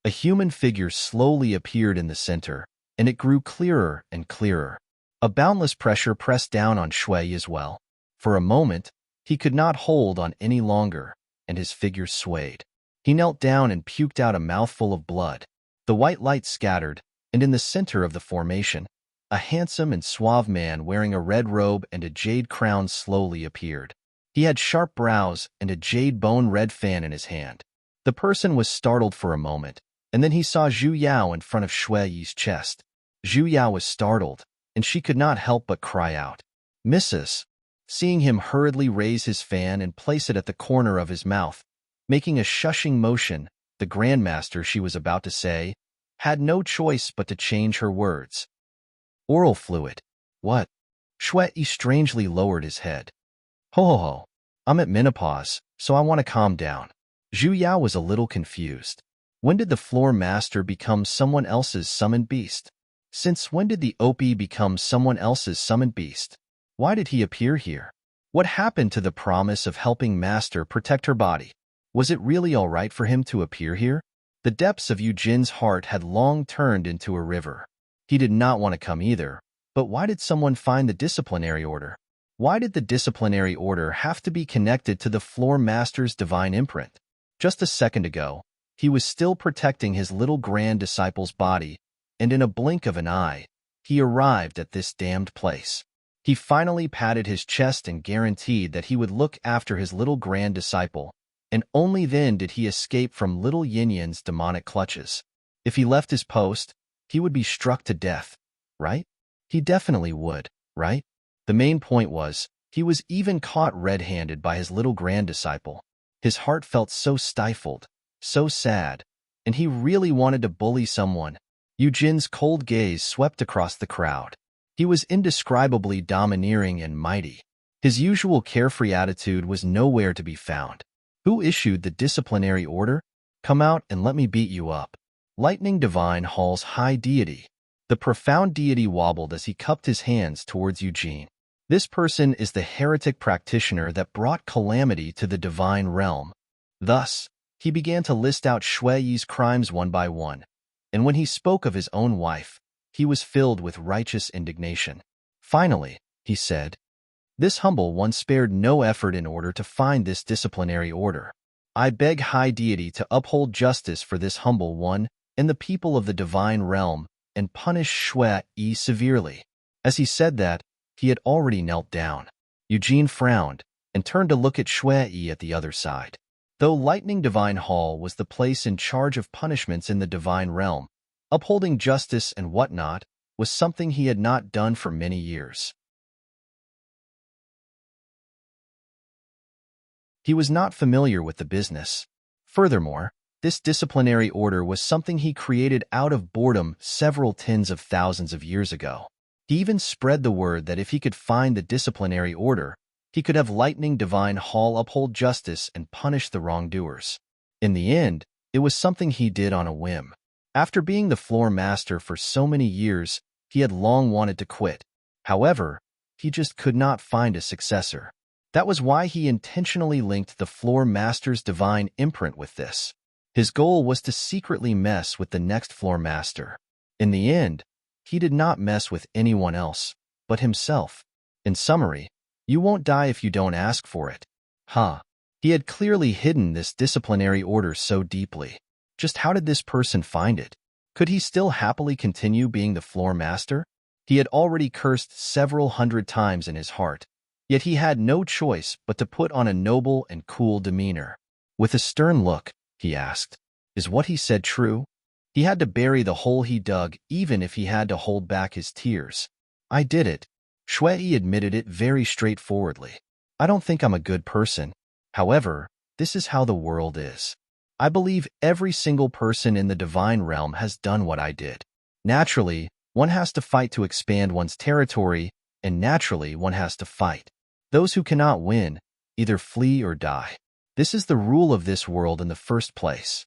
A: A human figure slowly appeared in the center, and it grew clearer and clearer. A boundless pressure pressed down on Shui as well. For a moment, he could not hold on any longer, and his figure swayed. He knelt down and puked out a mouthful of blood. The white light scattered, and in the center of the formation, a handsome and suave man wearing a red robe and a jade crown slowly appeared. He had sharp brows and a jade bone red fan in his hand. The person was startled for a moment, and then he saw Zhu Yao in front of Shui's chest. Zhu Yao was startled, and she could not help but cry out, "Missus!" Seeing him hurriedly raise his fan and place it at the corner of his mouth, making a shushing motion, the Grandmaster, she was about to say, had no choice but to change her words. "Oral fluid." "What?" Shui strangely lowered his head. "Ho ho ho. I'm at menopause, so I want to calm down." Zhu Yao was a little confused. When did the floor master become someone else's summoned beast? Since when did the OP become someone else's summoned beast? Why did he appear here? What happened to the promise of helping Master protect her body? Was it really all right for him to appear here? The depths of Yu Jin's heart had long turned into a river. He did not want to come either, but why did someone find the disciplinary order? Why did the disciplinary order have to be connected to the floor master's divine imprint? Just a second ago, he was still protecting his little grand disciple's body, and in a blink of an eye, he arrived at this damned place. He finally patted his chest and guaranteed that he would look after his little grand disciple, and only then did he escape from little Yin Yin's demonic clutches. If he left his post, he would be struck to death, right? He definitely would, right? The main point was, he was even caught red-handed by his little grand disciple. His heart felt so stifled, so sad, and he really wanted to bully someone. Eugene's cold gaze swept across the crowd. He was indescribably domineering and mighty. His usual carefree attitude was nowhere to be found. Who issued the disciplinary order? Come out and let me beat you up. Lightning Divine Hall's high deity. The profound deity wobbled as he cupped his hands towards Eugene. This person is the heretic practitioner that brought calamity to the divine realm. Thus, he began to list out Shuiyi's crimes one by one, and when he spoke of his own wife, he was filled with righteous indignation. Finally, he said, "This humble one spared no effort in order to find this disciplinary order. I beg High Deity to uphold justice for this humble one and the people of the divine realm and punish Shuiyi severely." As he said that, he had already knelt down. Eugene frowned and turned to look at Shuiyi at the other side. Though Lightning Divine Hall was the place in charge of punishments in the divine realm, upholding justice and whatnot was something he had not done for many years. He was not familiar with the business. Furthermore, this disciplinary order was something he created out of boredom several tens of thousands of years ago. He even spread the word that if he could find the disciplinary order, he could have Lightning Divine Hall uphold justice and punish the wrongdoers. In the end, it was something he did on a whim. After being the floor master for so many years, he had long wanted to quit. However, he just could not find a successor. That was why he intentionally linked the floor master's divine imprint with this. His goal was to secretly mess with the next floor master. In the end, he did not mess with anyone else, but himself. In summary, you won't die if you don't ask for it. He had clearly hidden this disciplinary order so deeply. Just how did this person find it? Could he still happily continue being the floor master? He had already cursed several hundred times in his heart, yet he had no choice but to put on a noble and cool demeanor. With a stern look, he asked, "Is what he said true?" He had to bury the hole he dug even if he had to hold back his tears. "I did it." Shuiyi admitted it very straightforwardly. "I don't think I'm a good person. However, this is how the world is. I believe every single person in the divine realm has done what I did. Naturally, one has to fight to expand one's territory, and naturally one has to fight. Those who cannot win either flee or die. This is the rule of this world in the first place."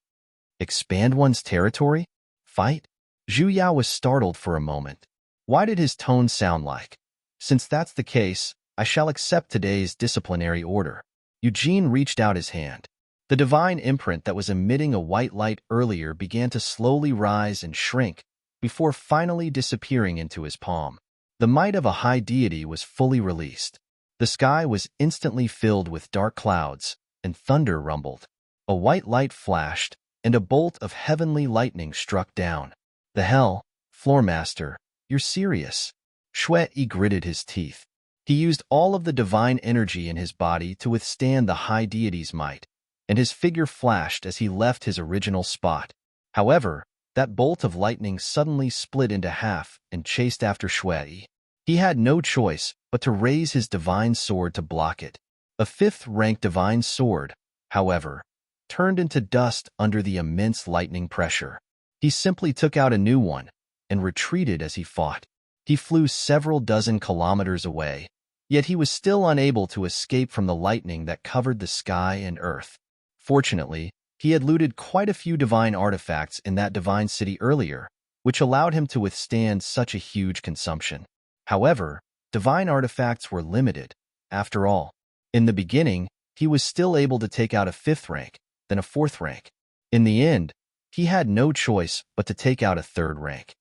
A: Expand one's territory? Fight? Zhu Yao was startled for a moment. Why did his tone sound like, "Since that's the case, I shall accept today's disciplinary order"? Eugene reached out his hand. The divine imprint that was emitting a white light earlier began to slowly rise and shrink before finally disappearing into his palm. The might of a high deity was fully released. The sky was instantly filled with dark clouds, and thunder rumbled. A white light flashed, and a bolt of heavenly lightning struck down. "The hell, Floormaster, you're serious?" Shuiyi gritted his teeth. He used all of the divine energy in his body to withstand the high deity's might, and his figure flashed as he left his original spot. However, that bolt of lightning suddenly split into half and chased after Shuiyi. He had no choice but to raise his divine sword to block it. A fifth-rank divine sword, however, turned into dust under the immense lightning pressure. He simply took out a new one and retreated as he fought. He flew several dozen kilometers away, yet he was still unable to escape from the lightning that covered the sky and earth. Fortunately, he had looted quite a few divine artifacts in that divine city earlier, which allowed him to withstand such a huge consumption. However, divine artifacts were limited. After all, in the beginning, he was still able to take out a fifth rank, then a fourth rank. In the end, he had no choice but to take out a third rank.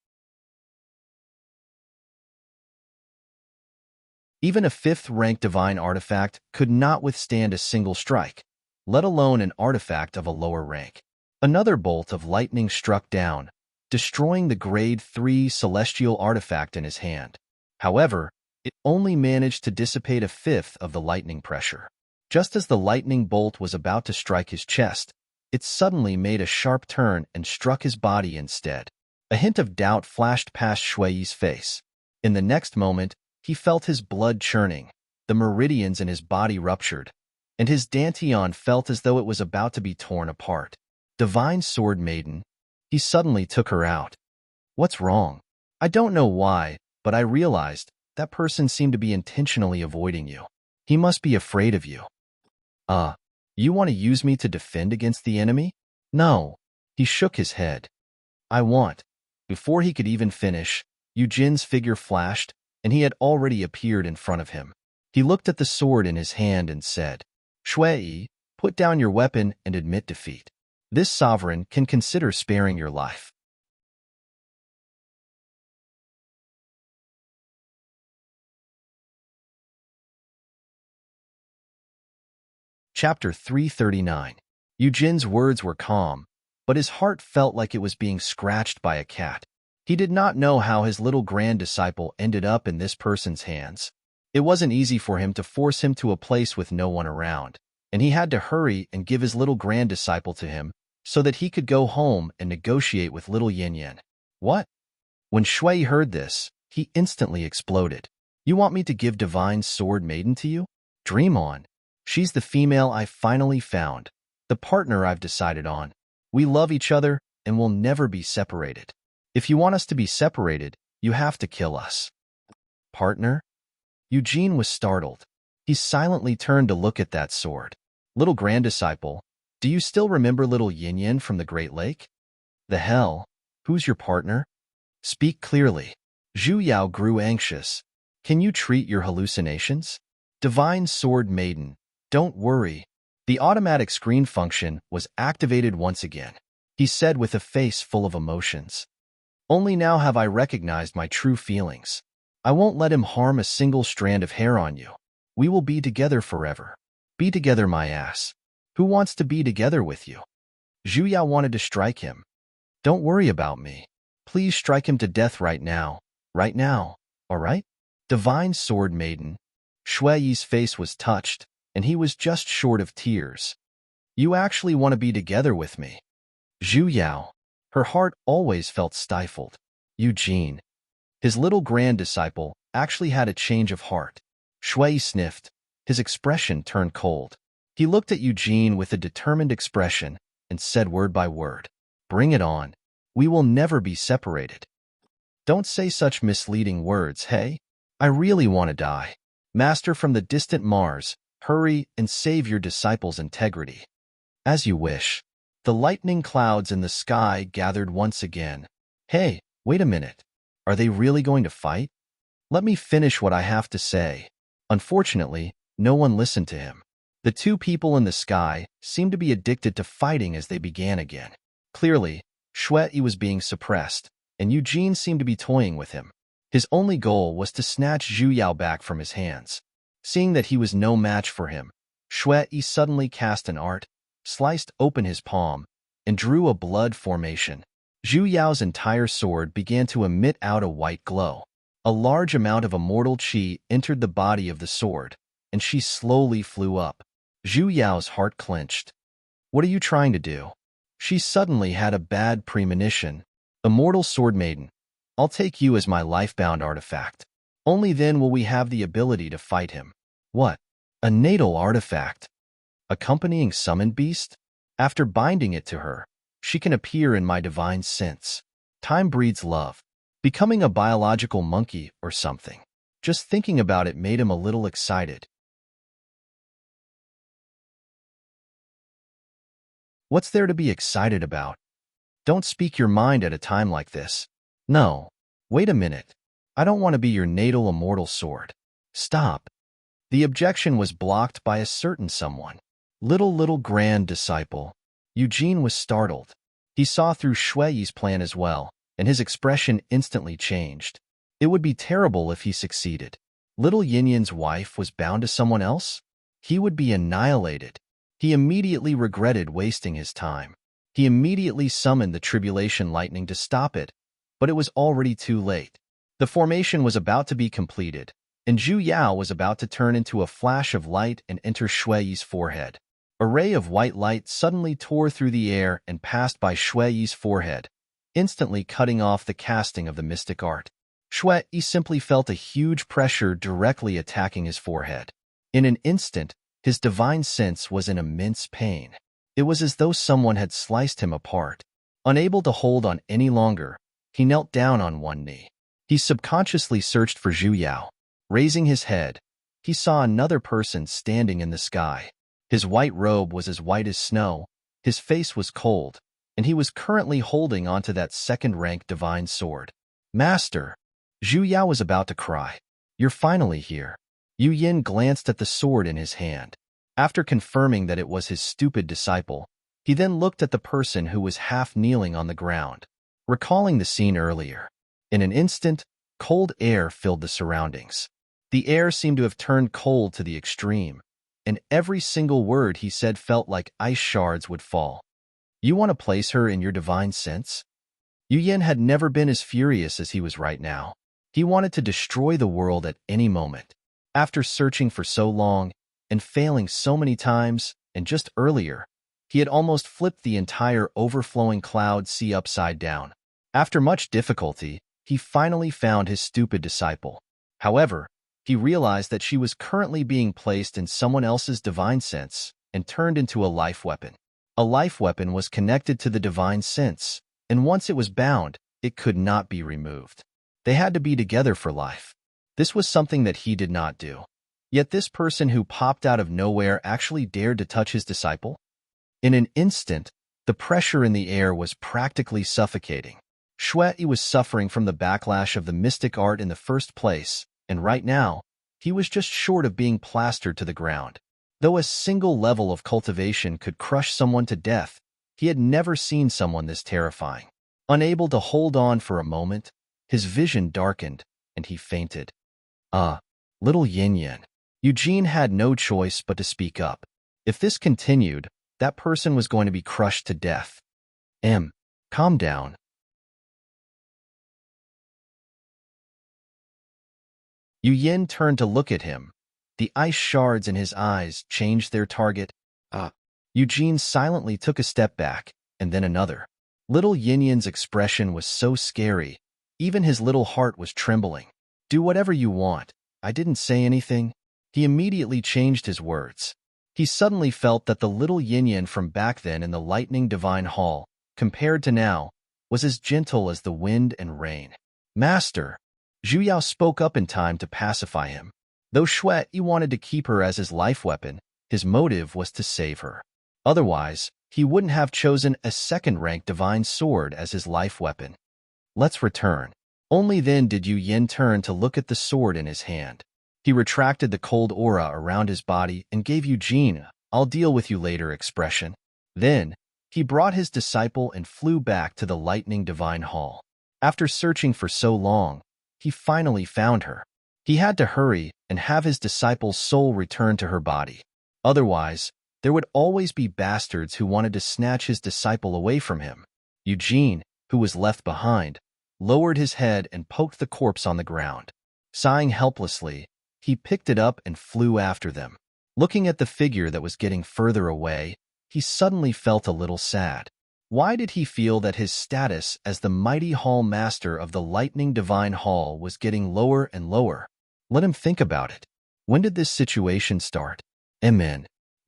A: Even a fifth-rank divine artifact could not withstand a single strike, let alone an artifact of a lower rank. Another bolt of lightning struck down, destroying the Grade 3 celestial artifact in his hand. However, it only managed to dissipate a fifth of the lightning pressure. Just as the lightning bolt was about to strike his chest, it suddenly made a sharp turn and struck his body instead. A hint of doubt flashed past Shuiyi's face. In the next moment, he felt his blood churning, the meridians in his body ruptured, and his dantian felt as though it was about to be torn apart. "Divine Sword Maiden, He suddenly took her out. What's wrong? I don't know why, but I realized that person seemed to be intentionally avoiding you. He must be afraid of you. You want to use me to defend against the enemy? No. He shook his head. I want. Before he could even finish, Eugene's figure flashed, and he had already appeared in front of him. He looked at the sword in his hand and said, Shui, put down your weapon and admit defeat. This sovereign can consider sparing your life. Chapter 339. Eugene's words were calm, but his heart felt like it was being scratched by a cat. He did not know how his little grand disciple ended up in this person's hands. It wasn't easy for him to force him to a place with no one around, and he had to hurry and give his little grand disciple to him so that he could go home and negotiate with little Yin Yin. What? When Shui heard this, he instantly exploded. You want me to give Divine Sword Maiden to you? Dream on. She's the female I finally found, the partner I've decided on. We love each other and will never be separated. If you want us to be separated, you have to kill us. Partner? Eugene was startled. He silently turned to look at that sword. Little grand disciple, do you still remember little Yin Yin from the Great Lake? The hell? Who's your partner? Speak clearly. Zhu Yao grew anxious. Can you treat your hallucinations? Divine Sword Maiden, don't worry. The automatic screen function was activated once again. He said with a face full of emotions. Only now have I recognized my true feelings. I won't let him harm a single strand of hair on you. We will be together forever. Be together, my ass. Who wants to be together with you? Zhu Yao wanted to strike him. Don't worry about me. Please strike him to death right now. Right now, all right? Divine Sword Maiden. Shui's face was touched, and he was just short of tears. You actually want to be together with me? Zhu Yao. Her heart always felt stifled. Eugene. His little grand disciple actually had a change of heart. Shui sniffed. His expression turned cold. He looked at Eugene with a determined expression and said word by word, Bring it on. We will never be separated. Don't say such misleading words, hey? I really want to die. Master from the distant Mars, hurry and save your disciple's integrity. As you wish. The lightning clouds in the sky gathered once again. Hey, wait a minute. Are they really going to fight? Let me finish what I have to say. Unfortunately, no one listened to him. The two people in the sky seemed to be addicted to fighting as they began again. Clearly, Shui was being suppressed, and Eugene seemed to be toying with him. His only goal was to snatch Zhu Yao back from his hands. Seeing that he was no match for him, Shui suddenly cast an art, sliced open his palm, and drew a blood formation. Zhu Yao's entire sword began to emit out a white glow. A large amount of immortal qi entered the body of the sword, and she slowly flew up. Zhu Yao's heart clenched. What are you trying to do? She suddenly had a bad premonition. Immortal Sword Maiden, I'll take you as my life-bound artifact. Only then will we have the ability to fight him. What? A natal artifact? Accompanying summoned beast? After binding it to her, she can appear in my divine sense. Time breeds love. Becoming a biological monkey or something. Just thinking about it made him a little excited. What's there to be excited about? Don't speak your mind at a time like this. No. Wait a minute. I don't want to be your natal immortal sword. Stop. The objection was blocked by a certain someone. Little grand disciple. Eugene was startled. He saw through Shui's plan as well, and his expression instantly changed. It would be terrible if he succeeded. Little Yin Yin's wife was bound to someone else? He would be annihilated. He immediately regretted wasting his time. He immediately summoned the tribulation lightning to stop it, but it was already too late. The formation was about to be completed, and Zhu Yao was about to turn into a flash of light and enter Shui's forehead. A ray of white light suddenly tore through the air and passed by Shui's forehead, instantly cutting off the casting of the mystic art. Shui simply felt a huge pressure directly attacking his forehead. In an instant, his divine sense was in immense pain. It was as though someone had sliced him apart. Unable to hold on any longer, he knelt down on one knee. He subconsciously searched for Zhu Yao. Raising his head, he saw another person standing in the sky. His white robe was as white as snow, his face was cold, and he was currently holding onto that second-rank divine sword. Master! Zhu Yao was about to cry. You're finally here. Yu Yin glanced at the sword in his hand. After confirming that it was his stupid disciple, he then looked at the person who was half kneeling on the ground. Recalling the scene earlier, in an instant, cold air filled the surroundings. The air seemed to have turned cold to the extreme, and every single word he said felt like ice shards would fall. You want to place her in your divine sense? Yu Yin had never been as furious as he was right now. He wanted to destroy the world at any moment. After searching for so long and failing so many times, and just earlier, he had almost flipped the entire overflowing cloud sea upside down. After much difficulty, he finally found his stupid disciple. However, he realized that she was currently being placed in someone else's divine sense and turned into a life weapon. A life weapon was connected to the divine sense, and once it was bound, it could not be removed. They had to be together for life. This was something that he did not do. Yet this person who popped out of nowhere actually dared to touch his disciple? In an instant, the pressure in the air was practically suffocating. Shui was suffering from the backlash of the mystic art in the first place, and right now, he was just short of being plastered to the ground. Though a single level of cultivation could crush someone to death, he had never seen someone this terrifying. Unable to hold on for a moment, his vision darkened, and he fainted. Little Yin Yin. Eugene had no choice but to speak up. If this continued, that person was going to be crushed to death. Calm down. Yu Yin turned to look at him. The ice shards in his eyes changed their target. Eugene silently took a step back, and then another. Little Yin Yin's expression was so scary, even his little heart was trembling. Do whatever you want. I didn't say anything. He immediately changed his words. He suddenly felt that the little Yin Yin from back then in the lightning divine hall, compared to now, was as gentle as the wind and rain. Master! Zhu Yao spoke up in time to pacify him. Though Shui wanted to keep her as his life weapon, his motive was to save her. Otherwise, he wouldn't have chosen a second-rank divine sword as his life weapon. Let's return. Only then did Yu Yin turn to look at the sword in his hand. He retracted the cold aura around his body and gave Eugene "I'll deal with you later" expression. Then, he brought his disciple and flew back to the lightning divine hall. After searching for so long, he finally found her. He had to hurry and have his disciple's soul return to her body. Otherwise, there would always be bastards who wanted to snatch his disciple away from him. Eugene, who was left behind, lowered his head and poked the corpse on the ground. Sighing helplessly, he picked it up and flew after them. Looking at the figure that was getting further away, he suddenly felt a little sad. Why did he feel that his status as the mighty hall master of the lightning divine hall was getting lower and lower? Let him think about it. When did this situation start?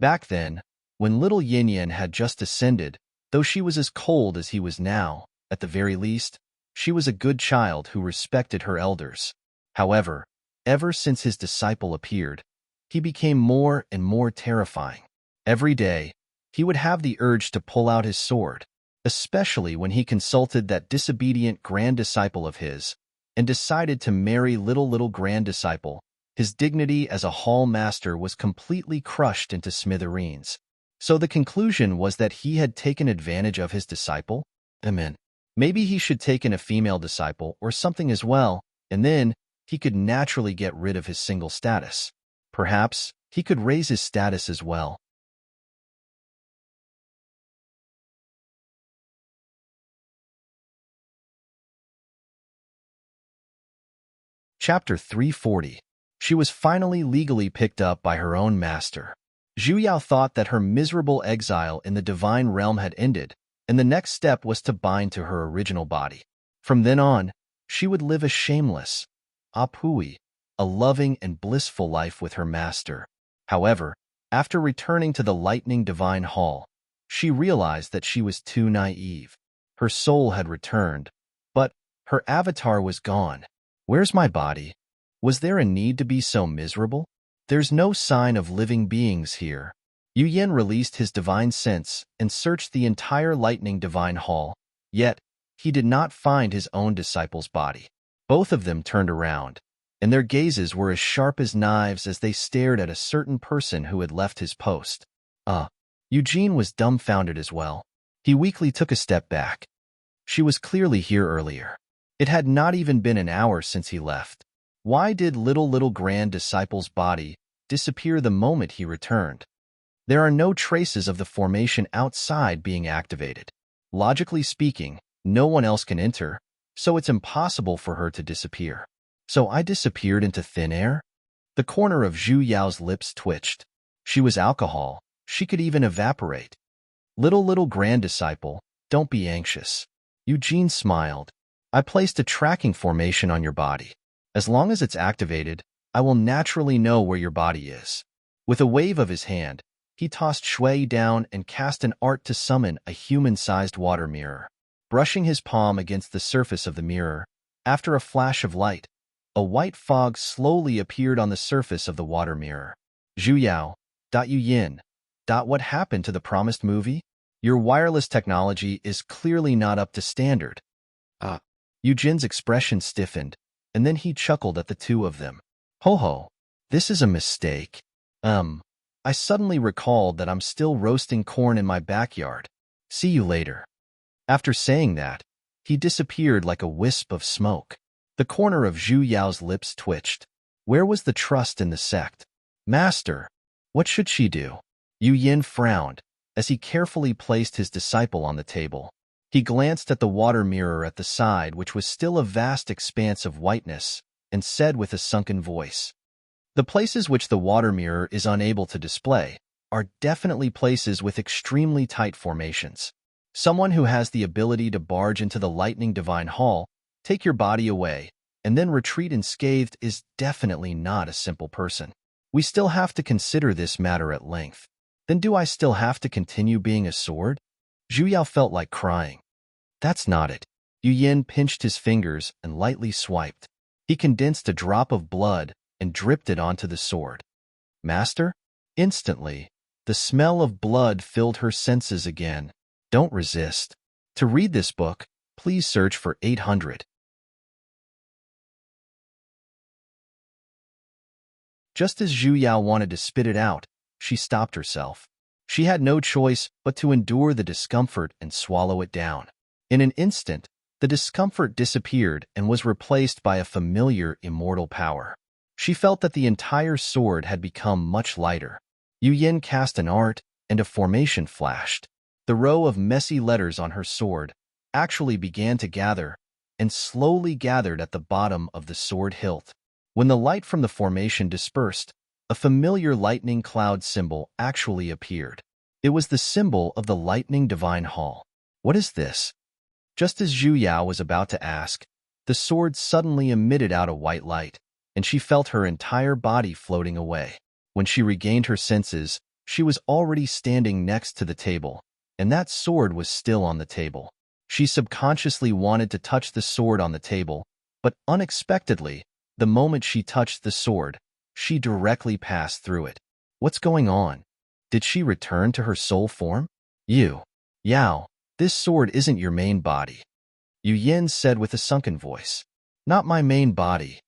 A: Back then, when little Yin Yin had just ascended, though she was as cold as he was now, at the very least, she was a good child who respected her elders. However, ever since his disciple appeared, he became more and more terrifying. Every day, he would have the urge to pull out his sword, especially when he consulted that disobedient grand disciple of his, and decided to marry little grand disciple. His dignity as a hall master was completely crushed into smithereens. So the conclusion was that he had taken advantage of his disciple? Maybe he should take in a female disciple or something as well, and then he could naturally get rid of his single status. Perhaps he could raise his status as well. Chapter 340. She was finally legally picked up by her own master. Zhu Yao thought that her miserable exile in the divine realm had ended, and the next step was to bind to her original body. From then on, she would live a shameless, a loving and blissful life with her master. However, after returning to the lightning divine hall, she realized that she was too naive. Her soul had returned, but her avatar was gone. Where's my body? Was there a need to be so miserable? There's no sign of living beings here. Yu Yin released his divine sense and searched the entire lightning divine hall, yet he did not find his own disciple's body. Both of them turned around, and their gazes were as sharp as knives as they stared at a certain person who had left his post. Eugene was dumbfounded as well. He weakly took a step back. She was clearly here earlier. It had not even been an hour since he left. Why did little grand disciple's body disappear the moment he returned? There are no traces of the formation outside being activated. Logically speaking, no one else can enter, so it's impossible for her to disappear. So I disappeared into thin air? The corner of Zhu Yao's lips twitched. She was alcohol. She could even evaporate. Little grand disciple, don't be anxious. Eugene smiled. I placed a tracking formation on your body. As long as it's activated, I will naturally know where your body is. With a wave of his hand, he tossed Shui down and cast an art to summon a human-sized water mirror. Brushing his palm against the surface of the mirror, after a flash of light, a white fog slowly appeared on the surface of the water mirror. Zhu Yao, Yu Yin, what happened to the promised movie? Your wireless technology is clearly not up to standard. Eugene's expression stiffened, and then he chuckled at the two of them. Ho, this is a mistake. I suddenly recalled that I'm still roasting corn in my backyard. See you later. After saying that, he disappeared like a wisp of smoke. The corner of Zhu Yao's lips twitched. Where was the trust in the sect? Master, what should she do? Yu Yin frowned as he carefully placed his disciple on the table. He glanced at the water mirror at the side, which was still a vast expanse of whiteness, and said with a sunken voice, the places which the water mirror is unable to display are definitely places with extremely tight formations. Someone who has the ability to barge into the lightning divine hall, take your body away, and then retreat unscathed is definitely not a simple person. We still have to consider this matter at length. Then do I still have to continue being a sword? Zhu Yao felt like crying. That's not it. Yu Yin pinched his fingers and lightly swiped. He condensed a drop of blood and dripped it onto the sword. Master? Instantly, the smell of blood filled her senses again. Don't resist. To read this book, please search for 800. Just as Zhu Yao wanted to spit it out, she stopped herself. She had no choice but to endure the discomfort and swallow it down. In an instant, the discomfort disappeared and was replaced by a familiar immortal power. She felt that the entire sword had become much lighter. Yu Yin cast an art, and a formation flashed. The row of messy letters on her sword actually began to gather, and slowly gathered at the bottom of the sword hilt. When the light from the formation dispersed, a familiar lightning cloud symbol actually appeared. It was the symbol of the lightning divine hall. What is this? Just as Zhu Yao was about to ask, the sword suddenly emitted out a white light, and she felt her entire body floating away. When she regained her senses, she was already standing next to the table, and that sword was still on the table. She subconsciously wanted to touch the sword on the table, but unexpectedly, the moment she touched the sword, she directly passed through it. What's going on? Did she return to her soul form? Yao, this sword isn't your main body. Yu Yin said with a sunken voice. Not my main body.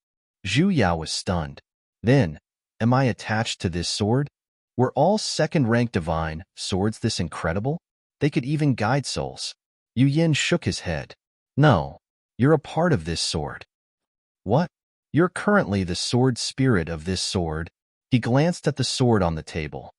A: Zhu Yao was stunned. Then, am I attached to this sword? Were all second-rank divine swords this incredible? They could even guide souls. Yu Yin shook his head. No, you're a part of this sword. What? You're currently the sword spirit of this sword. He glanced at the sword on the table.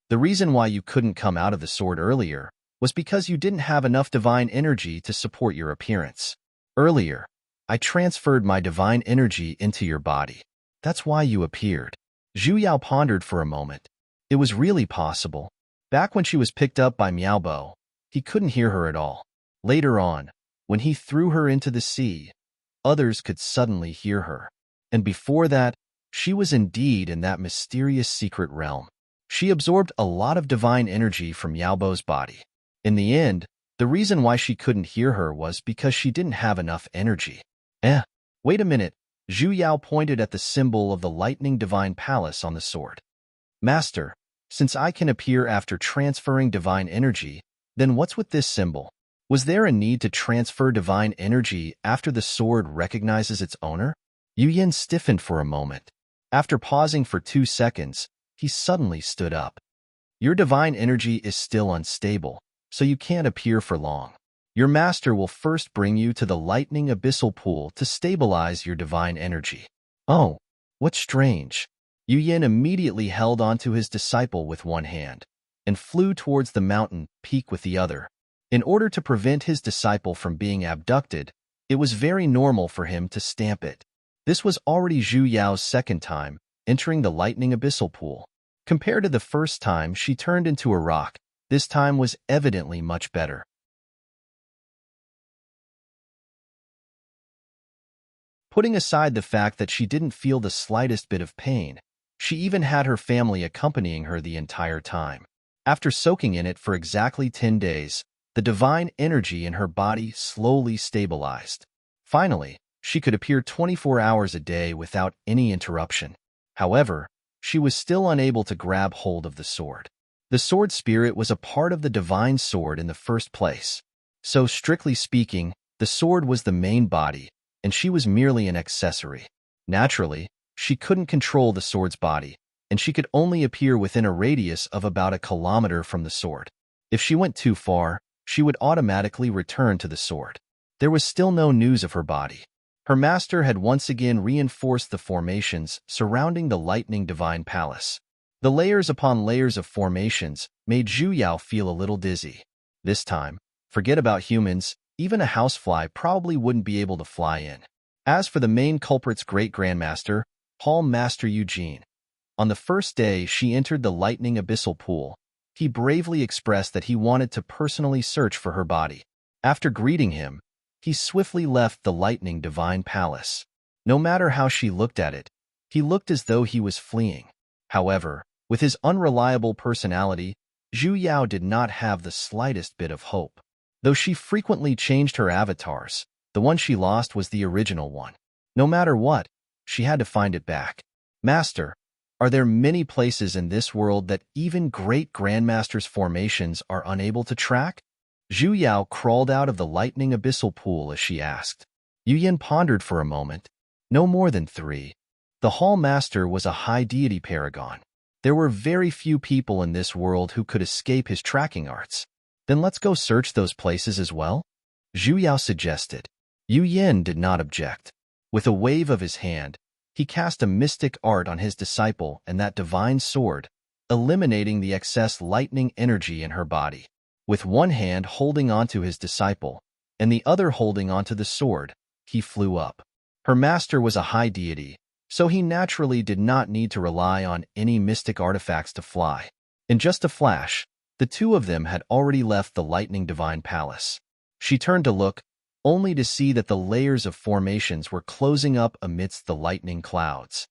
A: The reason why you couldn't come out of the sword earlier was because you didn't have enough divine energy to support your appearance. Earlier, I transferred my divine energy into your body. That's why you appeared. Zhu Yao pondered for a moment. It was really possible. Back when she was picked up by Miaobo, he couldn't hear her at all. Later on, when he threw her into the sea, others could suddenly hear her. And before that, she was indeed in that mysterious secret realm. She absorbed a lot of divine energy from Miaobo's body. In the end, The reason why she couldn't hear her was because she didn't have enough energy. Eh, wait a minute. Zhu Yao pointed at the symbol of the lightning divine palace on the sword. Master, since I can appear after transferring divine energy, then what's with this symbol? Was there a need to transfer divine energy after the sword recognizes its owner? Yu Yin stiffened for a moment. After pausing for 2 seconds, he suddenly stood up. Your divine energy is still unstable, so you can't appear for long. Your master will first bring you to the lightning abyssal pool to stabilize your divine energy. Oh, what's strange. Yu Yin immediately held onto his disciple with one hand and flew towards the mountain peak with the other. In order to prevent his disciple from being abducted, it was very normal for him to stamp it. This was already Zhu Yao's second time entering the lightning abyssal pool. Compared to the first time she turned into a rock, this time was evidently much better. Putting aside the fact that she didn't feel the slightest bit of pain, she even had her family accompanying her the entire time. After soaking in it for exactly 10 days, the divine energy in her body slowly stabilized. Finally, she could appear 24 hours a day without any interruption. However, she was still unable to grab hold of the sword. The sword spirit was a part of the divine sword in the first place. So, strictly speaking, the sword was the main body, and she was merely an accessory. Naturally, she couldn't control the sword's body, and she could only appear within a radius of about 1 kilometer from the sword. If she went too far, she would automatically return to the sword. There was still no news of her body. Her master had once again reinforced the formations surrounding the lightning divine palace. The layers upon layers of formations made Zhu Yao feel a little dizzy. This time, forget about humans, even a housefly probably wouldn't be able to fly in. As for the main culprit's great-grandmaster, Hall Master Eugene, on the first day she entered the lightning abyssal pool, he bravely expressed that he wanted to personally search for her body. After greeting him, he swiftly left the lightning divine palace. No matter how she looked at it, he looked as though he was fleeing. However, with his unreliable personality, Zhu Yao did not have the slightest bit of hope. Though she frequently changed her avatars, the one she lost was the original one. No matter what, she had to find it back. Master, are there many places in this world that even great grandmasters' formations are unable to track? Zhu Yao crawled out of the lightning abyssal pool as she asked. Yu Yin pondered for a moment. No more than 3. The Hall Master was a high deity paragon. There were very few people in this world who could escape his tracking arts. Then let's go search those places as well? Zhu Yao suggested. Yu Yin did not object. With a wave of his hand, he cast a mystic art on his disciple and that divine sword, eliminating the excess lightning energy in her body. With one hand holding onto his disciple, and the other holding onto the sword, he flew up. Her master was a high deity, so he naturally did not need to rely on any mystic artifacts to fly. In just a flash, the two of them had already left the lightning divine palace. She turned to look, only to see that the layers of formations were closing up amidst the lightning clouds.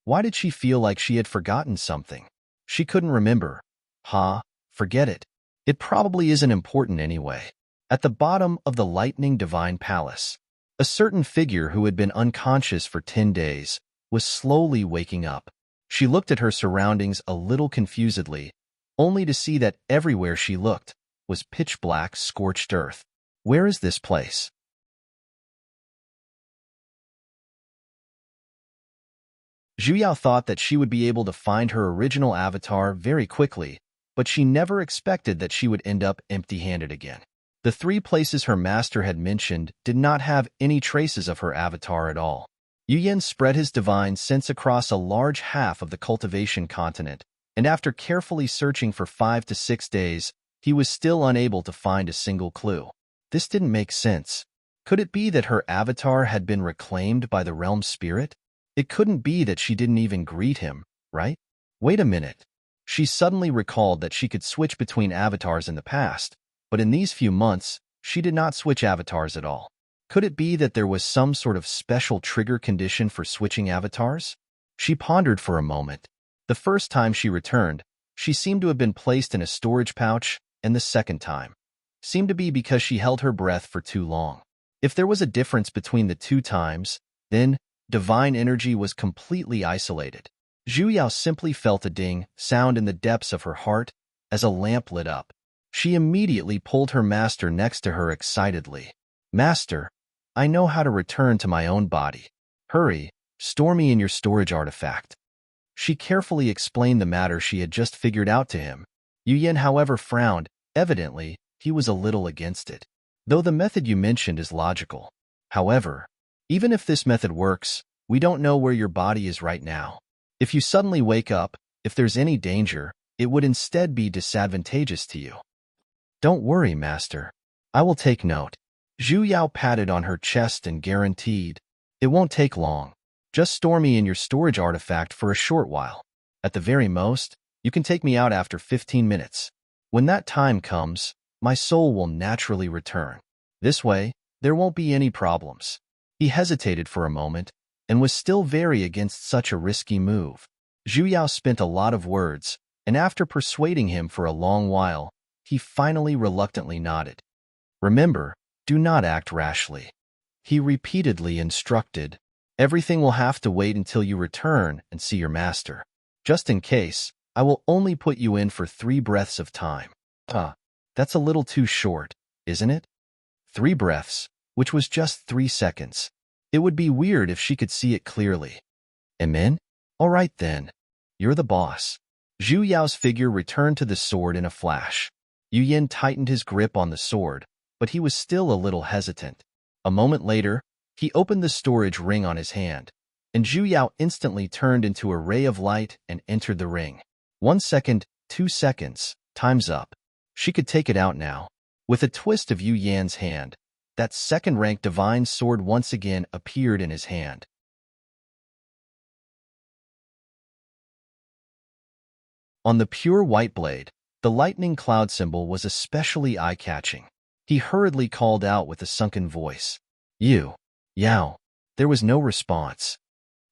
A: Why did she feel like she had forgotten something? She couldn't remember. Forget it. It probably isn't important anyway. At the bottom of the lightning divine palace, a certain figure who had been unconscious for 10 days was slowly waking up. She looked at her surroundings a little confusedly, only to see that everywhere she looked was pitch-black, scorched earth. Where is this place? Zhu Yao thought that she would be able to find her original avatar very quickly, but she never expected that she would end up empty-handed again. The 3 places her master had mentioned did not have any traces of her avatar at all. Yu Yin spread his divine sense across a large half of the cultivation continent, and after carefully searching for 5 to 6 days, he was still unable to find a single clue. This didn't make sense. Could it be that her avatar had been reclaimed by the realm spirit? It couldn't be that she didn't even greet him, right? Wait a minute. She suddenly recalled that she could switch between avatars in the past, but in these few months, she did not switch avatars at all. Could it be that there was some sort of special trigger condition for switching avatars? She pondered for a moment. The first time she returned, she seemed to have been placed in a storage pouch, and the second time. seemed to be because she held her breath for too long. If there was a difference between the two times, then divine energy was completely isolated. Zhu Yao simply felt a ding sound in the depths of her heart as a lamp lit up. She immediately pulled her master next to her excitedly. "Master, I know how to return to my own body. Hurry, store me in your storage artifact." She carefully explained the matter she had just figured out to him. Yu Yin, however, frowned. Evidently, he was a little against it. "Though the method you mentioned is logical. However, even if this method works, we don't know where your body is right now. If you suddenly wake up, if there's any danger, it would instead be disadvantageous to you." "Don't worry, Master. I will take note." Zhu Yao patted on her chest and guaranteed, "It won't take long. Just store me in your storage artifact for a short while. At the very most, you can take me out after 15 minutes. When that time comes, my soul will naturally return. This way, there won't be any problems." He hesitated for a moment and was still very against such a risky move. Zhu Yao spent a lot of words, and after persuading him for a long while, he finally reluctantly nodded. "Remember, do not act rashly," he repeatedly instructed. "Everything will have to wait until you return and see your master. Just in case, I will only put you in for 3 breaths of time." That's a little too short, isn't it? 3 breaths, which was just 3 seconds. It would be weird if she could see it clearly. "Amen? All right then. You're the boss." Zhu Yao's figure returned to the sword in a flash. Yu Yin tightened his grip on the sword, but he was still a little hesitant. A moment later, he opened the storage ring on his hand, and Zhu Yao instantly turned into a ray of light and entered the ring. 1 second, 2 seconds, time's up. She could take it out now. With a twist of Yu Yan's hand, that second-rank divine sword once again appeared in his hand. On the pure white blade, the lightning cloud symbol was especially eye-catching. He hurriedly called out with a sunken voice, "Yu Yao." There was no response.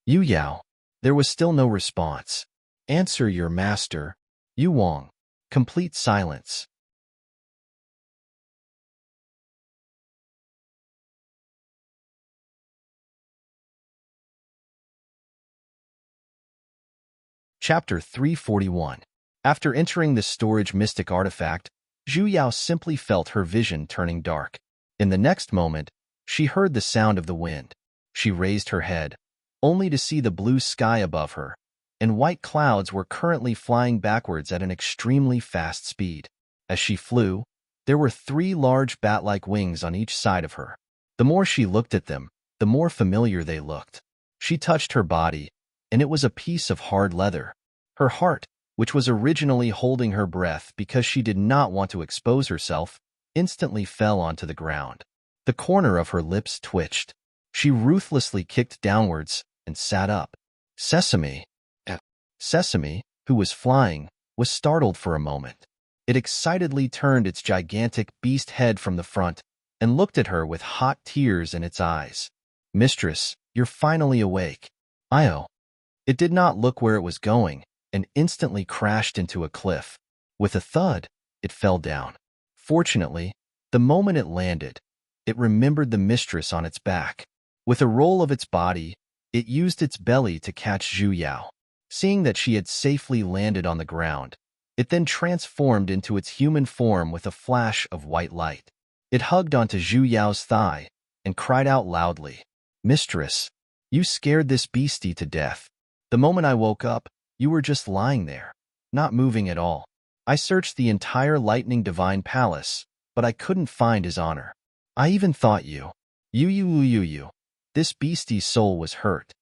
A: "Yu Yao." There was still no response. "Answer your master." "Yu Wang." Complete silence. Chapter 341. After entering the storage mystic artifact, Zhu Yao simply felt her vision turning dark. In the next moment, she heard the sound of the wind. She raised her head, only to see the blue sky above her, and white clouds were currently flying backwards at an extremely fast speed. As she flew, there were 3 large bat-like wings on each side of her. The more she looked at them, the more familiar they looked. She touched her body, and it was a piece of hard leather. Her heart, which was originally holding her breath because she did not want to expose herself, instantly fell onto the ground. The corner of her lips twitched. She ruthlessly kicked downwards and sat up. Sesame. Sesame, who was flying, was startled for a moment. It excitedly turned its gigantic beast head from the front and looked at her with hot tears in its eyes. "Mistress, you're finally awake." "Io." It did not look where it was going and instantly crashed into a cliff. With a thud, it fell down. Fortunately, the moment it landed, it remembered the mistress on its back. With a roll of its body, it used its belly to catch Zhu Yao. Seeing that she had safely landed on the ground, it then transformed into its human form with a flash of white light. It hugged onto Zhu Yao's thigh and cried out loudly, "Mistress, you scared this beastie to death. The moment I woke up, you were just lying there, not moving at all. I searched the entire lightning divine palace, but I couldn't find his honor. I even thought you. This beastie's soul was hurt.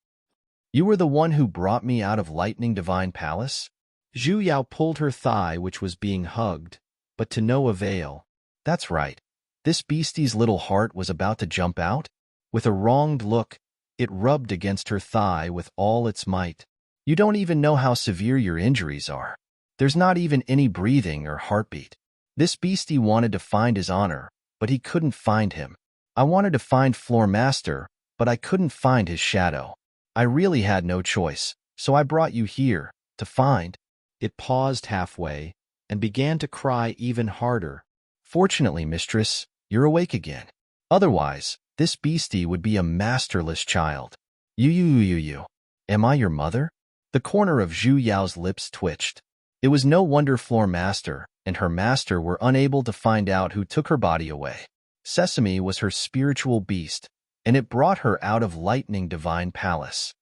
A: You were the one who brought me out of lightning divine palace?" Zhu Yao pulled her thigh, which was being hugged, but to no avail. That's right. This beastie's little heart was about to jump out. With a wronged look, it rubbed against her thigh with all its might. "You don't even know how severe your injuries are. There's not even any breathing or heartbeat. This beastie wanted to find his honor, but he couldn't find him. I wanted to find Floor Master, but I couldn't find his shadow. I really had no choice, so I brought you here, to find." It paused halfway and began to cry even harder. Fortunately, mistress, you're awake again. Otherwise, this beastie would be a masterless child. You. Am I your mother? The corner of Zhu Yao's lips twitched. It was no wonder Floor Master and her master were unable to find out who took her body away. Sesame was her spiritual beast, and it brought her out of Lightning Divine Palace.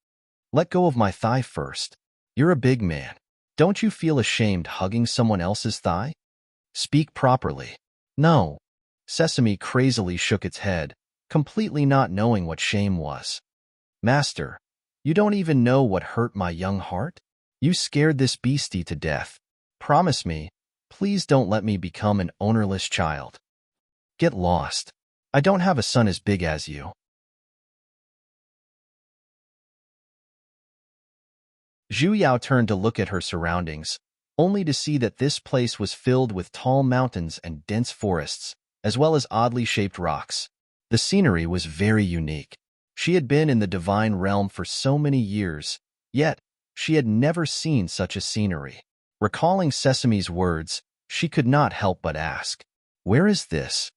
A: Let go of my thigh first. You're a big man. Don't you feel ashamed hugging someone else's thigh? Speak properly. No. Sesame crazily shook its head, completely not knowing what shame was. Master, you don't even know what hurt my young heart? You scared this beastie to death. Promise me, please don't let me become an ownerless child. Get lost. I don't have a son as big as you. Zhu Yao turned to look at her surroundings, only to see that this place was filled with tall mountains and dense forests, as well as oddly shaped rocks. The scenery was very unique. She had been in the divine realm for so many years, yet she had never seen such a scenery. Recalling Sesame's words, she could not help but ask, "Where is this?"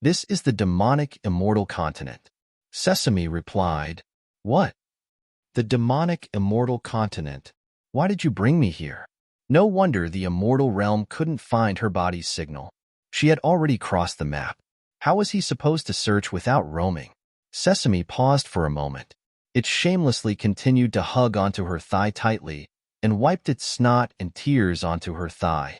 A: "This is the demonic immortal continent." Sesame replied, "What? The demonic immortal continent? Why did you bring me here?" No wonder the immortal realm couldn't find her body's signal. She had already crossed the map. How was he supposed to search without roaming? Sesame paused for a moment. It shamelessly continued to hug onto her thigh tightly and wiped its snot and tears onto her thigh.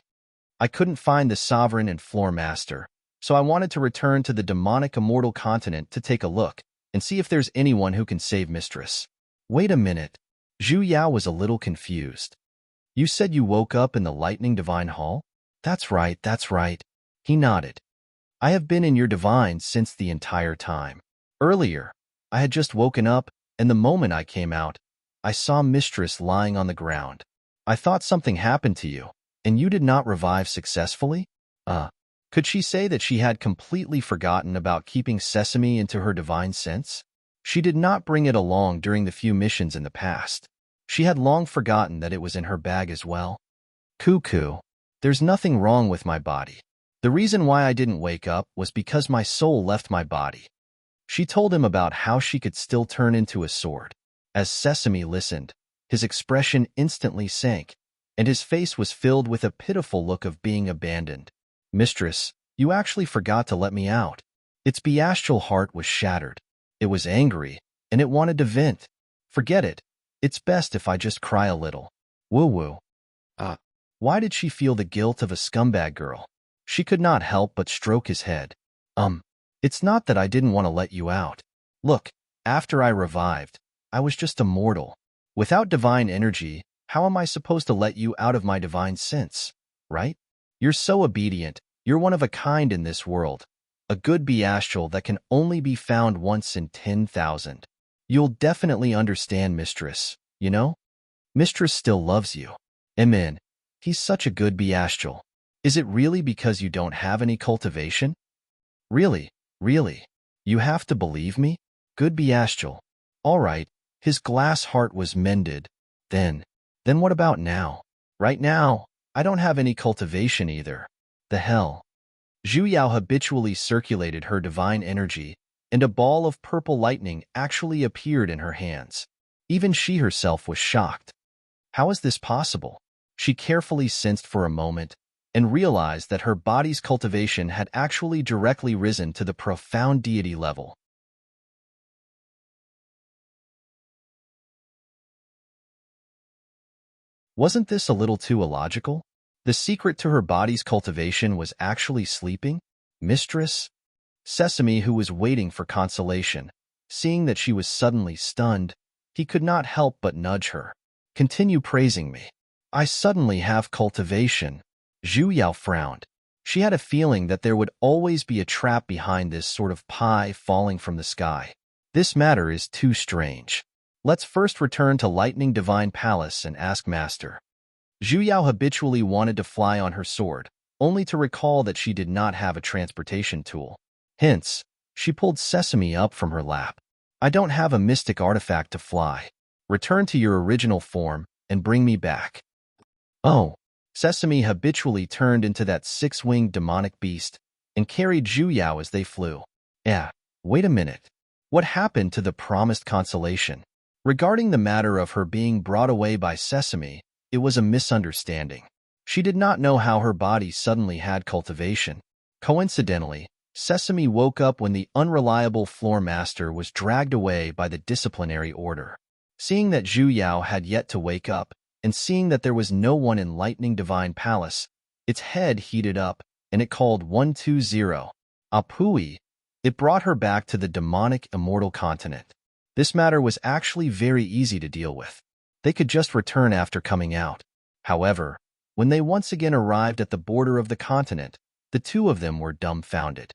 A: "I couldn't find the sovereign and floor master, so I wanted to return to the demonic immortal continent to take a look and see if there's anyone who can save mistress." Wait a minute. Zhu Yao was a little confused. You said you woke up in the Lightning Divine Hall? That's right. He nodded. I have been in your divine since the entire time. Earlier, I had just woken up, and the moment I came out, I saw mistress lying on the ground. I thought something happened to you, and you did not revive successfully? Could she say that she had completely forgotten about keeping Sesame into her divine sense? She did not bring it along during the few missions in the past. She had long forgotten that it was in her bag as well. Cuckoo. There's nothing wrong with my body. The reason why I didn't wake up was because my soul left my body. She told him about how she could still turn into a sword. As Sesame listened, his expression instantly sank, and his face was filled with a pitiful look of being abandoned. Mistress, you actually forgot to let me out. Its bestial heart was shattered. It was angry, and it wanted to vent. Forget it. It's best if I just cry a little. Woo-woo. Why did she feel the guilt of a scumbag girl? She could not help but stroke his head. It's not that I didn't want to let you out. Look, after I revived, I was just a mortal. Without divine energy, how am I supposed to let you out of my divine sense, right? You're so obedient. You're one of a kind in this world. A good bestial that can only be found once in 10,000. You'll definitely understand, mistress, you know? Mistress still loves you. Amen. He's such a good bestial. Is it really because you don't have any cultivation? Really? You have to believe me? Good bestial. All right, his glass heart was mended. Then what about now? Right now, I don't have any cultivation either. The hell? Zhu Yao habitually circulated her divine energy, and a ball of purple lightning actually appeared in her hands. Even she herself was shocked. How is this possible? She carefully sensed for a moment and realized that her body's cultivation had actually directly risen to the profound deity level. Wasn't this a little too illogical? The secret to her body's cultivation was actually sleeping? Mistress? Sesame, who was waiting for consolation, seeing that she was suddenly stunned, he could not help but nudge her. Continue praising me. I suddenly have cultivation. Zhu Yao frowned. She had a feeling that there would always be a trap behind this sort of pie falling from the sky. This matter is too strange. Let's first return to Lightning Divine Palace and ask Master. Zhu Yao habitually wanted to fly on her sword, only to recall that she did not have a transportation tool. Hence, she pulled Sesame up from her lap. I don't have a mystic artifact to fly. Return to your original form and bring me back. Oh, Sesame habitually turned into that six-winged demonic beast, and carried Zhu Yao as they flew. Wait a minute. What happened to the promised consolation? Regarding the matter of her being brought away by Sesame, it was a misunderstanding. She did not know how her body suddenly had cultivation. Coincidentally, Sesame woke up when the unreliable floor master was dragged away by the disciplinary order. Seeing that Zhu Yao had yet to wake up, and seeing that there was no one in Lightning Divine Palace, its head heated up, and it called 120. Apui. It brought her back to the demonic immortal continent. This matter was actually very easy to deal with. They could just return after coming out. However, when they once again arrived at the border of the continent, the two of them were dumbfounded.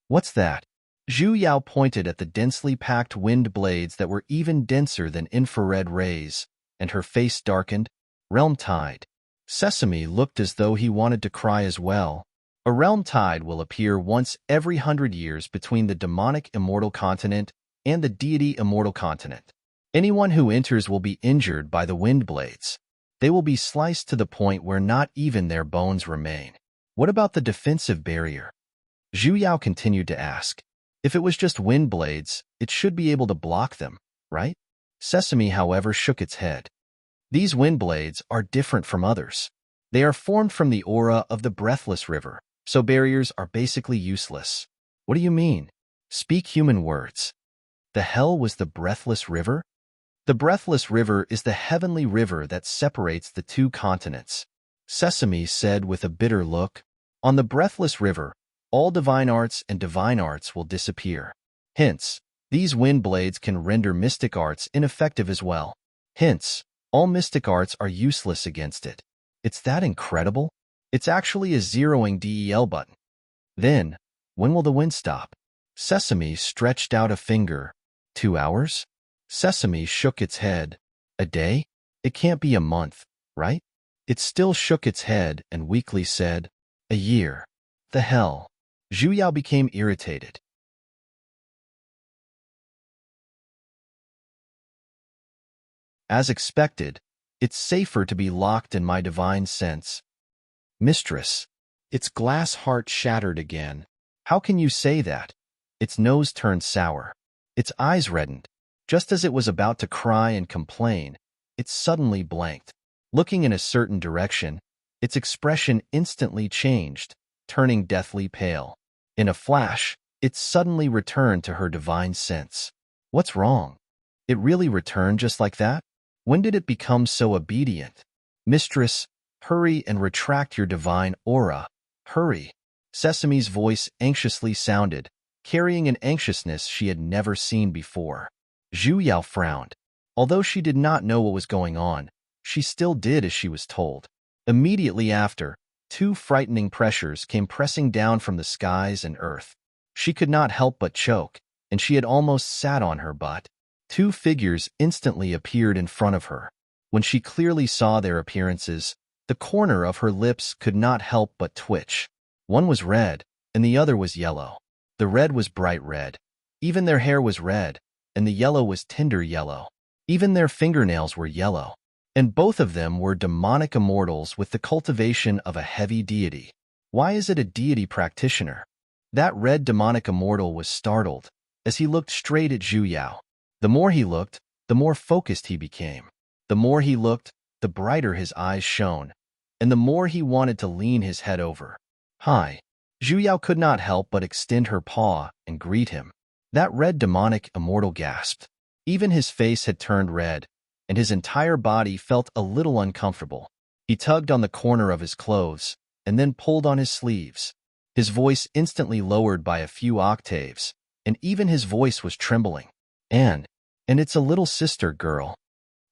A: What's that? Zhu Yao pointed at the densely packed wind blades that were even denser than infrared rays, and her face darkened. Realm tide. Sesame looked as though he wanted to cry as well. A realm tide will appear once every 100 years between the demonic immortal continent and the deity immortal continent. Anyone who enters will be injured by the wind blades. They will be sliced to the point where not even their bones remain. What about the defensive barrier? Zhu Yao continued to ask. If it was just wind blades, it should be able to block them, right? Sesame, however, shook its head. These wind blades are different from others. They are formed from the aura of the Breathless River, so barriers are basically useless. What do you mean? Speak human words. The hell was the Breathless River? The Breathless River is the heavenly river that separates the two continents. Sesame said with a bitter look. On the Breathless River, all divine arts and divine arts will disappear. Hence, these wind blades can render mystic arts ineffective as well. Hence, all mystic arts are useless against it. It's that incredible? It's actually a zeroing DEL button. Then, when will the wind stop? Sesame stretched out a finger. 2 hours? Sesame shook its head. A day? It can't be a month, right? It still shook its head and weakly said, a year. The hell? Zhu Yao became irritated. As expected, it's safer to be locked in my divine sense. Mistress. Its glass heart shattered again. How can you say that? Its nose turned sour. Its eyes reddened. Just as it was about to cry and complain, it suddenly blanked. Looking in a certain direction, its expression instantly changed, turning deathly pale. In a flash, it suddenly returned to her divine sense. What's wrong? It really returned just like that? When did it become so obedient? Mistress, hurry and retract your divine aura. Hurry. Sesame's voice anxiously sounded, carrying an anxiousness she had never seen before. Zhu Yao frowned. Although she did not know what was going on, she still did as she was told. Immediately after, 2 frightening pressures came pressing down from the skies and earth. She could not help but choke, and she had almost sat on her butt. 2 figures instantly appeared in front of her. When she clearly saw their appearances, the corner of her lips could not help but twitch. One was red, and the other was yellow. The red was bright red. Even their hair was red, and the yellow was tender yellow. Even their fingernails were yellow. And both of them were demonic immortals with the cultivation of a heavy deity. Why is it a deity practitioner? That red demonic immortal was startled, as he looked straight at Zhu Yao. The more he looked, the more focused he became. The more he looked, the brighter his eyes shone, and the more he wanted to lean his head over. Hi. Zhu Yao could not help but extend her paw and greet him. That red demonic immortal gasped. Even his face had turned red, and his entire body felt a little uncomfortable. He tugged on the corner of his clothes, and then pulled on his sleeves. His voice instantly lowered by a few octaves, and even his voice was trembling. And it's a little sister girl.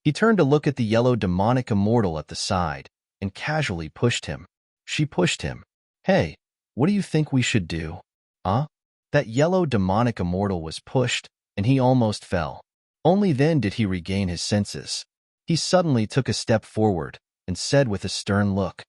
A: He turned to look at the yellow demonic immortal at the side, and casually pushed him. She pushed him. Hey, what do you think we should do? That yellow demonic immortal was pushed, and he almost fell. Only then did he regain his senses. He suddenly took a step forward, and said with a stern look,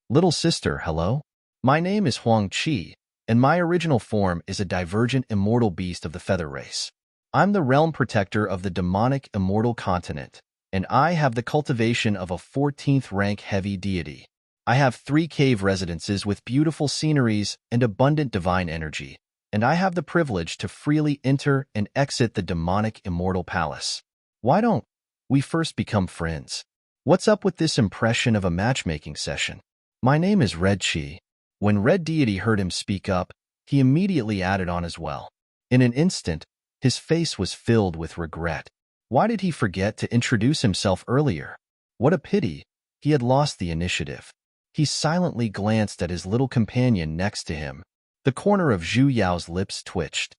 A: Little sister, hello? My name is Huang Qi, and my original form is a divergent immortal beast of the feather race. I'm the realm protector of the demonic immortal continent, and I have the cultivation of a 14th rank heavy deity. I have 3 cave residences with beautiful sceneries and abundant divine energy, and I have the privilege to freely enter and exit the demonic immortal palace. Why don't we first become friends? What's up with this impression of a matchmaking session? My name is Red Chi. When Red Deity heard him speak up, he immediately added on as well. In an instant, his face was filled with regret. Why did he forget to introduce himself earlier? What a pity, he had lost the initiative. He silently glanced at his little companion next to him. The corner of Zhu Yao's lips twitched.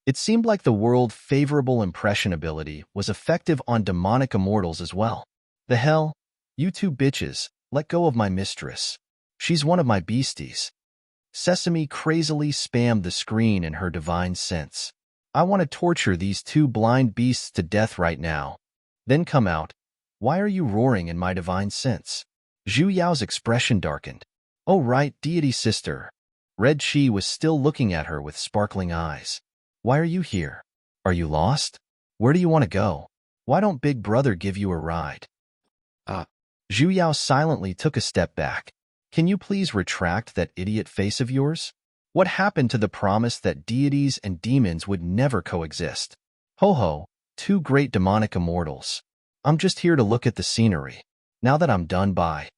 A: It seemed like the world's favorable impression ability was effective on demonic immortals as well. The hell? You two bitches, let go of my mistress. She's one of my beasties. Sesame crazily spammed the screen in her divine sense. I want to torture these 2 blind beasts to death right now. Then come out. Why are you roaring in my divine sense? Zhu Yao's expression darkened. Oh right, deity sister. Red Chi was still looking at her with sparkling eyes. Why are you here? Are you lost? Where do you want to go? Why don't Big Brother give you a ride? Zhu Yao silently took a step back. Can you please retract that idiot face of yours? What happened to the promise that deities and demons would never coexist? Ho ho, 2 great demonic immortals. I'm just here to look at the scenery. Now that I'm done, bye.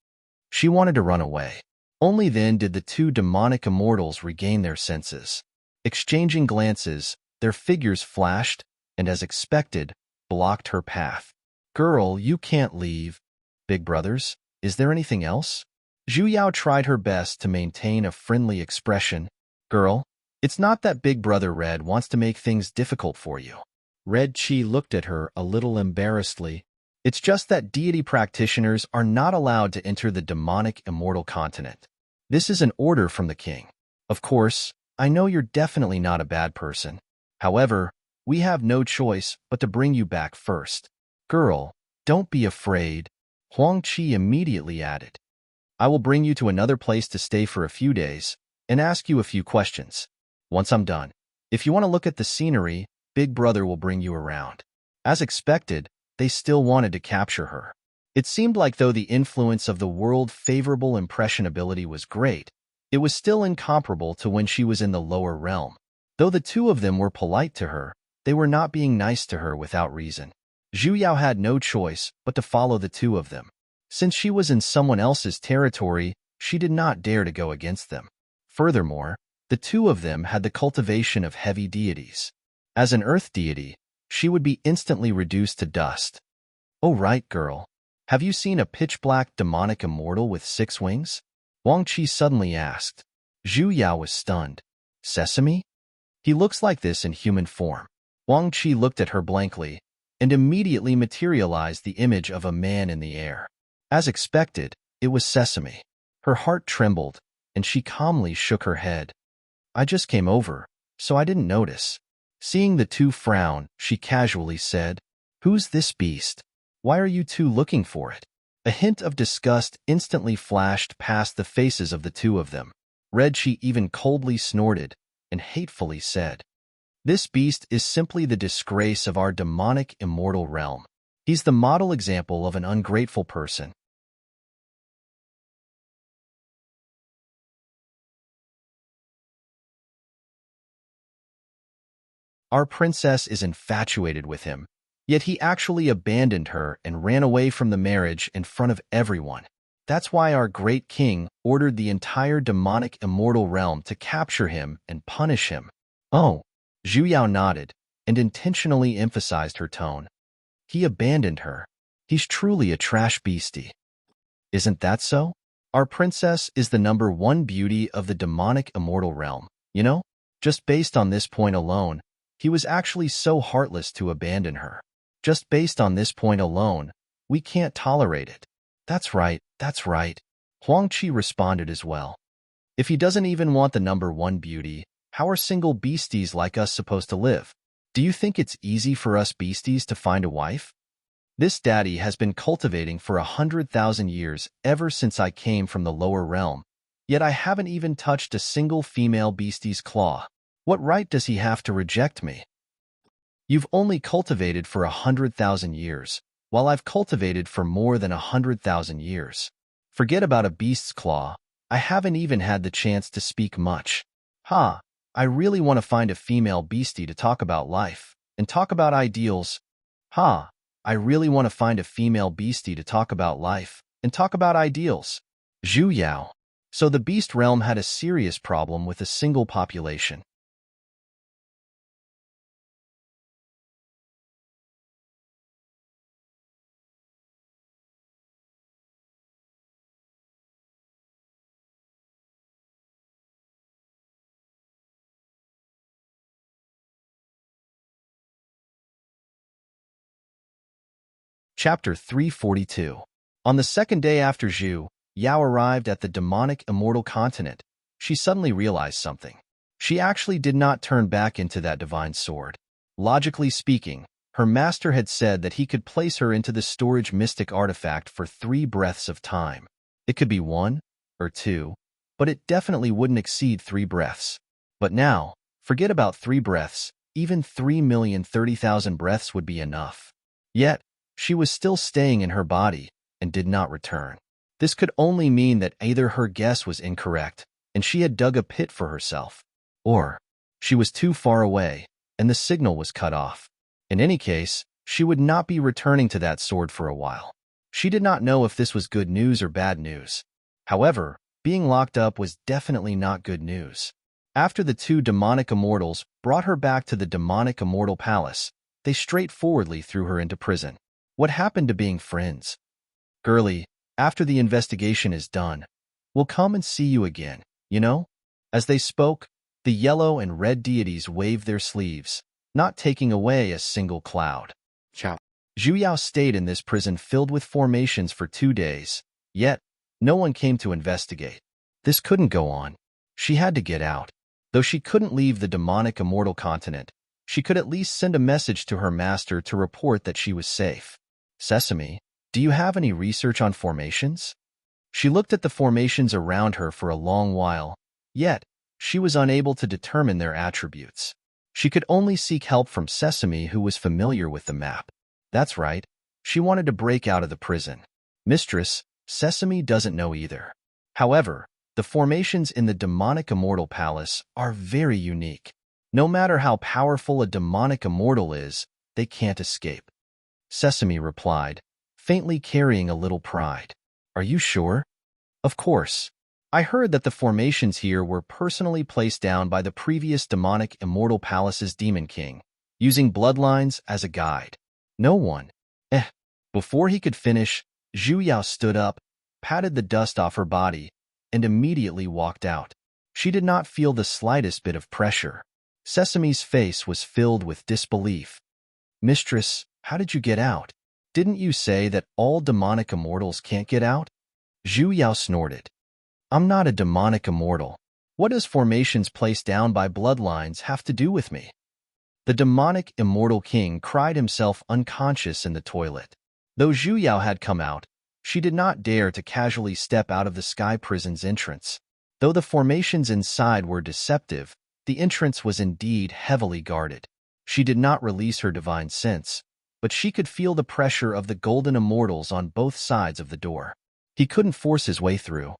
A: She wanted to run away. Only then did the 2 demonic immortals regain their senses. Exchanging glances, their figures flashed, and as expected, blocked her path. Girl, you can't leave. Big brothers, is there anything else? Zhu Yao tried her best to maintain a friendly expression. Girl, it's not that Big Brother Red wants to make things difficult for you. Red Chi looked at her a little embarrassedly. It's just that deity practitioners are not allowed to enter the demonic immortal continent. This is an order from the king. Of course, I know you're definitely not a bad person. However, we have no choice but to bring you back first. Girl, don't be afraid. Huang Qi immediately added. I will bring you to another place to stay for a few days and ask you a few questions. Once I'm done, if you want to look at the scenery, Big Brother will bring you around. As expected, they still wanted to capture her. It seemed like though the influence of the world favorable impression ability was great, it was still incomparable to when she was in the lower realm. Though the 2 of them were polite to her, they were not being nice to her without reason. Zhu Yao had no choice but to follow the 2 of them. Since she was in someone else's territory, she did not dare to go against them. Furthermore, the 2 of them had the cultivation of heavy deities. As an earth deity, she would be instantly reduced to dust. Oh right, girl. Have you seen a pitch-black demonic immortal with 6 wings? Wang Qi suddenly asked. Zhu Yao was stunned. Sesame? He looks like this in human form. Wang Qi looked at her blankly and immediately materialized the image of a man in the air. As expected, it was Sesame. Her heart trembled, and she calmly shook her head. I just came over, so I didn't notice. Seeing the 2 frown, she casually said, Who's this beast? Why are you 2 looking for it? A hint of disgust instantly flashed past the faces of the 2 of them. Red Chi even coldly snorted and hatefully said, This beast is simply the disgrace of our demonic immortal realm. He's the model example of an ungrateful person. Our princess is infatuated with him, yet he actually abandoned her and ran away from the marriage in front of everyone. That's why our great king ordered the entire demonic immortal realm to capture him and punish him. Oh, Zhu Yao nodded and intentionally emphasized her tone. He abandoned her. He's truly a trash beastie. Isn't that so? Our princess is the #1 beauty of the demonic immortal realm, you know? Just based on this point alone, he was actually so heartless to abandon her. Just based on this point alone, we can't tolerate it. That's right, that's right. Huang Qi responded as well. If he doesn't even want the #1 beauty, how are single beasties like us supposed to live? Do you think it's easy for us beasties to find a wife? This daddy has been cultivating for 100,000 years ever since I came from the lower realm, yet I haven't even touched a single female beastie's claw. What right does he have to reject me? You've only cultivated for 100,000 years, while I've cultivated for more than 100,000 years. Forget about a beast's claw. I haven't even had the chance to speak much. Ha, I really want to find a female beastie to talk about life and talk about ideals. Ha, I really want to find a female beastie to talk about life and talk about ideals. Zhu Yao. So the beast realm had a serious problem with a single population. Chapter 342. On the second day after Zhu Yao arrived at the demonic immortal continent, she suddenly realized something. She actually did not turn back into that divine sword. Logically speaking, her master had said that he could place her into the storage mystic artifact for 3 breaths of time. It could be 1 or 2, but it definitely wouldn't exceed 3 breaths. But now, forget about 3 breaths, even 3,030,000 breaths would be enough. Yet, she was still staying in her body and did not return. This could only mean that either her guess was incorrect and she had dug a pit for herself, or she was too far away and the signal was cut off. In any case, she would not be returning to that sword for a while. She did not know if this was good news or bad news. However, being locked up was definitely not good news. After the 2 demonic immortals brought her back to the demonic immortal palace, they straightforwardly threw her into prison. What happened to being friends? Girlie, after the investigation is done, we'll come and see you again, you know? As they spoke, the yellow and red deities waved their sleeves, not taking away a single cloud.
B: Ciao.
A: Zhu Yao stayed in this prison filled with formations for 2 days, yet no one came to investigate. This couldn't go on. She had to get out. Though she couldn't leave the demonic immortal continent, she could at least send a message to her master to report that she was safe. Sesame, do you have any research on formations? She looked at the formations around her for a long while, yet she was unable to determine their attributes. She could only seek help from Sesame, who was familiar with the map. That's right, she wanted to break out of the prison. Mistress, Sesame doesn't know either. However, the formations in the demonic immortal palace are very unique. No matter how powerful a demonic immortal is, they can't escape. Sesame replied, faintly carrying a little pride. Are you sure? Of course. I heard that the formations here were personally placed down by the previous demonic immortal palace's demon king, using bloodlines as a guide. No one. Before he could finish, Zhu Yao stood up, patted the dust off her body, and immediately walked out. She did not feel the slightest bit of pressure. Sesame's face was filled with disbelief. Mistress, how did you get out? Didn't you say that all demonic immortals can't get out? Zhu Yao snorted. I'm not a demonic immortal. What does formations placed down by bloodlines have to do with me? The demonic immortal king cried himself unconscious in the toilet. Though Zhu Yao had come out, she did not dare to casually step out of the sky prison's entrance. Though the formations inside were deceptive, the entrance was indeed heavily guarded. She did not release her divine sense, but she could feel the pressure of the golden immortals on both sides of the door. He couldn't force his way through.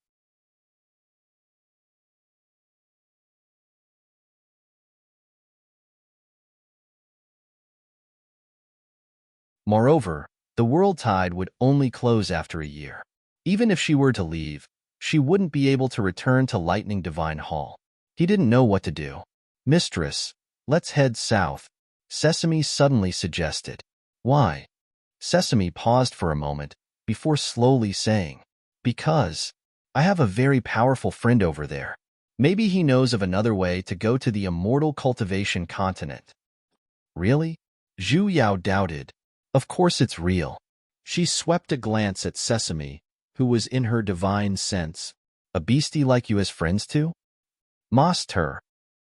A: Moreover, the world tide would only close after a year. Even if she were to leave, she wouldn't be able to return to Lightning Divine Hall. He didn't know what to do. Mistress, let's head south, Sesame suddenly suggested. Why? Sesame paused for a moment before slowly saying, because I have a very powerful friend over there. Maybe he knows of another way to go to the immortal cultivation continent. Really? Zhu Yao doubted. Of course it's real. She swept a glance at Sesame, who was in her divine sense. A beastie like you has friends too? Mossed her.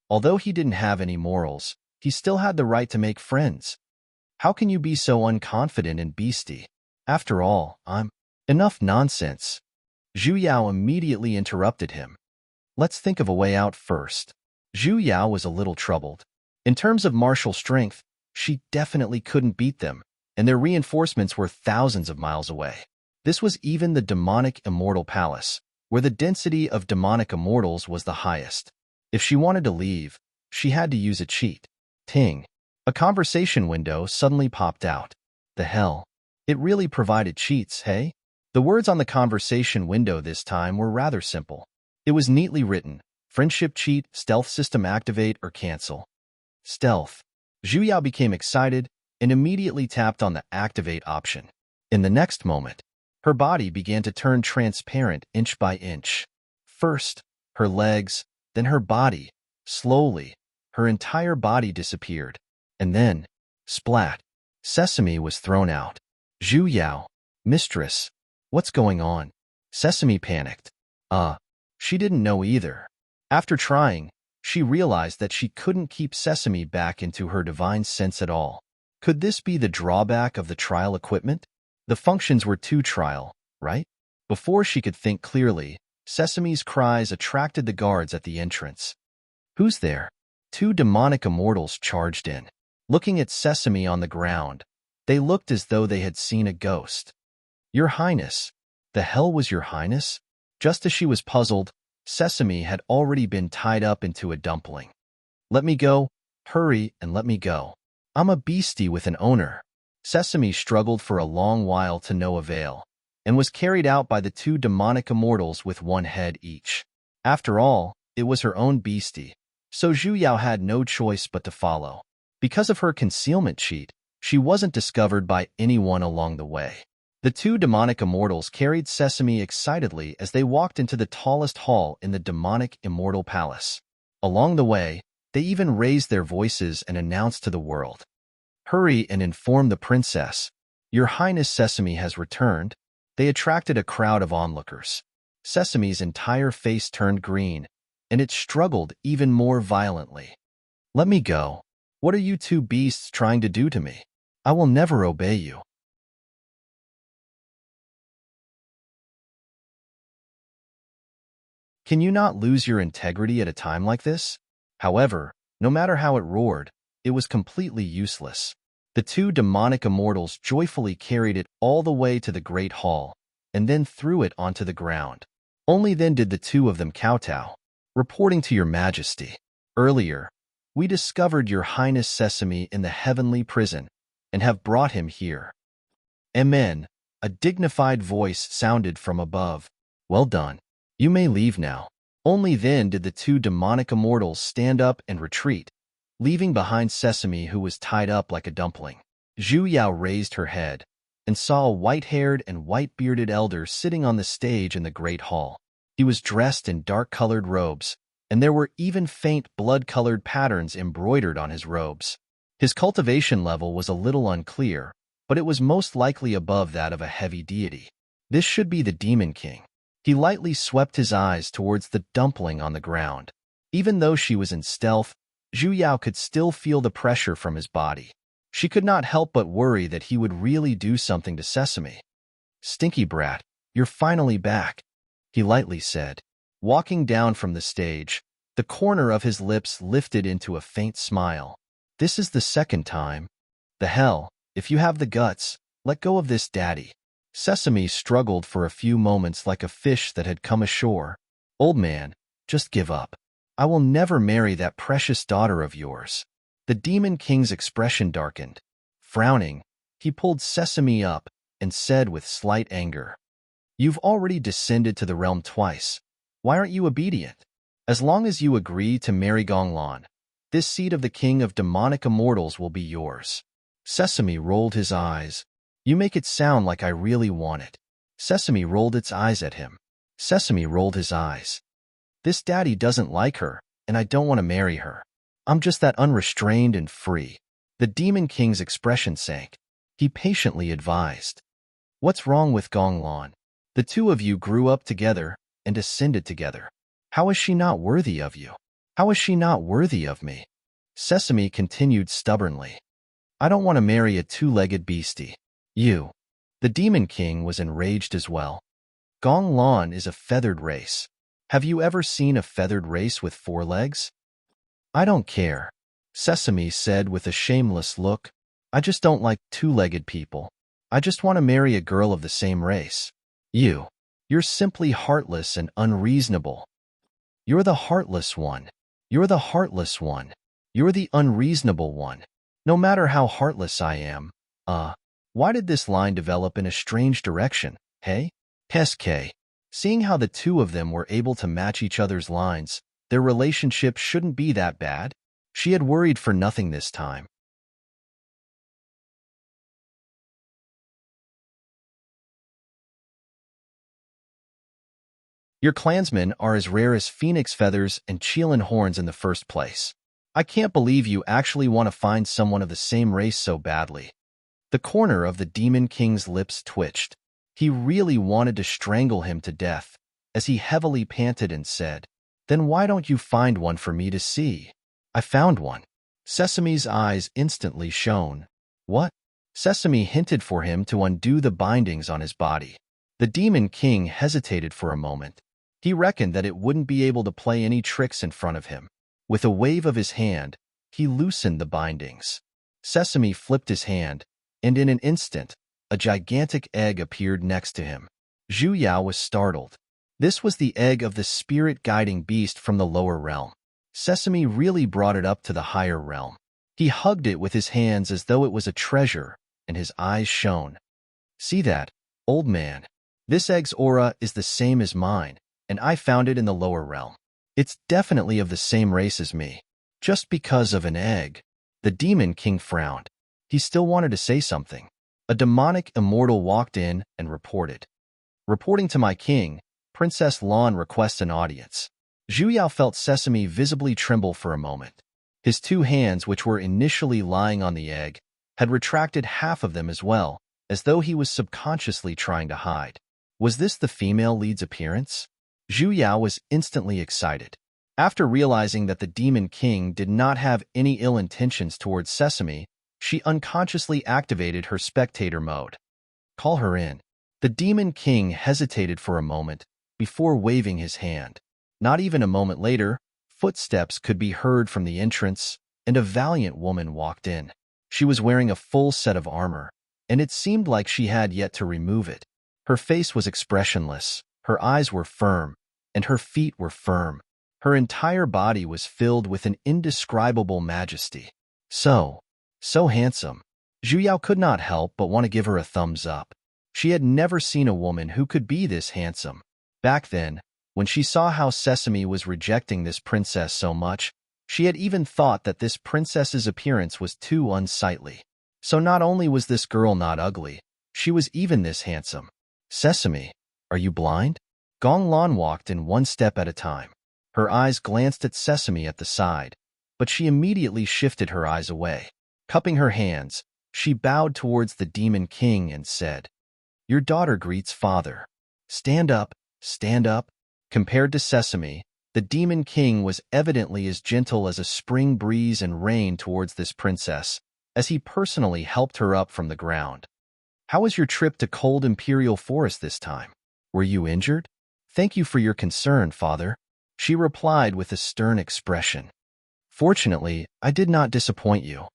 A: Although he didn't have any morals, he still had the right to make friends. How can you be so unconfident and beastie? After all, I'm... Enough nonsense. Zhu Yao immediately interrupted him. Let's think of a way out first. Zhu Yao was a little troubled. In terms of martial strength, She definitely couldn't beat them, and their reinforcements were thousands of miles away. This was even the demonic immortal palace, where the density of demonic immortals was the highest. If she wanted to leave, she had to use a cheat. Ting. A conversation window suddenly popped out. The hell? It really provided cheats, hey? The words on the conversation window this time were rather simple. It was neatly written: friendship cheat, stealth system activate or cancel. Stealth. Zhu Yao became excited and immediately tapped on the activate option. In the next moment, her body began to turn transparent inch by inch. First, her legs, then her body. Slowly, her entire body disappeared. And then, splat, Sesame was thrown out. Zhu Yao, mistress, what's going on? Sesame panicked. She didn't know either. After trying, she realized that she couldn't keep Sesame back into her divine sense at all. Could this be the drawback of the trial equipment? The functions were too trial, right? Before she could think clearly, Sesame's cries attracted the guards at the entrance. Who's there? Two demonic immortals charged in. Looking at Sesame on the ground, they looked as though they had seen a ghost. Your Highness. The hell was Your Highness? Just as she was puzzled, Sesame had already been tied up into a dumpling. Let me go. Hurry and let me go. I'm a beastie with an owner. Sesame struggled for a long while to no avail, and was carried out by the two demonic immortals with one head each. After all, it was her own beastie, so Zhu Yao had no choice but to follow. Because of her concealment cheat, she wasn't discovered by anyone along the way. The two demonic immortals carried Sesame excitedly as they walked into the tallest hall in the demonic immortal palace. Along the way, they even raised their voices and announced to the world, "Hurry and inform the princess. Your Highness Sesame has returned." They attracted a crowd of onlookers. Sesame's entire face turned green, and it struggled even more violently. Let me go. What are you two beasts trying to do to me? I will never obey you. Can you not lose your integrity at a time like this? However, no matter how it roared, it was completely useless. The two demonic immortals joyfully carried it all the way to the great hall, and then threw it onto the ground. Only then did the two of them kowtow. Reporting to your majesty. Earlier, we discovered Your Highness Sesame in the heavenly prison, and have brought him here. Amen. A dignified voice sounded from above. Well done. You may leave now. Only then did the two demonic immortals stand up and retreat, leaving behind Sesame, who was tied up like a dumpling. Zhu Yao raised her head and saw a white-haired and white-bearded elder sitting on the stage in the great hall. He was dressed in dark-colored robes, and there were even faint blood-colored patterns embroidered on his robes. His cultivation level was a little unclear, but it was most likely above that of a heavy deity. This should be the Demon King. He lightly swept his eyes towards the dumpling on the ground. Even though she was in stealth, Zhu Yao could still feel the pressure from his body. She could not help but worry that he would really do something to Sesame. Stinky brat, you're finally back, he lightly said. Walking down from the stage, the corner of his lips lifted into a faint smile. This is the second time. The hell, if you have the guts, let go of this daddy. Sesame struggled for a few moments like a fish that had come ashore. Old man, just give up. I will never marry that precious daughter of yours. The Demon King's expression darkened. Frowning, he pulled Sesame up and said with slight anger, You've already descended to the realm twice. Why aren't you obedient? As long as you agree to marry Gonglan, this seed of the King of Demonic Immortals will be yours. Sesame rolled his eyes. You make it sound like I really want it. Sesame rolled its eyes at him. Sesame rolled his eyes. This daddy doesn't like her, and I don't want to marry her. I'm just that unrestrained and free. The Demon King's expression sank. He patiently advised. What's wrong with Gonglan? The two of you grew up together and ascended together. How is she not worthy of you? How is she not worthy of me? Sesame continued stubbornly. I don't want to marry a two-legged beastie. You. The Demon King was enraged as well. Gonglan is a feathered race. Have you ever seen a feathered race with 4 legs? I don't care. Sesame said with a shameless look. I just don't like two-legged people. I just want to marry a girl of the same race. You're simply heartless and unreasonable. You're the heartless one. You're the heartless one. You're the unreasonable one. No matter how heartless I am. Why did this line develop in a strange direction, hey? SK. Seeing how the two of them were able to match each other's lines, their relationship shouldn't be that bad. She had worried for nothing this time. Your clansmen are as rare as phoenix feathers and Chelan horns in the first place. I can't believe you actually want to find someone of the same race so badly. The corner of the Demon King's lips twitched. He really wanted to strangle him to death, as he heavily panted and said, Then why don't you find one for me to see? I found one. Sesame's eyes instantly shone. What? Sesame hinted for him to undo the bindings on his body. The Demon King hesitated for a moment. He reckoned that it wouldn't be able to play any tricks in front of him. With a wave of his hand, he loosened the bindings. Sesame flipped his hand, and in an instant, a gigantic egg appeared next to him. Zhu Yao was startled. This was the egg of the spirit-guiding beast from the lower realm. Sesame really brought it up to the higher realm. He hugged it with his hands as though it was a treasure, and his eyes shone. See that, old man? This egg's aura is the same as mine, and I found it in the lower realm. It's definitely of the same race as me. Just because of an egg. The Demon King frowned. He still wanted to say something. A demonic immortal walked in and reported. Reporting to my king, Princess Lan requests an audience. Zhu Yao felt Sesame visibly tremble for a moment. His two hands, which were initially lying on the egg, had retracted half of them as well, as though he was subconsciously trying to hide. Was this the female lead's appearance? Zhu Yao was instantly excited. After realizing that the Demon King did not have any ill intentions towards Sesame, she unconsciously activated her spectator mode. Call her in. The Demon King hesitated for a moment before waving his hand. Not even a moment later, footsteps could be heard from the entrance, and a valiant woman walked in. She was wearing a full set of armor, and it seemed like she had yet to remove it. Her face was expressionless, her eyes were firm, and her feet were firm. Her entire body was filled with an indescribable majesty. So handsome. Zhu Yao could not help but want to give her a thumbs up. She had never seen a woman who could be this handsome. Back then, when she saw how Sesame was rejecting this princess so much, she had even thought that this princess's appearance was too unsightly. So not only was this girl not ugly, she was even this handsome. Sesame, are you blind? Gong Lan walked in one step at a time. Her eyes glanced at Sesame at the side, but she immediately shifted her eyes away. Cupping her hands, she bowed towards the Demon King and said, Your daughter greets father. Stand up, stand up. Compared to Sesame, the Demon King was evidently as gentle as a spring breeze and rain towards this princess, as he personally helped her up from the ground. How was your trip to cold Imperial Forest this time? Were you injured? Thank you for your concern, father, she replied with a stern expression. Fortunately, I did not disappoint you.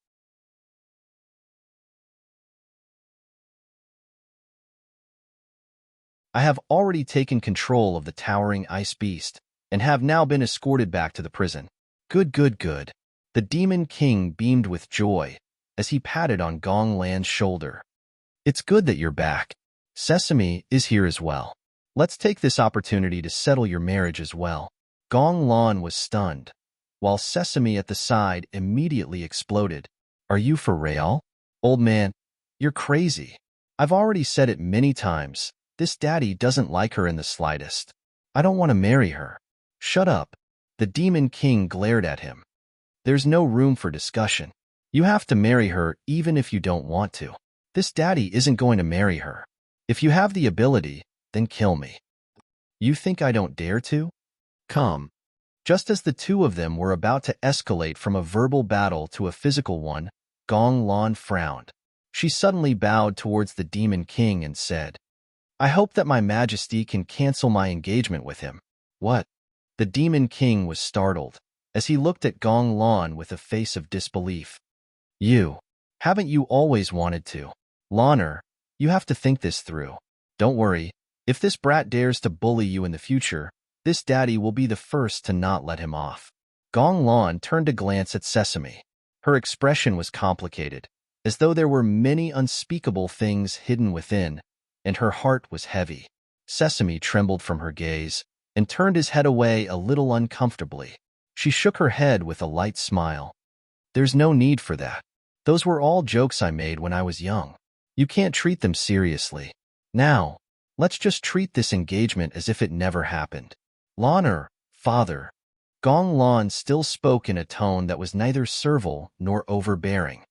A: I have already taken control of the towering ice beast, and have now been escorted back to the prison. Good, good, good. The Demon King beamed with joy as he patted on Gong Lan's shoulder. It's good that you're back. Sesame is here as well. Let's take this opportunity to settle your marriage as well. Gong Lan was stunned, while Sesame at the side immediately exploded. Are you for real? Old man, you're crazy. I've already said it many times. This daddy doesn't like her in the slightest. I don't want to marry her. Shut up. The Demon King glared at him. There's no room for discussion. You have to marry her even if you don't want to. This daddy isn't going to marry her. If you have the ability, then kill me. You think I don't dare to? Come. Just as the two of them were about to escalate from a verbal battle to a physical one, Gong Lan frowned. She suddenly bowed towards the Demon King and said, I hope that my majesty can cancel my engagement with him. What? The Demon King was startled. as he looked at Gong Lan with a face of disbelief. You. Haven't you always wanted to? Lanner, you have to think this through. Don't worry, if this brat dares to bully you in the future, this daddy will be the first to not let him off. Gong Lan turned to glance at Sesame. Her expression was complicated, as though there were many unspeakable things hidden within, and her heart was heavy. Sesame trembled from her gaze and turned his head away a little uncomfortably. She shook her head with a light smile. There's no need for that. Those were all jokes I made when I was young. You can't treat them seriously. Now, let's just treat this engagement as if it never happened. Lanner, father. Gong Lan still spoke in a tone that was neither servile nor overbearing.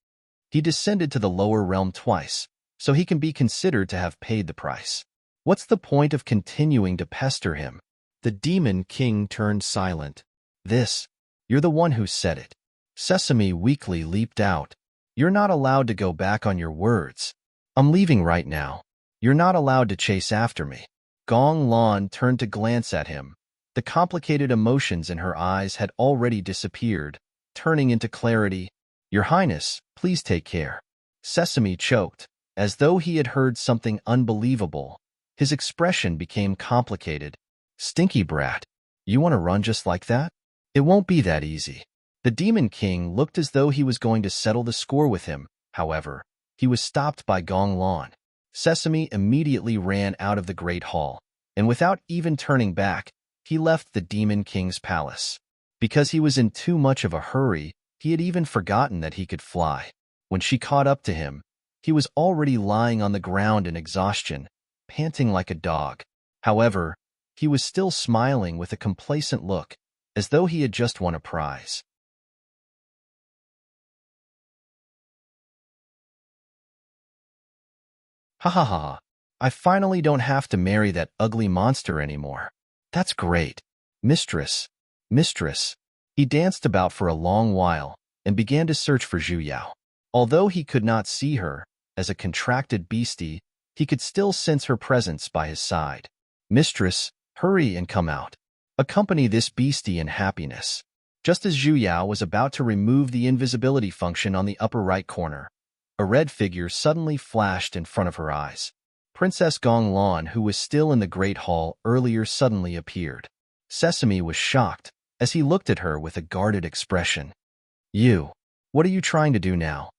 A: He descended to the lower realm twice, so he can be considered to have paid the price. What's the point of continuing to pester him? The Demon King turned silent. You're the one who said it. Sesame weakly leaped out. You're not allowed to go back on your words. I'm leaving right now. You're not allowed to chase after me. Gong Lan turned to glance at him. The complicated emotions in her eyes had already disappeared, turning into clarity. Your Highness, please take care. Sesame choked, as though he had heard something unbelievable. His expression became complicated. Stinky brat. You want to run just like that? It won't be that easy. The Demon King looked as though he was going to settle the score with him. However, he was stopped by Gong Lan. Sesame immediately ran out of the Great Hall, and without even turning back, he left the Demon King's palace. Because he was in too much of a hurry, he had even forgotten that he could fly. When she caught up to him, he was already lying on the ground in exhaustion, panting like a dog. However, he was still smiling with a complacent look, as though he had just won a prize. Ha ha ha, I finally don't have to marry that ugly monster anymore. That's great. Mistress, mistress. He danced about for a long while and began to search for Zhu Yao. Although he could not see her, as a contracted beastie, he could still sense her presence by his side. Mistress, hurry and come out. Accompany this beastie in happiness. Just as Zhu Yao was about to remove the invisibility function on the upper right corner, a red figure suddenly flashed in front of her eyes. Princess Gong Lan, who was still in the Great Hall earlier, suddenly appeared. Sesame was shocked as he looked at her with a guarded expression. What are you trying to do now?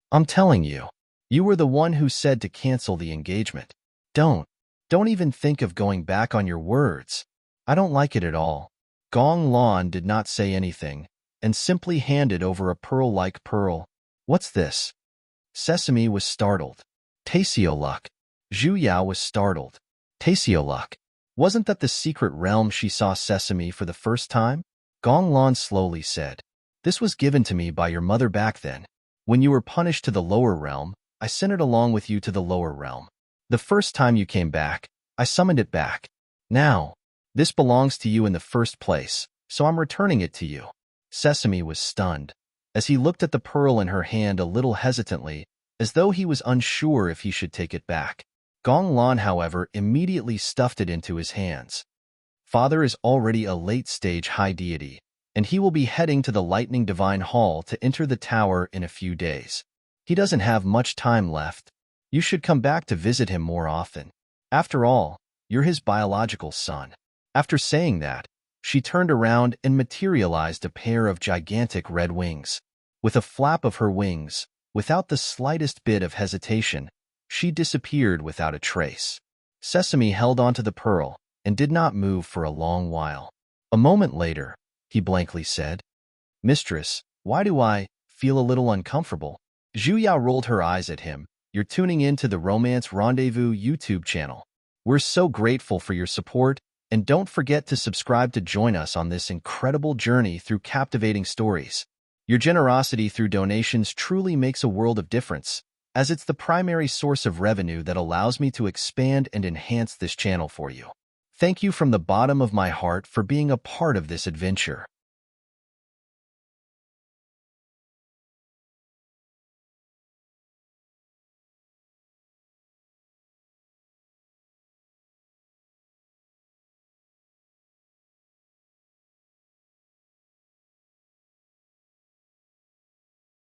A: I'm telling you. You were the one who said to cancel the engagement. Don't even think of going back on your words. I don't like it at all. Gong Lan did not say anything and simply handed over a pearl-like pearl. What's this? Sesame was startled. Luck. Zhu Yao was startled. Luck. Wasn't that the secret realm she saw Sesame for the first time? Gong Lan slowly said. This was given to me by your mother back then. When you were punished to the lower realm, I sent it along with you to the lower realm. The first time you came back, I summoned it back. Now, this belongs to you in the first place, so I'm returning it to you. Sesame was stunned, as he looked at the pearl in her hand a little hesitantly, as though he was unsure if he should take it back. Gong Lan, however, immediately stuffed it into his hands. Father is already a late-stage high deity, and he will be heading to the Lightning Divine Hall to enter the tower in a few days. He doesn't have much time left. You should come back to visit him more often. After all, you're his biological son. After saying that, she turned around and materialized a pair of gigantic red wings. With a flap of her wings, without the slightest bit of hesitation, she disappeared without a trace. Sesame held onto the pearl and did not move for a long while. A moment later, he blankly said, Mistress, why do I feel a little uncomfortable? Zhu Yao rolled her eyes at him. You're tuning in to the Romance Rendezvous YouTube channel. We're so grateful for your support, and don't forget to subscribe to join us on this incredible journey through captivating stories. Your generosity through donations truly makes a world of difference, as it's the primary source of revenue that allows me to expand and enhance this channel for you. Thank you from the bottom of my heart for being a part of this adventure.